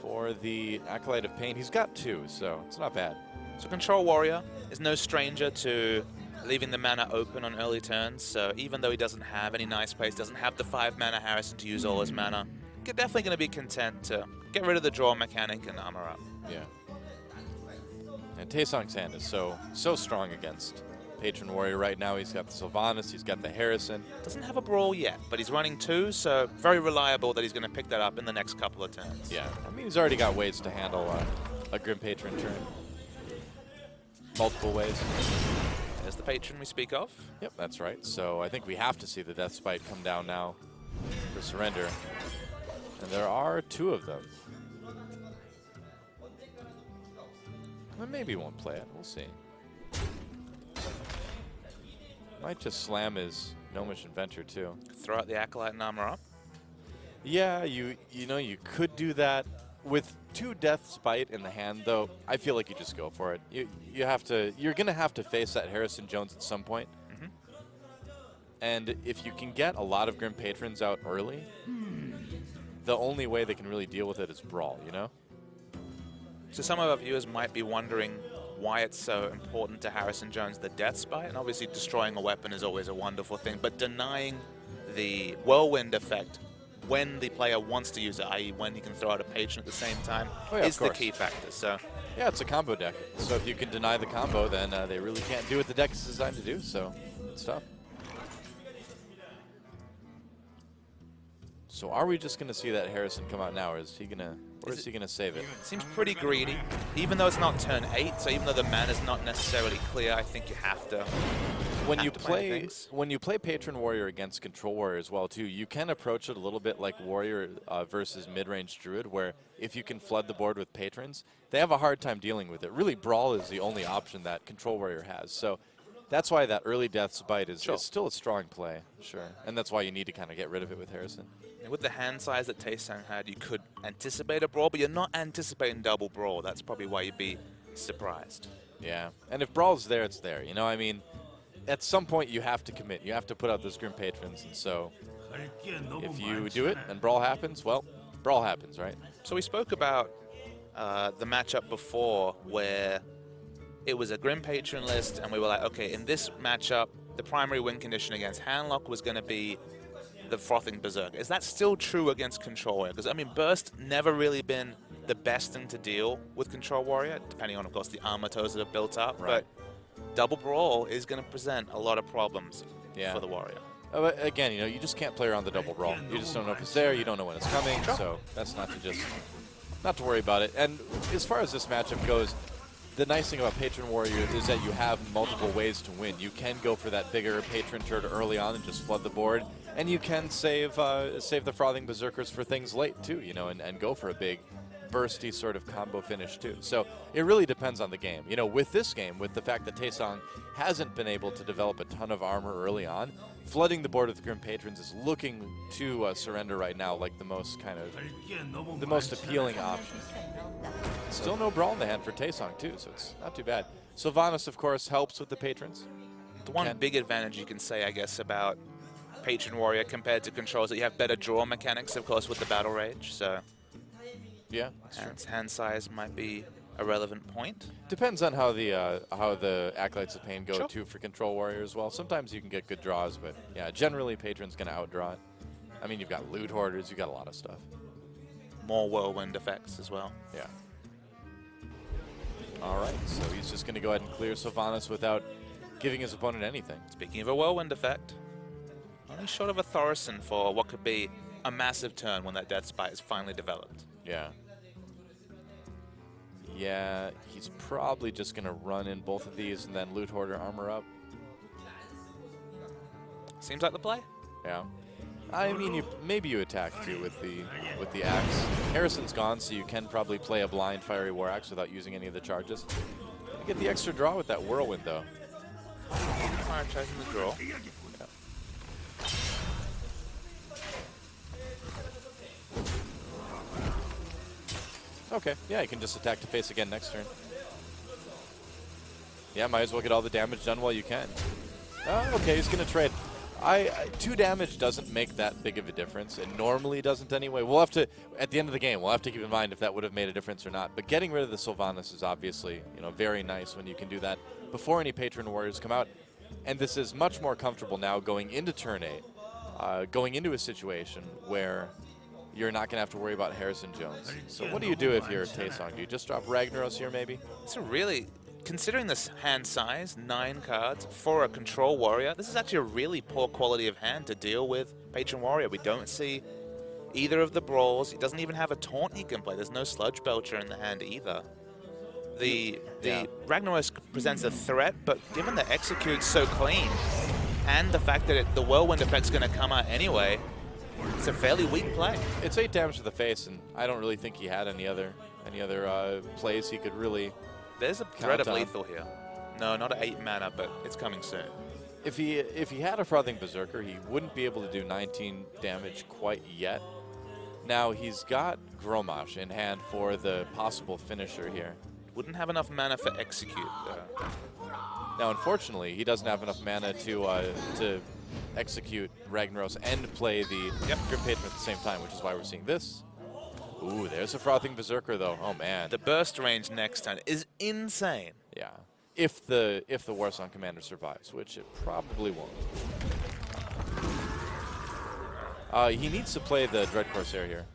for the Acolyte of Pain. He's got 2, so it's not bad. So Control Warrior is no stranger to leaving the mana open on early turns. So even though he doesn't have any nice plays, doesn't have the 5 mana Harrison to use all his mana, definitely going to be content to get rid of the draw mechanic and armor up. Yeah. And Taesang's hand is so strong against Patron Warrior right now. He's got the Sylvanas, he's got the Harrison. Doesn't have a Brawl yet, but he's running 2, so very reliable that he's going to pick that up in the next couple of turns. Yeah, I mean, he's already got ways to handle a Grim Patron turn. Multiple ways. There's the Patron we speak of. Yep, that's right. So I think we have to see the Death Spite come down now for Surrender. And there are 2 of them. Well, maybe he won't play it. We'll see. Might just slam his Gnomish Inventor too. Throw out the Acolyte and armor up. Yeah, you know you could do that with 2 Death Spite in the hand, though. I feel like you just go for it. You're gonna have to face that Harrison Jones at some point. And if you can get a lot of Grim Patrons out early, the only way they can really deal with it is Brawl, you know? So some of our viewers might be wondering why it's so important to Harrison Jones, the Death Spite, and obviously destroying a weapon is always a wonderful thing, but denying the Whirlwind effect when the player wants to use it, i.e. when he can throw out a patron at the same time, Oh, yeah, is of the course. key factor. So Yeah, it's a combo deck. So if you can deny the combo, then they really can't do what the deck is designed to do. So it's tough. So are we just going to see that Harrison come out now, or is he going to, or is he going to save it? seems pretty greedy, even though it's not turn 8. So even though the mana's not necessarily clear, I think you have to. When have you to play play things. when you play Patron Warrior against Control Warrior as well too, you can approach it a little bit like Warrior versus mid-range Druid, where if you can flood the board with patrons, they have a hard time dealing with it. Really, Brawl is the only option that Control Warrior has. So that's why that early Death's Bite is still a strong play, sure. And that's why you need to kind of get rid of it with Harrison. And with the hand size that Taesang had, you could anticipate a brawl, but you're not anticipating double brawl. That's probably why you'd be surprised. Yeah, and if Brawl's there, it's there. You know, I mean, at some point you have to commit. You have to put out those Grim Patrons, and so if you do it and Brawl happens, well, Brawl happens, right? So we spoke about the matchup before where it was a Grim Patron list, and we were like, okay, in this matchup, the primary win condition against Handlock was going to be the Frothing Berserker. Is that still true against Control Warrior? Because, I mean, Burst never really been the best thing to deal with Control Warrior, depending on, of course, the armor toes that have built up. Right. But Double Brawl is going to present a lot of problems for the Warrior. Again, you know, you just can't play around the double Brawl. You just don't know if it's there. You don't know when it's coming. So that's not to worry about it. And as far as this matchup goes, the nice thing about Patron Warrior is that you have multiple ways to win. You can go for that bigger Patron turn early on and just flood the board, and you can save the Frothing Berserkers for things late too, you know, and go for a big bursty sort of combo finish too. So it really depends on the game. You know, with this game, with the fact that Taesang hasn't been able to develop a ton of armor early on, flooding the board with Grim Patrons is looking to surrender right now like the most appealing option. Still no Brawl in the hand for Taesang too, so it's not too bad. Sylvanas, of course, helps with the Patrons. The one big advantage you can say, I guess, about Patron Warrior compared to Control is that you have better draw mechanics, of course, with the Battle Rage. So yeah, hand size might be a relevant point. Depends on how the Acolytes of Pain go too for Control Warrior as well. Sometimes you can get good draws, but yeah, generally Patron's going to outdraw it. I mean, you've got Loot Hoarders, you've got a lot of stuff. More Whirlwind effects as well. Yeah. All right, so he's just going to go ahead and clear Sylvanas without giving his opponent anything. Speaking of a Whirlwind effect, only short of a Thorison for what could be a massive turn when that Death Bite is finally developed. Yeah. Yeah, he's probably just going to run in both of these and then Loot Hoarder armor up. Seems like the play. Yeah. I mean, maybe you attack too with the axe. Harrison's gone, so you can probably play a blind Fiery War Axe without using any of the charges. You get the extra draw with that Whirlwind, though. Prioritizing the draw. Yeah. Okay, yeah, you can just attack to face again next turn. Yeah, might as well get all the damage done while you can. Oh, okay, he's going to trade. 2 damage doesn't make that big of a difference. It normally doesn't anyway. We'll have to, at the end of the game, we'll have to keep in mind if that would have made a difference or not. But getting rid of the Sylvanas is obviously, you know, very nice when you can do that before any Patron Warriors come out. And this is much more comfortable now going into turn 8, going into a situation where you're not going to have to worry about Harrison Jones. So what do you do if you're Taesang? Do you just drop Ragnaros here maybe? It's a really, considering this hand size, 9 cards, for a Control Warrior, this is actually a really poor quality of hand to deal with Patron Warrior. We don't see either of the Brawls. He doesn't even have a Taunt he can play. There's no Sludge Belcher in the hand either. The Ragnaros presents a threat, but given that Execute's so clean, and the fact that the Whirlwind effect's going to come out anyway, it's a fairly weak play. It's 8 damage to the face, and I don't really think he had any other plays he could really. There's a threat of lethal here. No, not at 8 mana, but it's coming soon. If he had a Frothing Berserker, he wouldn't be able to do 19 damage quite yet. Now he's got Gromash in hand for the possible finisher here. Wouldn't have enough mana for Execute. Now, unfortunately, he doesn't have enough mana to execute Ragnaros and play the Grim Patron at the same time, which is why we're seeing this. Ooh, there's a Frothing Berserker, though. Oh, man. The burst range next turn is insane. Yeah. If the Warsong Commander survives, which it probably won't. He needs to play the Dread Corsair here.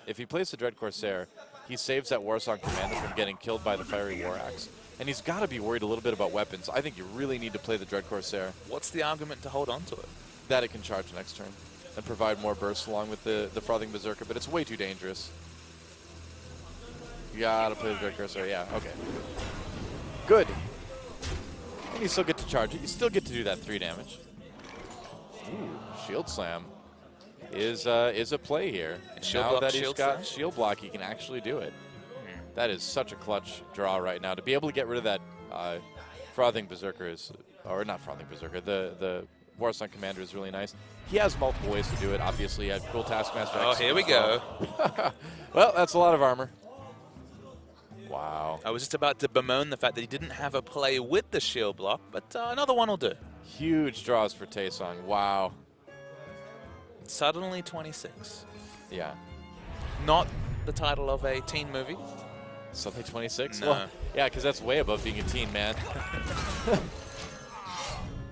If he plays the Dread Corsair, he saves that Warsong Commander from getting killed by the Fiery War Axe. And he's got to be worried a little bit about weapons. I think you really need to play the Dread Corsair. What's the argument to hold on to it? That it can charge next turn and provide more bursts along with the Frothing Berserker, but it's way too dangerous. You gotta play the Dread Corsair, yeah, okay. Good. And you still get to charge it. You still get to do that 3 damage. Ooh, Shield Slam is a play here. Shield Now block, that he's shield got slam? Shield Block, he can actually do it. That is such a clutch draw right now. To be able to get rid of that Frothing Berserker is, or not Frothing Berserker, the Warsong Commander is really nice. He has multiple ways to do it. Obviously, he had Cruel Taskmaster. Oh, here we go. Well, that's a lot of armor. Wow. I was just about to bemoan the fact that he didn't have a play with the shield block, but another one will do. Huge draws for Taesang. Wow. Suddenly 26. Yeah. Not the title of a teen movie. Suddenly 26? No. Well, yeah, because that's way above being a teen, man.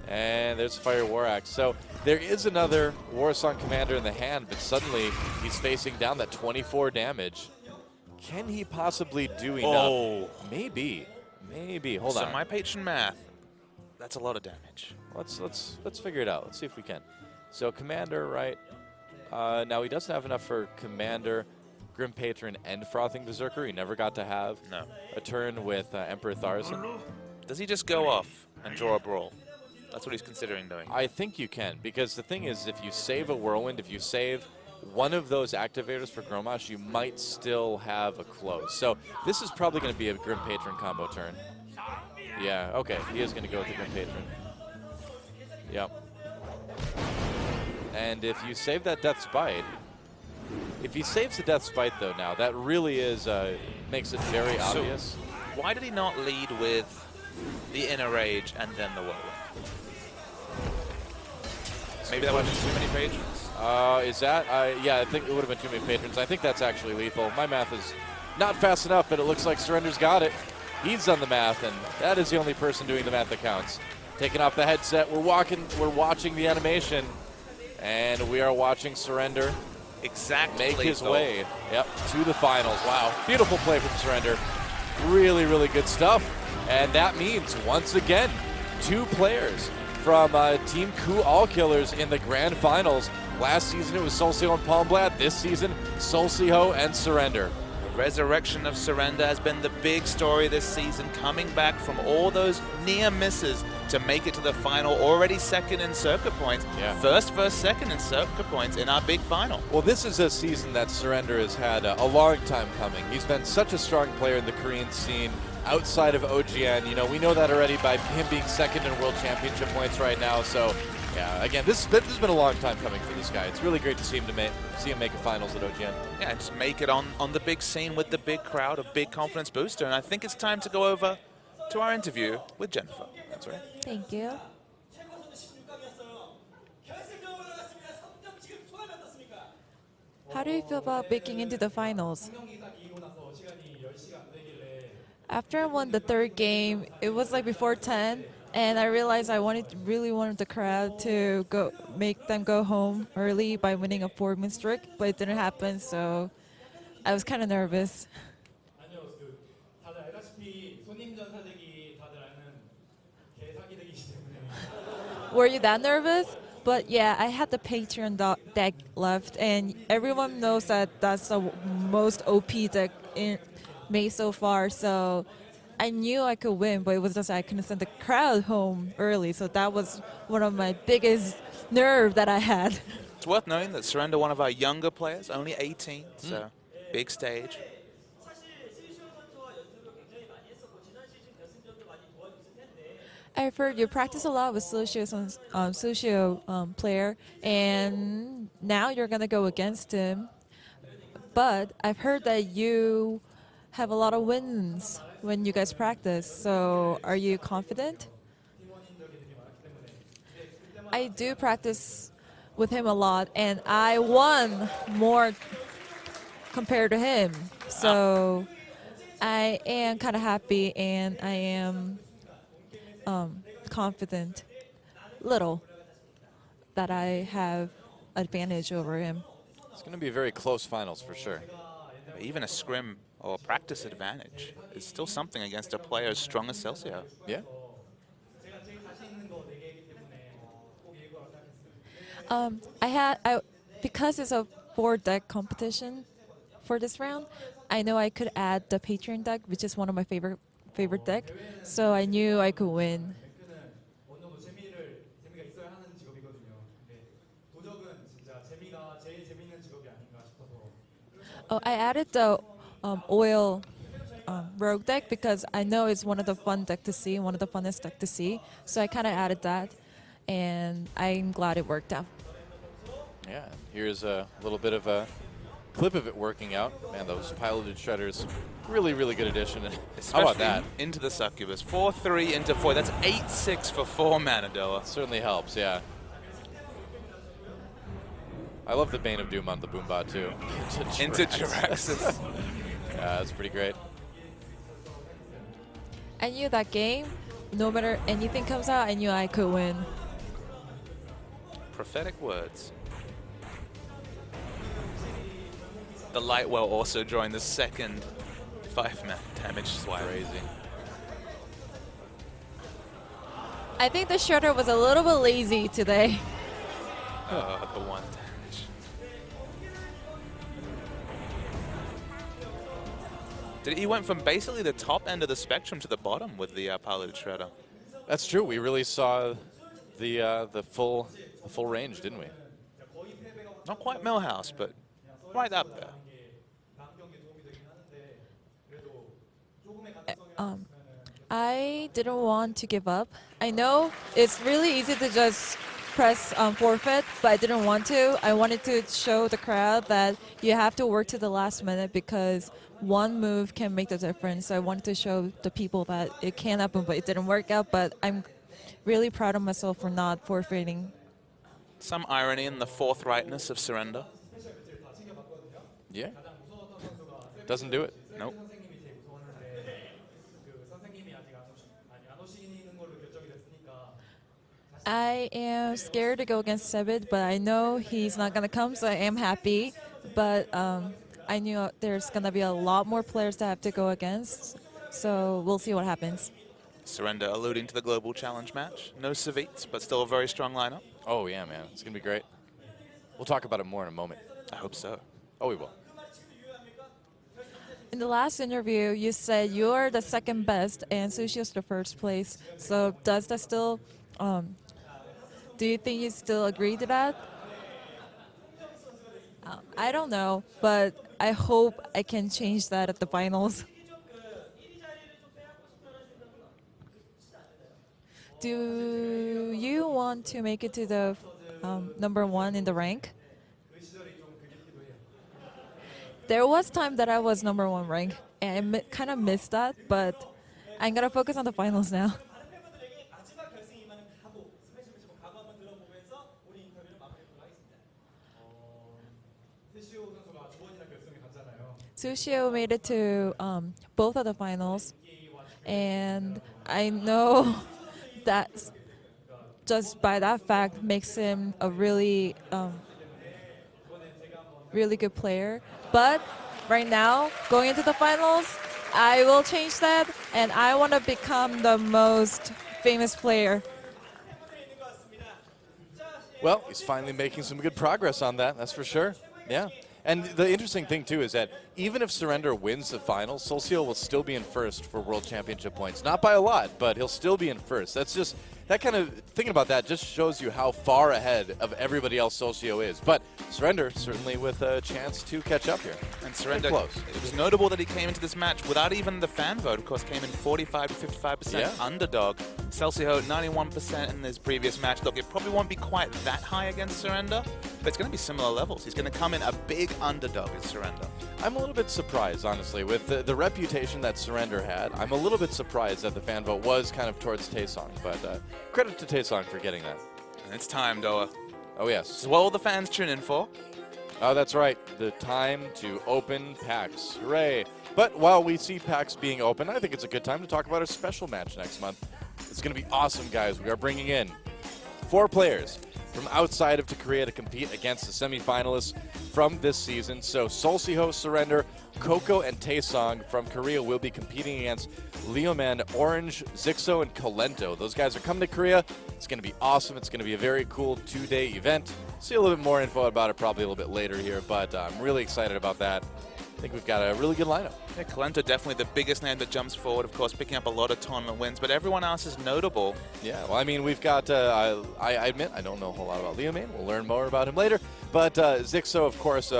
And there's Fire War Axe. So there is another Warsong Commander in the hand, but suddenly he's facing down that 24 damage. Can he possibly do enough? Oh. Maybe. Maybe. Hold on. So my patron math, that's a lot of damage. Let's figure it out. Let's see if we can. So Commander, right? Now he doesn't have enough for Commander, Grim Patron, and Frothing Berserker. He never got to have a turn with Emperor Tharson. Does he just go off and draw a brawl? That's what he's considering doing. I think you can, because the thing is, if you save a Whirlwind, if you save one of those activators for Grommash, you might still have a close. So this is probably going to be a Grim Patron combo turn. Yeah, okay, he is going to go with the Grim Patron. Yep. And if you save that Death Spite, if he saves the Death Spite though now, that really is, makes it very obvious. Why did he not lead with the Inner Rage and then the Whirlwind? Maybe that would have been too many patrons? Is that? Yeah, I think it would have been too many patrons. I think that's actually lethal. My math is not fast enough, but it looks like Surrender's got it. He's done the math, and that is the only person doing the math that counts. Taking off the headset, we're watching the animation, and we are watching Surrender make his way to the finals. Wow, beautiful play from Surrender. Really, really good stuff. And that means, once again, 2 players from Team Ku All Killers in the grand finals. Last season it was Solsiho and Palmblatt. This season, Solsiho and Surrender. The resurrection of Surrender has been the big story this season, coming back from all those near misses to make it to the final. Already second in circuit points. Yeah. First, second in circuit points in our big final. Well, this is a season that Surrender has had a long time coming. He's been such a strong player in the Korean scene. Outside of OGN, you know, we know that already by him being second in World Championship points right now. So, yeah, again, this has been a long time coming for this guy. It's really great to see him make a finals at OGN. Yeah, just make it on the big scene with the big crowd, a big confidence booster. And I think it's time to go over to our interview with Jennifer. That's right. Thank you. How do you feel about making into the finals? After I won the 3rd game, it was like before 10, and I realized I really wanted the crowd to make them go home early by winning a 4-win streak, but it didn't happen, so I was kind of nervous. Were you that nervous? But yeah, I had the Patreon deck left, and everyone knows that that's the most OP deck made so far, so I knew I could win, but it was just I couldn't send the crowd home early, so that was one of my biggest nerve that I had. It's worth knowing that Surrender, one of our younger players, only 18, so big stage. I've heard you practice a lot with Socio player, and now you're gonna go against him. But I've heard that you have a lot of wins when you guys practice. So are you confident? I do practice with him a lot, and I won more compared to him. So I am kind of happy, and I am confident. Little. that I have advantage over him. It's going to be very close finals for sure. Even a scrim or practice advantage is still something against a player as strong as Celcio. Yeah. Because it's a 4-deck competition for this round, I know I could add the Patreon deck, which is one of my favorite deck. So I knew I could win. Oh, I added the oil rogue deck because I know it's one of the fun deck to see, one of the funnest deck to see. So I kind of added that, and I'm glad it worked out. Yeah, here's a little bit of a clip of it working out. Man, those piloted shredders, really, really good addition. How about that? Into the succubus. 4-3 into 4. That's 8-6 for 4 mana, Doa. Certainly helps, yeah. I love the Bane of Doom on the Boombot, too. Into Jiraxis. Yeah, that's pretty great. I knew that game, no matter anything comes out, I knew I could win. Prophetic words. The Lightwell also joined the second 5-man damage swipe. Crazy. I think the Shredder was a little bit lazy today. The 1 damage. He went from basically the top end of the spectrum to the bottom with the piloted shredder. That's true. We really saw the full range, didn't we? Not quite Millhouse, but right up there. I didn't want to give up. I know it's really easy to just press forfeit, but I didn't want to. I wanted to show the crowd that you have to work to the last minute because one move can make the difference. So I wanted to show the people that it can happen, but it didn't work out. But I'm really proud of myself for not forfeiting. Some irony in the forthrightness of surrender. Yeah. Doesn't do it. Nope. I am scared to go against Sebit, but I know he's not going to come, so I am happy. But I knew there's going to be a lot more players to have to go against, so we'll see what happens. Surrender alluding to the Global Challenge match. No Savits, but still a very strong lineup. Oh, yeah, man. It's going to be great. We'll talk about it more in a moment. I hope so. Oh, we will. In the last interview, you said you're the second best and Sushio's the first place. So does that still... do you think you still agree to that? I don't know, but I hope I can change that at the finals. Do you want to make it to the #1 in the rank? There was time that I was #1 rank, and I kind of missed that, but I'm gonna focus on the finals now. Sushio made it to both of the finals, and I know that just by that fact makes him a really, really good player. But right now, going into the finals, I will change that, and I want to become the most famous player. Well, he's finally making some good progress on that, that's for sure. Yeah. And the interesting thing, too, is that even if Surrender wins the finals, Solcio will still be in first for World Championship points. Not by a lot, but he'll still be in first. That's just, that kind of, thinking about that just shows you how far ahead of everybody else Solcio is. But Surrender, certainly with a chance to catch up here. And Surrender, close. It was notable that he came into this match without even the fan vote. Of course, came in 45 to 55% underdog. Celcio, 91% in his previous match. Look, it probably won't be quite that high against Surrender, but it's going to be similar levels. He's going to come in a big underdog in Surrender. I'm a little bit surprised, honestly, with the reputation that Surrender had. I'm a little bit surprised that the fan vote was kind of towards Taesang, but credit to Taesang for getting that. And it's time, Doa. Oh, yes. This is what all the fans tune in for. Oh, that's right. The time to open packs. Hooray. But while we see packs being open, I think it's a good time to talk about our special match next month. It's going to be awesome, guys. We are bringing in 4 players from outside of Korea to compete against the semifinalists from this season. So Solsiho, Surrender, Coco, and Taesang from Korea will be competing against Leoman, Orange, Zixo, and Kolento. Those guys are coming to Korea. It's going to be awesome. It's going to be a very cool 2-day event. See a little bit more info about it probably a little bit later here, but I'm really excited about that. I think we've got a really good lineup. Yeah, Kolento definitely the biggest name that jumps forward, of course, picking up a lot of tournament wins, but everyone else is notable. Yeah, well, I mean, we've got, I admit, I don't know a whole lot about Leoman. We'll learn more about him later. But Zixo, of course,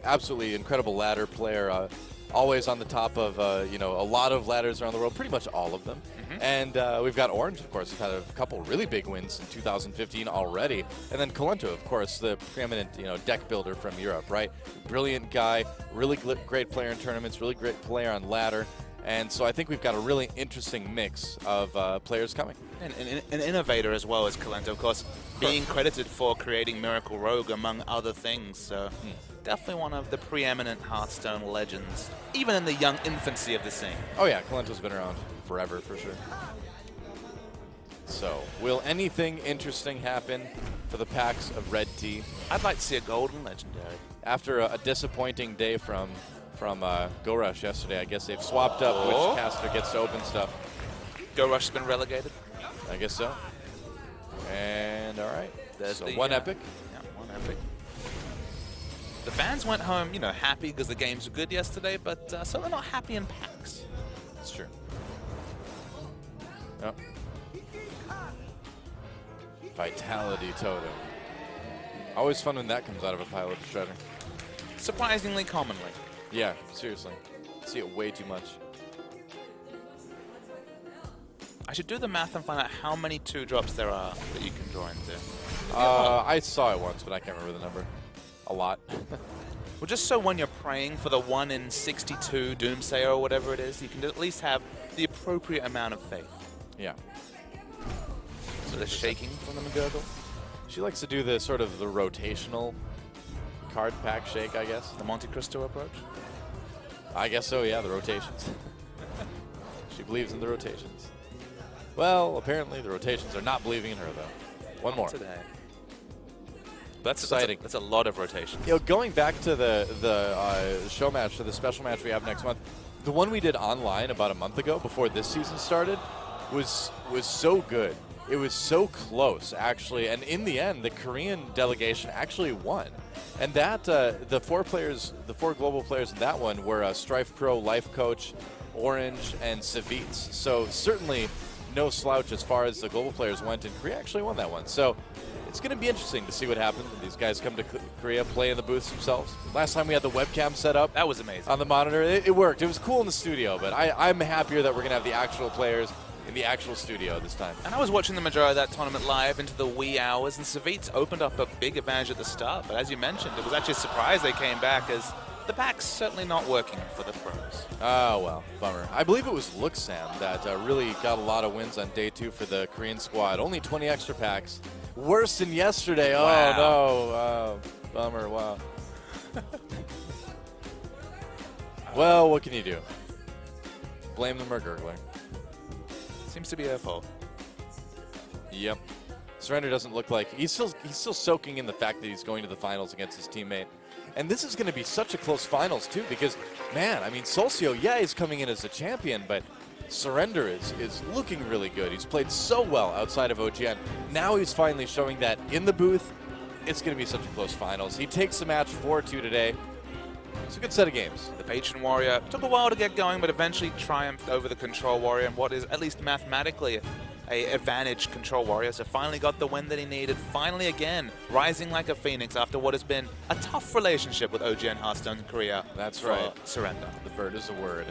absolutely incredible ladder player, always on the top of, a lot of ladders around the world, pretty much all of them. And we've got Orange, of course, who's had a couple really big wins in 2015 already. And then Kolento, of course, the preeminent, deck builder from Europe, right? Brilliant guy, really great player in tournaments, really great player on ladder. And so I think we've got a really interesting mix of players coming. And an innovator as well as Kolento, of course, being credited for creating Miracle Rogue, among other things. So definitely one of the preeminent Hearthstone legends, even in the young infancy of the scene. Oh yeah, Kolento's been around forever, for sure. So, will anything interesting happen for the packs of Red Tea? I'd like to see a golden legendary. After a disappointing day from Go Rush yesterday, I guess they've swapped up which caster gets to open stuff. Go Rush's been relegated. I guess so. And all right, There's so the, one epic. Yeah, one epic. The fans went home, happy because the games were good yesterday, but certainly not happy in packs. That's true. Yep. Vitality Totem. Always fun when that comes out of a pile of shredder. Surprisingly commonly. Yeah, seriously. See it way too much. I should do the math and find out how many 2-drops there are that you can draw into. I saw it once, but I can't remember the number. A lot. Well, just so when you're praying for the 1 in 62 Doomsayer or whatever it is, you can at least have the appropriate amount of faith. Yeah. So they're shaking from the McGurgle. She likes to do the sort of the rotational card pack shake, I guess. The Monte Cristo approach? I guess so, yeah, the rotations. She believes in the rotations. Well, apparently the rotations are not believing in her, though. One more. Today. That's exciting. That's a lot of rotations. Going back to the show match, to the special match we have next month, the one we did online about a month ago before this season started was so good. It was so close, actually, and in the end, the Korean delegation actually won. And that the four global players in that one were Strife Pro, Life Coach, Orange, and Savitz. So certainly no slouch as far as the global players went, and Korea actually won that one. So it's going to be interesting to see what happens when these guys come to Korea, play in the booths themselves. Last time we had the webcam set up. That was amazing. On the monitor. It worked. It was cool in the studio, but I'm happier that we're going to have the actual players in the actual studio this time. And I was watching the majority of that tournament live into the wee hours, and Savitz opened up a big advantage at the start. But as you mentioned, it was actually a surprise they came back, as the pack's certainly not working for the pros. Oh, well, bummer. I believe it was Luxam that really got a lot of wins on day 2 for the Korean squad. Only 20 extra packs. Worse than yesterday. Wow. Oh, no. Oh, bummer. Wow. Well, what can you do? Blame the Murgurgler. Seems to be their fault. Yep. Surrender doesn't look like he's still soaking in the fact that he's going to the finals against his teammate. And this is going to be such a close finals too, because man, I mean, Solsio, yeah, he's coming in as a champion, but Surrender is looking really good. He's played so well outside of OGN. Now he's finally showing that in the booth. It's going to be such a close finals. He takes the match 4-2 today. It's a good set of games. The Patron Warrior took a while to get going, but eventually triumphed over the Control Warrior, and what is at least mathematically a advantage Control Warrior. So finally got the win that he needed. Finally again, rising like a phoenix after what has been a tough relationship with OGN Hearthstone in Korea. That's right. Surrender. The bird is a word.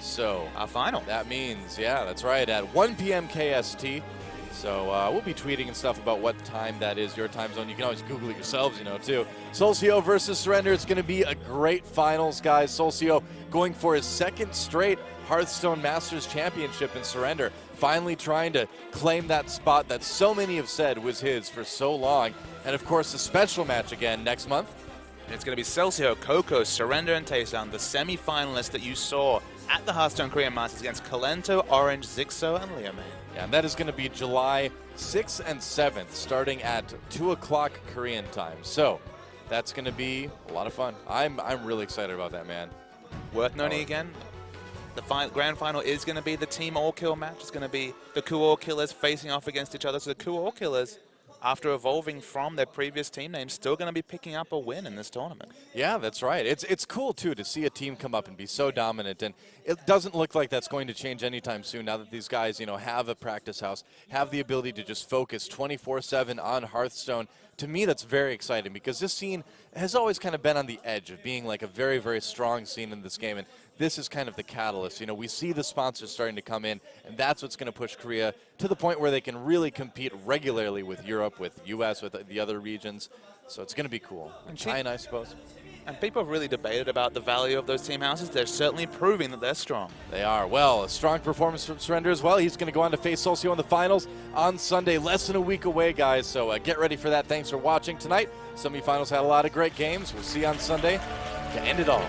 So our final. That means, yeah, that's right, at 1 p.m. KST. So we'll be tweeting and stuff about what time that is, your time zone. You can always Google it yourselves, too. Solsio versus Surrender. It's going to be a great finals, guys. Solsio going for his second straight Hearthstone Masters Championship in Surrender. Finally trying to claim that spot that so many have said was his for so long. And, of course, the special match again next month. It's going to be Celsius, Coco, Surrender, and Taesang, the semi-finalists that you saw at the Hearthstone Korean Masters against Kalento, Orange, Zixo, and Liame. Yeah, and that is going to be July 6th and 7th, starting at 2 o'clock Korean time. So that's going to be a lot of fun. I'm really excited about that, man. Worth noting again, the grand final is going to be the team all-kill match. It's going to be the Ku All-Killers facing off against each other. So the Ku All-Killers, after evolving from their previous team names, still going to be picking up a win in this tournament. Yeah, that's right. It's cool, too, to see a team come up and be so dominant. And it doesn't look like that's going to change anytime soon now that these guys, have a practice house, have the ability to just focus 24/7 on Hearthstone. To me, that's very exciting because this scene has always kind of been on the edge of being like a very, very strong scene in this game. And this is kind of the catalyst. We see the sponsors starting to come in, and that's what's going to push Korea to the point where they can really compete regularly with Europe, with US, with the other regions. So it's going to be cool. And China, I suppose. And people have really debated about the value of those team houses. They're certainly proving that they're strong. They are. Well, a strong performance from Surrender as well. He's going to go on to face Solcio in the finals on Sunday, less than a week away, guys. So get ready for that. Thanks for watching tonight. Semifinals had a lot of great games. We'll see you on Sunday to end it all.